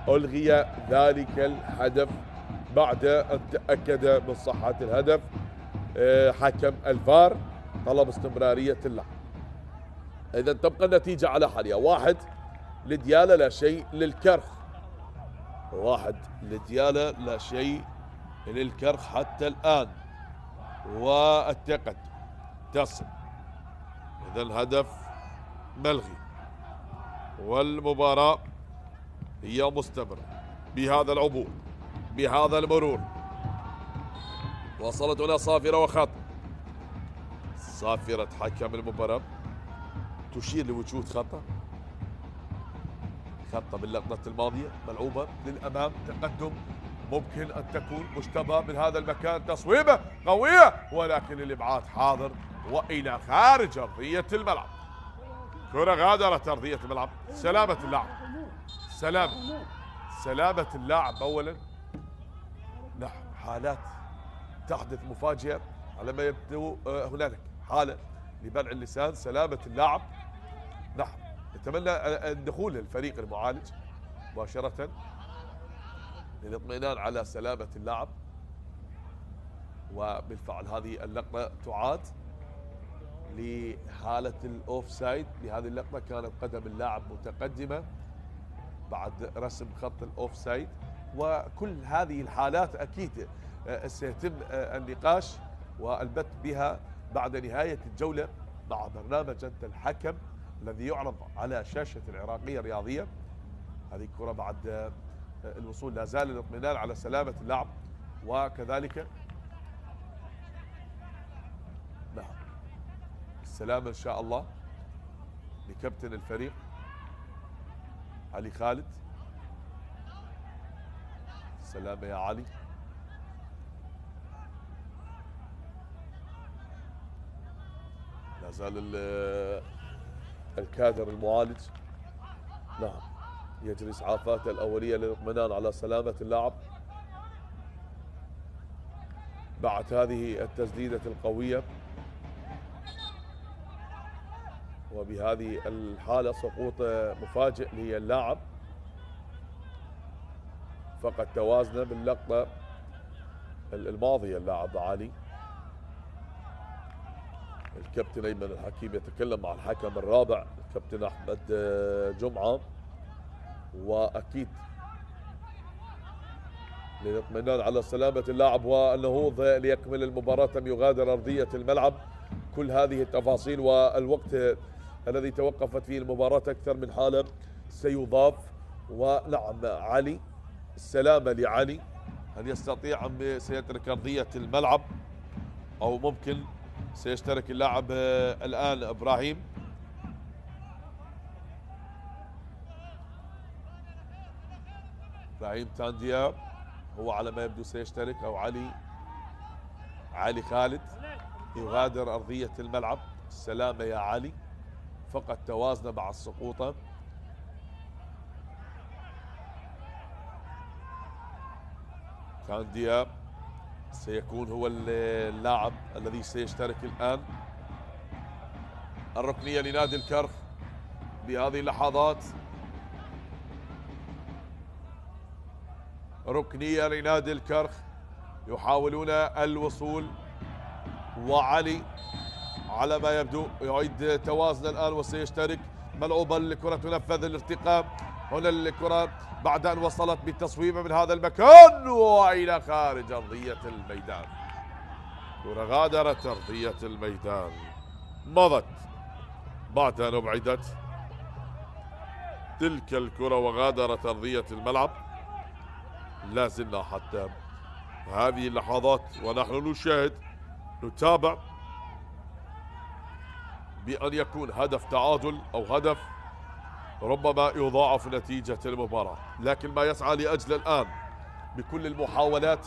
ألغي ذلك الهدف بعد أن تأكد من صحة الهدف. حكم الفار طلب استمرارية اللعب. إذا تبقى النتيجة على حالها، 1 لديالى لا شيء للكرخ، 1 لديالى لا شيء للكرخ حتى الآن، والتقدم تصل. إذا الهدف ملغي والمباراة هي مستمرة بهذا العبور، بهذا المرور. وصلت هنا صافرة وخط، صافرة حكم المباراة تشير لوجود خطأ باللقطة الماضية، ملعوبة للأمام، تقدم ممكن أن تكون مشتبه من هذا المكان، تصويبة قوية ولكن الإبعاد حاضر وإلى خارج أرضية الملعب. كرة غادرت أرضية الملعب. سلامة اللاعب، سلامة اللاعب أولا. نعم، حالات تحدث مفاجئة على ما يبدو. هنالك حالة لبلع اللسان. سلامة اللاعب. نعم، نتمنى الدخول للفريق المعالج مباشرة للاطمئنان على سلامة اللاعب. وبالفعل هذه اللقطة تعاد لحالة الأوف سايد. بهذه اللقطة كانت قدم اللاعب متقدمة بعد رسم خط الأوف سايد. وكل هذه الحالات أكيد سيتم النقاش والبت بها بعد نهاية الجولة مع برنامج أنت الحكم الذي يعرض على شاشة العراقية الرياضية. هذه الكرة بعد الوصول لا زال الاطمئنان على سلامة اللاعب، وكذلك نعم السلامة إن شاء الله لكابتن الفريق علي خالد. سلامة يا علي. لا زال الكادر المعالج نعم يجري اسعافاته الاوليه للاطمئنان على سلامه اللاعب بعد هذه التسديده القويه. وبهذه الحاله سقوط مفاجئ للاعب، فقد توازن باللقطه الماضيه اللاعب علي. الكابتن ايمن الحكيم يتكلم مع الحكم الرابع الكابتن احمد جمعه، واكيد للاطمئنان على سلامه اللاعب والنهوض ليكمل المباراه لم يغادر ارضيه الملعب. كل هذه التفاصيل والوقت الذي توقفت فيه المباراه اكثر من حاله سيضاف. ونعم علي، السلامه لعلي، هل يستطيع ان سيترك ارضيه الملعب او ممكن سيشترك اللاعب الآن إبراهيم. إبراهيم تانديا هو على ما يبدو سيشترك، أو علي خالد يغادر أرضية الملعب. السلامة يا علي، فقد توازن مع السقوطة. تانديا سيكون هو اللاعب الذي سيشترك الآن. الركنية لنادي الكرخ بهذه اللحظات، ركنية لنادي الكرخ يحاولون الوصول، وعلي على ما يبدو يعيد توازن الآن وسيشترك. ملعوبة الكرة تنفذ الارتقاء، هنا الكرة بعد أن وصلت بالتصويبة من هذا المكان وإلى خارج أرضية الميدان. كرة غادرت أرضية الميدان، مضت بعد أن أبعدت تلك الكرة وغادرت أرضية الملعب. لا زلنا حتى هذه اللحظات ونحن نشاهد نتابع بأن يكون هدف تعادل أو هدف ربما يضاعف نتيجة المباراة، لكن ما يسعى لأجل الآن بكل المحاولات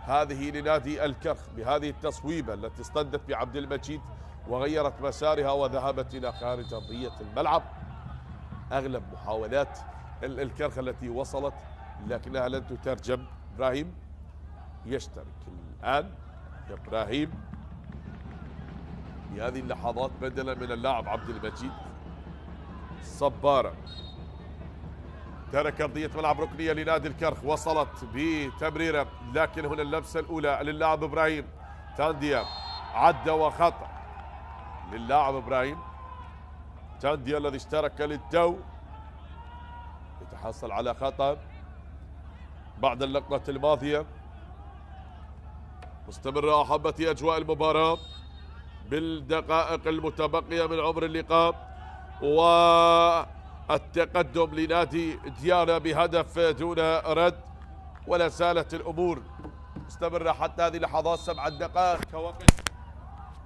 هذه لنادي الكرخ بهذه التصويبة التي اصطدت بعبد المجيد وغيرت مسارها وذهبت إلى خارج أرضية الملعب. أغلب محاولات الكرخ التي وصلت لكنها لن تترجم. إبراهيم يشترك الآن. إبراهيم في هذه اللحظات بدلا من اللاعب عبد المجيد. صبارة ترك أرضية ملعب ركنية لنادي الكرخ، وصلت بتمريرة لكن هنا اللمسة الأولى للاعب إبراهيم. تانديا عدى وخطأ للاعب إبراهيم. تانديا الذي اشترك للتو يتحصل على خطأ بعد اللقطة الماضية. مستمرة أحبتي أجواء المباراة بالدقائق المتبقية من عمر اللقاء، والتقدم لنادي ديانا بهدف دون رد، ولا زالت الأمور مستمرة حتى هذه اللحظات. 7 دقائق كوقت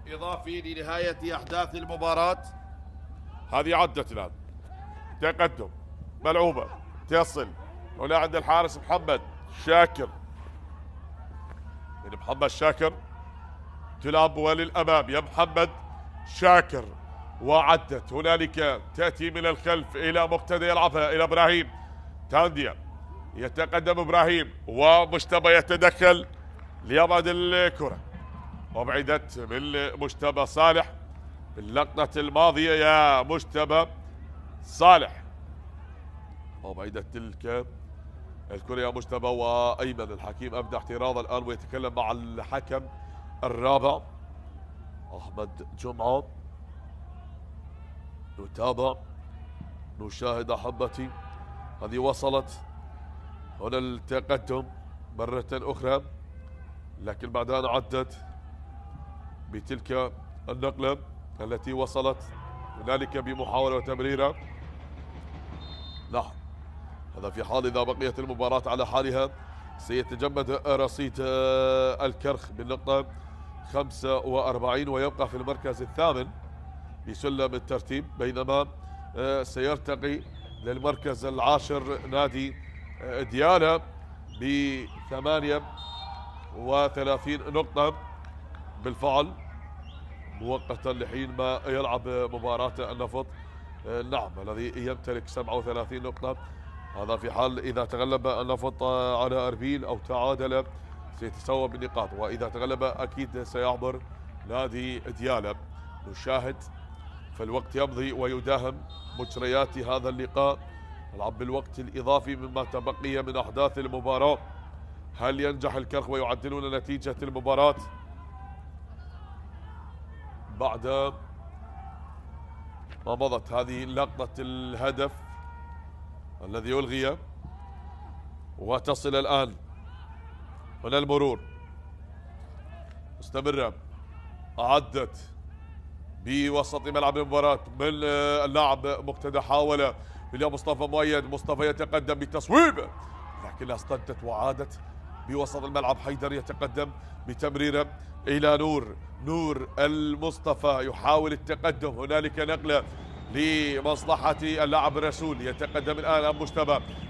إضافي لنهاية أحداث المباراة. هذه عدت الآن، تقدم ملعوبة تصل هنا عند الحارس محمد شاكر. من محمد شاكر تلعب وللأمام يا محمد شاكر، وعدت هنالك تأتي من الخلف إلى مقتدى يلعبها إلى إبراهيم. تانديا يتقدم إبراهيم ومجتبى يتدخل ليبعد الكرة، وبعدت من مجتبى صالح اللقطة الماضية يا مجتبى صالح، وبعدت تلك الكرة يا مجتبى. وأيمن الحكيم أبدأ احتراض الآن ويتكلم مع الحكم الرابع أحمد جمعة. نتابع نشاهد أحبتي. هذه وصلت هنا التقدم مرة أخرى، لكن بعدها عدت بتلك النقلة التي وصلت هنالك بمحاولة وتمريرة. نعم، هذا في حال إذا بقيت المباراة على حالها سيتجمد رصيد الكرخ بالنقطة 45 ويبقى في المركز الثامن بسلم الترتيب، بينما سيرتقي للمركز العاشر نادي ديانا ب 38 نقطة بالفعل مؤقتا لحين ما يلعب مباراة النفط. نعم، الذي يمتلك 37 نقطة. هذا في حال إذا تغلب النفط على أربيل أو تعادل سيتساوى بالنقاط، وإذا تغلب أكيد سيعبر نادي ديانا. نشاهد فالوقت يمضي ويداهم مجريات هذا اللقاء. نلعب بالوقت الإضافي مما تبقي من أحداث المباراة. هل ينجح الكرخ ويعدلون نتيجة المباراة بعد ما مضت هذه لقطة الهدف الذي ألغي؟ وتصل الآن هنا المرور مستمرة، عدت بوسط ملعب المباراة من اللاعب مقتدى، حاول اليوم مصطفى مؤيد. مصطفى يتقدم بتصويب لكنها اصطدت وعادت بوسط الملعب. حيدر يتقدم بتمريره إلى نور المصطفى يحاول التقدم. هنالك نقلة لمصلحة اللاعب رسول، يتقدم الآن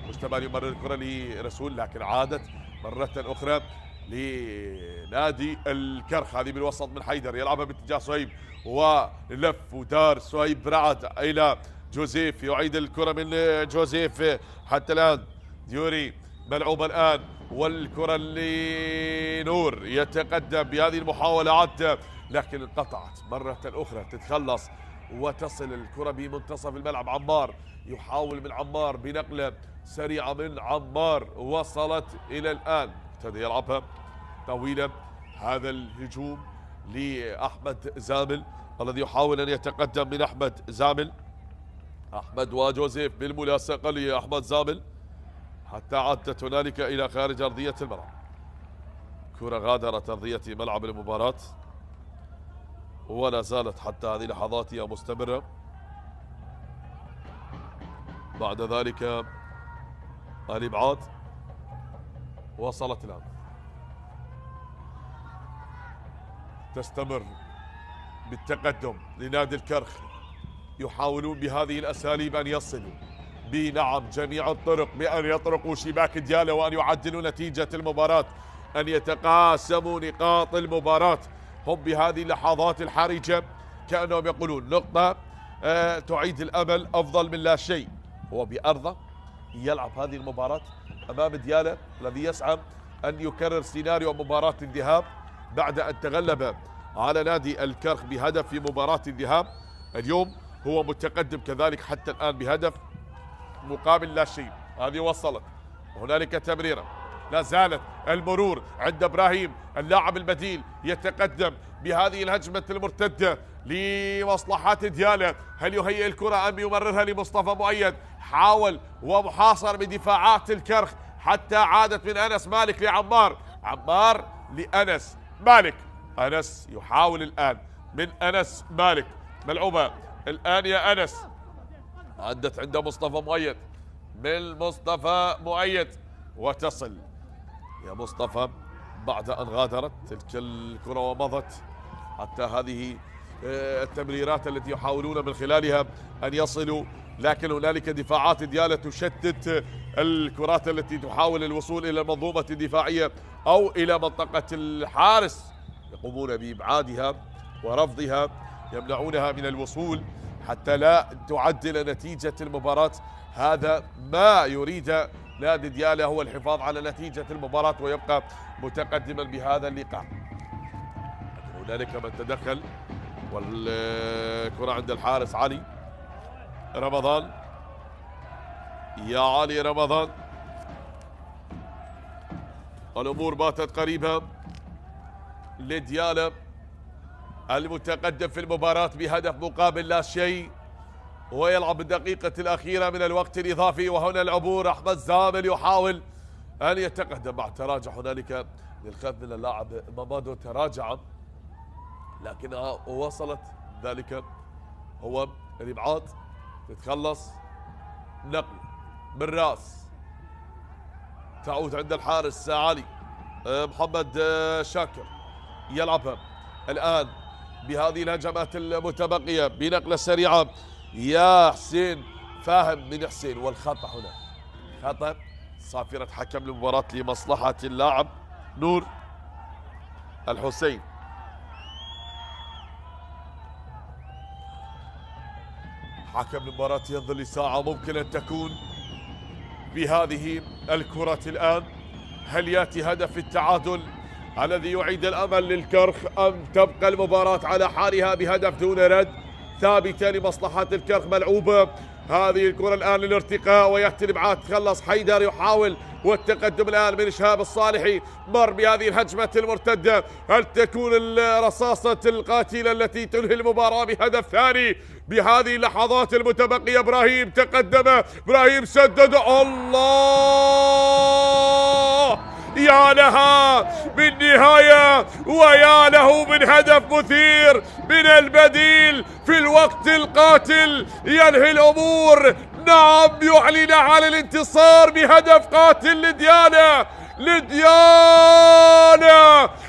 مجتبى يمرر الكرة لرسول لكن عادت مرة أخرى لنادي الكرخ. هذه بالوسط من حيدر يلعبها باتجاه صهيب ولف ودار صهيب رعد إلى جوزيف، يعيد الكرة من جوزيف. حتى الآن ديوري ملعوبة الآن والكرة لنور يتقدم بهذه المحاولة عدة لكن انقطعت مرة أخرى. تتخلص وتصل الكرة بمنتصف الملعب. عمار يحاول من عمار بنقلة سريعة من عمار، وصلت إلى الآن ابتدى يلعبها طويلة. هذا الهجوم لأحمد زامل الذي يحاول أن يتقدم من أحمد زامل. أحمد وجوزيف بالملاصقة لأحمد زامل حتى عدت هنالك إلى خارج أرضية الملعب. كرة غادرت أرضية ملعب المباراة ولا زالت حتى هذه اللحظات هي مستمرة. بعد ذلك الإبعاد وصلت الآن، تستمر بالتقدم لنادي الكرخ. يحاولون بهذه الأساليب أن يصلوا بنعم جميع الطرق بأن يطرقوا شباك ديالا وأن يعدلوا نتيجة المباراة. أن يتقاسموا نقاط المباراة. هم بهذه اللحظات الحرجة كأنهم يقولون نقطة تعيد الأمل أفضل من لا شيء. هو بأرضه يلعب هذه المباراة أمام ديالا الذي يسعى أن يكرر سيناريو مباراة الذهاب بعد أن تغلب على نادي الكرخ بهدف في مباراة الذهاب. اليوم هو متقدم كذلك حتى الآن بهدف مقابل لا شيء. هذه وصلت، هنالك تمريرة، لا زالت المرور عند إبراهيم اللاعب البديل يتقدم بهذه الهجمة المرتدة لمصلحة ديالا. هل يهيئ الكرة أم يمررها لمصطفى مؤيد؟ حاول ومحاصر بدفاعات الكرخ حتى عادت من أنس مالك لعمار، عمار لأنس مالك، أنس يحاول الآن من أنس مالك، ملعوبة الآن يا أنس، عدت عند مصطفى مؤيد، من مصطفى مؤيد وتصل يا مصطفى بعد أن غادرت تلك الكرة ومضت. حتى هذه التمريرات التي يحاولون من خلالها أن يصلوا، لكن هنالك دفاعات ديالا تشتت الكرات التي تحاول الوصول إلى المنظومة الدفاعية أو إلى منطقة الحارس، يقومون بإبعادها ورفضها، يمنعونها من الوصول حتى لا تعدل نتيجة المباراة. هذا ما يريد نادي ديالا، هو الحفاظ على نتيجة المباراة ويبقى متقدما بهذا اللقاء. هنالك من تدخل والكرة عند الحارس علي رمضان، يا علي رمضان، الأمور باتت قريبة لديالا المتقدم في المباراة بهدف مقابل لا شيء، ويلعب الدقيقة الأخيرة من الوقت الإضافي. وهنا العبور، أحمد زامل يحاول أن يتقدم مع تراجع هنالك للخلف من اللاعب مامادو، تراجع لكنها وصلت، ذلك هو الإبعاد، تتخلص نقل بالراس، تعود عند الحارس علي محمد شاكر، يلعبها الآن بهذه الهجمات المتبقية بنقلة سريعة يا حسين فاهم من حسين، والخطأ هنا خطأ صافرة حكم المباراة لمصلحة اللاعب نور الحسين. حكم المباراة ينظر لساعة ممكن أن تكون بهذه الكرة الآن. هل يأتي هدف التعادل الذي يعيد الأمل للكرخ أم تبقى المباراة على حالها بهدف دون رد ثابتة لمصلحة الكرخ؟ ملعوبة هذه الكرة الآن للارتقاء ويأتي الإبعاد، تخلص حيدر يحاول والتقدم الآن من شهاب الصالحي، مر بهذه الهجمة المرتدة. هل تكون الرصاصة القاتلة التي تنهي المباراة بهدف ثاني بهذه اللحظات المتبقية؟ إبراهيم تقدم، إبراهيم سدد، الله يا لها من نهاية ويا له من هدف مثير من البديل في الوقت القاتل ينهي الأمور. نعم، يعلن على الانتصار بهدف قاتل لديالا.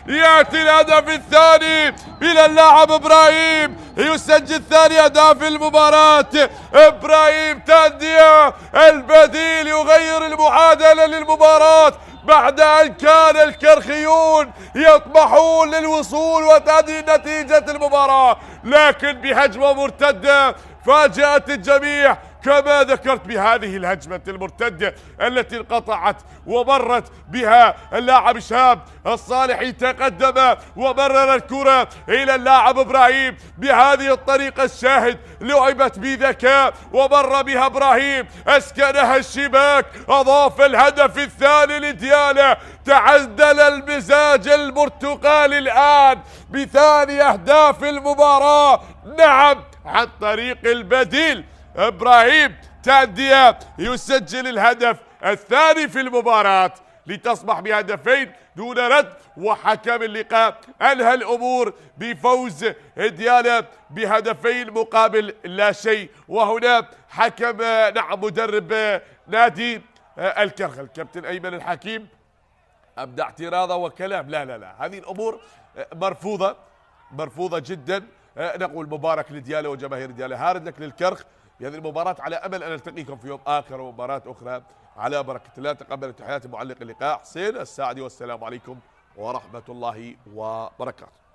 يأتي الهدف الثاني إلى اللاعب إبراهيم، يسجل ثاني أهداف المباراة. إبراهيم تانديا البديل يغير المعادلة للمباراة بعد أن كان الكرخيون يطمحون للوصول وتأدي نتيجة المباراة، لكن بهجمة مرتدة فاجأت الجميع كما ذكرت بهذه الهجمة المرتدة التي انقطعت ومرت بها اللاعب شهاب الصالحي، تقدم ومرر الكرة إلى اللاعب إبراهيم بهذه الطريقة. الشاهد لعبت بذكاء ومر بها إبراهيم، أسكنها الشباك، أضاف الهدف الثاني لديالا. تعدل المزاج البرتقالي الآن بثاني أهداف المباراة، نعم عن طريق البديل إبراهيم تانديا يسجل الهدف الثاني في المباراة لتصبح بهدفين دون رد. وحكم اللقاء أنهى الأمور بفوز ديالا بهدفين مقابل لا شيء. وهنا حكم نعم مدرب نادي الكرخ الكابتن أيمن الحكيم أبدع اعتراضه وكلام، لا هذه الأمور مرفوضة جدا. نقول مبارك لديالا وجماهير ديالا، هارد لك للكرخ بهذه المباراة، على أمل أن نلتقيكم في يوم آخر ومباراة أخرى على بركة الله. تقبل تحياتي معلق اللقاء حسين الساعدي، والسلام عليكم ورحمة الله وبركاته.